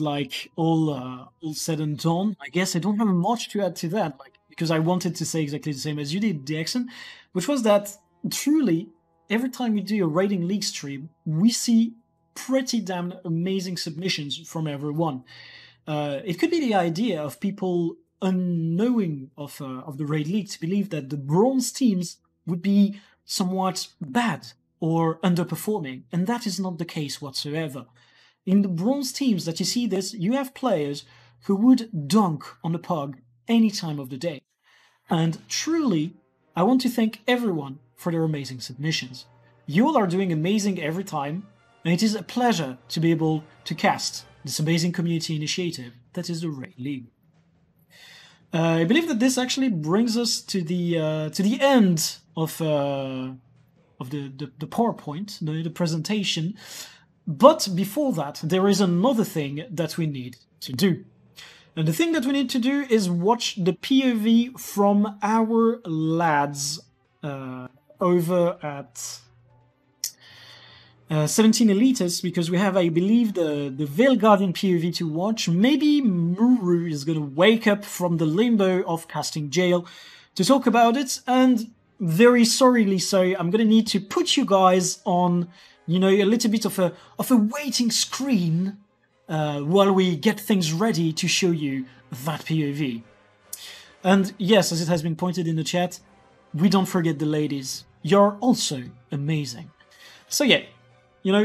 A: like all said and done. I guess I don't have much to add to that, like, because I wanted to say exactly the same as you did, Dixon, which was that truly every time we do a Raiding League stream, we see pretty damn amazing submissions from everyone. It could be the idea of people unknowing of the Raid League to believe that the bronze teams would be somewhat bad or underperforming, and that is not the case whatsoever. In the bronze teams that you see this, you have players who would dunk on the pug any time of the day. And truly, I want to thank everyone for their amazing submissions. You all are doing amazing every time, and it is a pleasure to be able to cast this amazing community initiative that is the Raid League. I believe that this actually brings us to the end of the PowerPoint, the presentation. But before that, there is another thing that we need to do. And the thing that we need to do is watch the POV from our lads over at 17 Elites, because we have, I believe, the Vale Guardian POV to watch. Maybe Muru is going to wake up from the limbo of casting jail to talk about it, and very sorrily so, I'm going to need to put you guys on, a little bit of a waiting screen while we get things ready to show you that POV. And yes, as it has been pointed in the chat, we don't forget the ladies. You're also amazing. So yeah,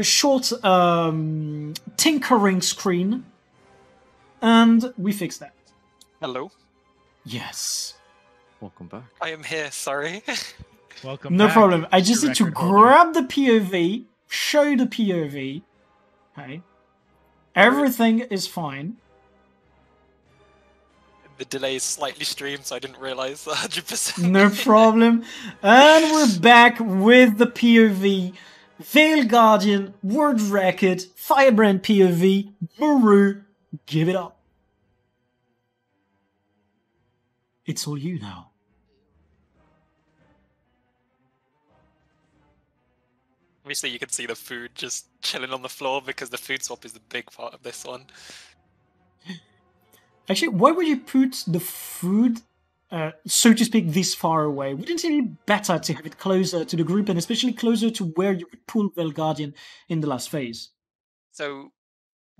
A: short tinkering screen, and we fix that.
C: Hello.
A: Yes.
B: Welcome back.
C: I am here, sorry.
D: Welcome
A: No
D: back.
A: problem. I just
D: Mr.
A: need to
D: Record Holder.
A: grab the POV, show the POV. Okay. Everything is fine.
C: The delay is slightly streamed, so I didn't realize 100%.
A: No problem. And we're back with the POV. Vale Guardian, World Record, Firebrand POV, Muru, give it up. It's all you now.
C: Obviously, you can see the food just chilling on the floor because the food swap is the big part of this one.
A: Actually, why would you put the food, so to speak, this far away? Wouldn't it be better to have it closer to the group and especially closer to where you would pull Vale Guardian in the last phase?
C: So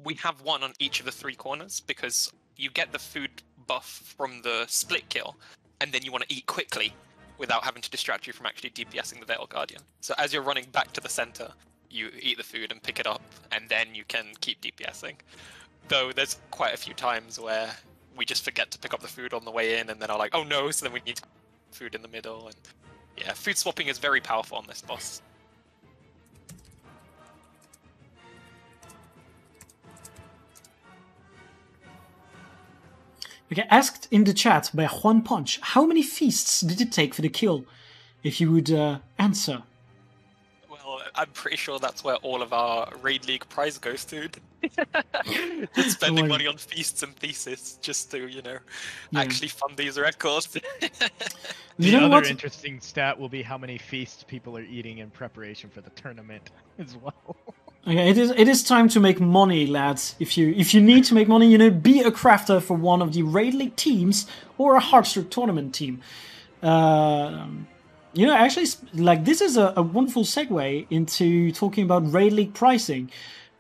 C: we have one on each of the three corners because you get the food buff from the split kill, and then you want to eat quickly without having to distract you from actually DPSing the Vale Guardian. So as you're running back to the center, you eat the food and pick it up, and then you can keep DPSing. Though there's quite a few times where we just forget to pick up the food on the way in, and then are like, oh no, so then we need food in the middle. And yeah, food swapping is very powerful on this boss.
A: Okay, asked in the chat by Juan Punch, how many feasts did it take for the kill? If you would answer.
C: Well, I'm pretty sure that's where all of our Raid League prize goes to. Just spending money on feasts and thesis just to, actually fund these records.
D: The other interesting stat will be how many feasts people are eating in preparation for the tournament as well.
A: Okay, it is time to make money, lads. If you need to make money, be a crafter for one of the Raid League teams or a Hearthstone tournament team. Actually, like, this is a wonderful segue into talking about Raid League pricing.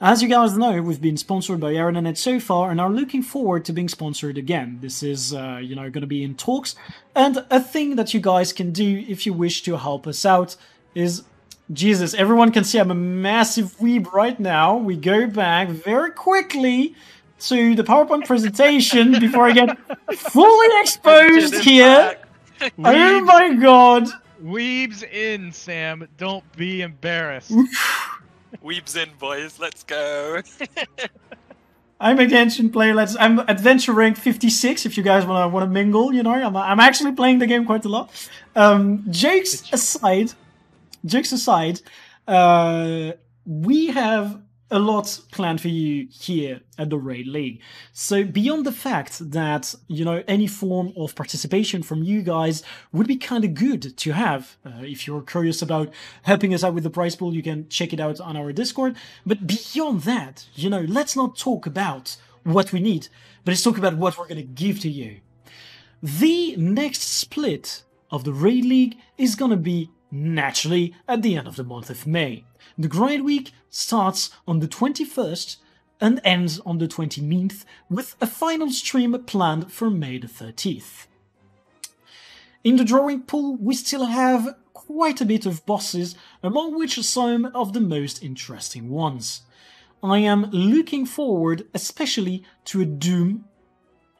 A: As you guys know, we've been sponsored by Aeronet so far and are looking forward to being sponsored again. This is, going to be in talks. And a thing that you guys can do if you wish to help us out is... Jesus, everyone can see I'm a massive weeb right now. We go back very quickly to the PowerPoint presentation before I get fully exposed here. Oh my god.
D: Weebs in, Sam. Don't be embarrassed.
C: Weebs in, boys. Let's go.
A: I'm a Genshin player. I'm adventure rank 56. If you guys wanna mingle, I'm actually playing the game quite a lot. Jokes aside, we have a lot planned for you here at the Raid League. So beyond the fact that, any form of participation from you guys would be kind of good to have. If you're curious about helping us out with the prize pool, you can check it out on our Discord. But beyond that, let's not talk about what we need, but let's talk about what we're going to give to you. The next split of the Raid League is going to be naturally at the end of the month of May. The grind week starts on the 21st and ends on the 29th, with a final stream planned for May the 30th. In the drawing pool, we still have quite a bit of bosses, among which are some of the most interesting ones. I am looking forward especially to a Doom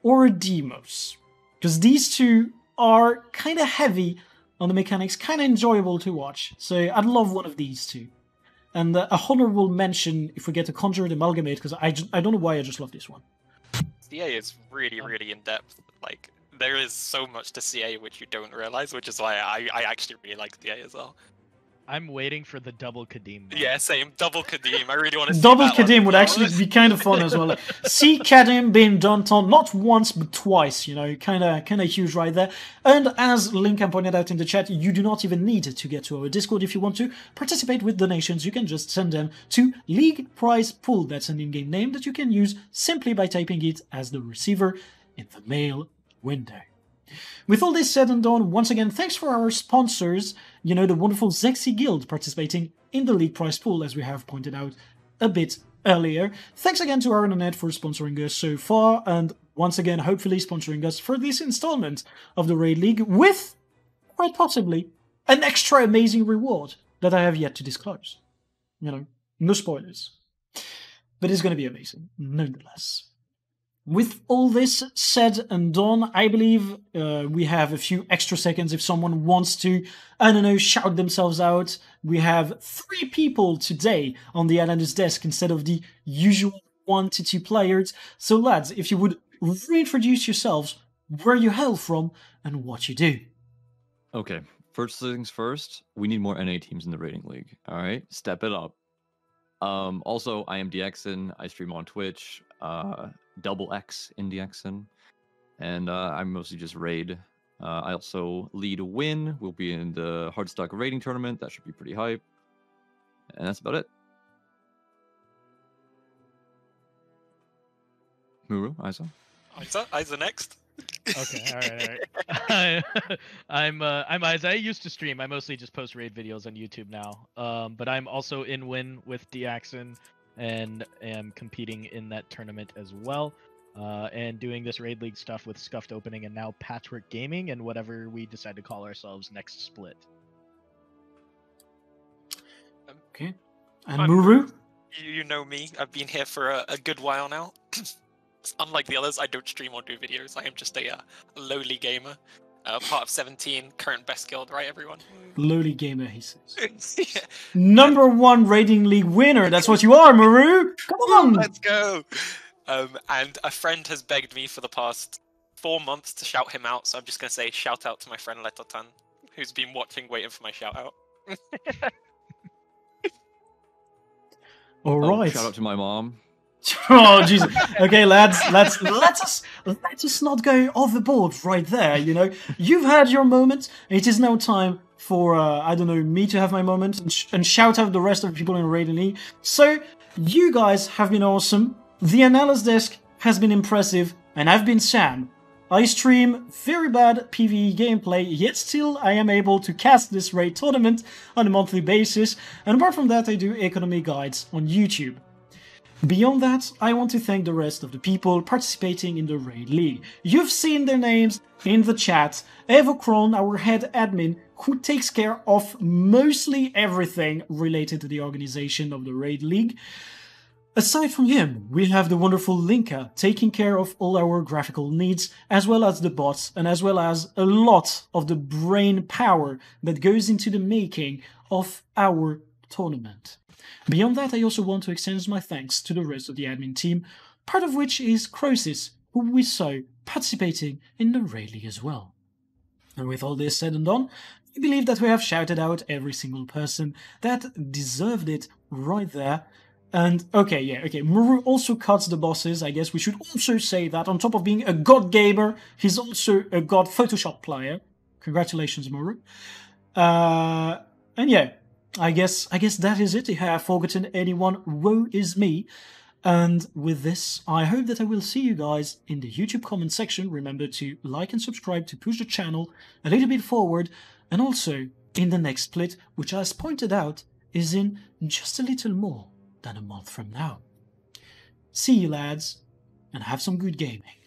A: or a Demos, because these two are kind of heavy on the mechanics, kind of enjoyable to watch, so I'd love one of these two. And a honorable mention if we get a Conjured Amalgamate, because I don't know why I just love this one.
C: CA is really, really in-depth. Like, there is so much to CA which you don't realize, which is why I actually really like CA as well.
D: I'm waiting for the double Kadim.
C: Yeah, same. Double Kadim. I really want to see
A: Double
C: that one
A: Kadim
C: as
A: would
C: well.
A: actually be kind of fun as well. Like, see Kadim being done not once but twice, kind of huge right there. And as Lincoln pointed out in the chat, you do not even need to get to our Discord if you want to participate with donations. You can just send them to League Prize Pool. That's an in-game name that you can use simply by typing it as the receiver in the mail window. With all this said and done, once again, thanks for our sponsors, the wonderful Zexy Guild participating in the League Prize Pool, as we have pointed out a bit earlier. Thanks again to Aeronet for sponsoring us so far, and once again, hopefully sponsoring us for this installment of the Raid League, with, quite possibly, an extra amazing reward that I have yet to disclose. No spoilers. But it's going to be amazing, nonetheless. With all this said and done, I believe we have a few extra seconds if someone wants to, shout themselves out. We have 3 people today on the Islander's desk instead of the usual 1 to 2 players. So lads, if you would reintroduce yourselves, where you hail from, and what you do.
B: Okay, first things first, we need more NA teams in the Raiding League. All right, step it up. Also, I am DXN. I stream on Twitch. Double X in DXN, and I mostly just raid. I also lead a win. We'll be in the Hardstock raiding tournament. That should be pretty hype. And that's about it. Muru, Isa.
C: Isa next.
D: Okay, all right. I'm Isa. I used to stream. I mostly just post raid videos on YouTube now. But I'm also in win with DXN. And am competing in that tournament as well, and doing this Raid League stuff with Scuffed Opening and now Patchwork Gaming and whatever we decide to call ourselves next split.
A: Okay. And Muru?
C: You know me. I've been here for a good while now. Unlike the others, I don't stream or do videos. I am just a lowly gamer. Part of 17, current best guild, right, everyone?
A: Lowly gamer, he says.
C: Yeah.
A: Number 1 Raiding League winner. That's what you are, Maru. Come on.
C: Let's go. And a friend has begged me for the past 4 months to shout him out, so I'm just going to say shout out to my friend Letotan, who's been watching, waiting for my shout out.
A: All right.
B: Shout out to my mom.
A: Oh Jesus! Okay, lads, let us not go overboard right there. You've had your moment. It is now time for, I don't know, me to have my moment and shout out the rest of the people in Raiding League. So, you guys have been awesome, the analysis desk has been impressive, and I've been Sam. I stream very bad PvE gameplay, yet still I am able to cast this raid tournament on a monthly basis, and apart from that I do economy guides on YouTube. Beyond that, I want to thank the rest of the people participating in the Raid League. You've seen their names in the chat. Evocron, our head admin, who takes care of mostly everything related to the organization of the Raid League. Aside from him, we have the wonderful Linka taking care of all our graphical needs, as well as the bots, and as well as a lot of the brain power that goes into the making of our tournament. Beyond that, I also want to extend my thanks to the rest of the admin team, part of which is Crosis, who we saw participating in the Raid League as well. And with all this said and done, I believe that we have shouted out every single person that deserved it right there. And okay, Muru also cuts the bosses. I guess we should also say that on top of being a god gamer, he's also a god Photoshop player. Congratulations, Muru. And yeah, I guess that is it. If I have forgotten anyone, woe is me. And with this, I hope that I will see you guys in the YouTube comment section. Remember to like and subscribe to push the channel a little bit forward. And also in the next split, which as pointed out, is in just a little more than a month from now. See you lads, and have some good gaming.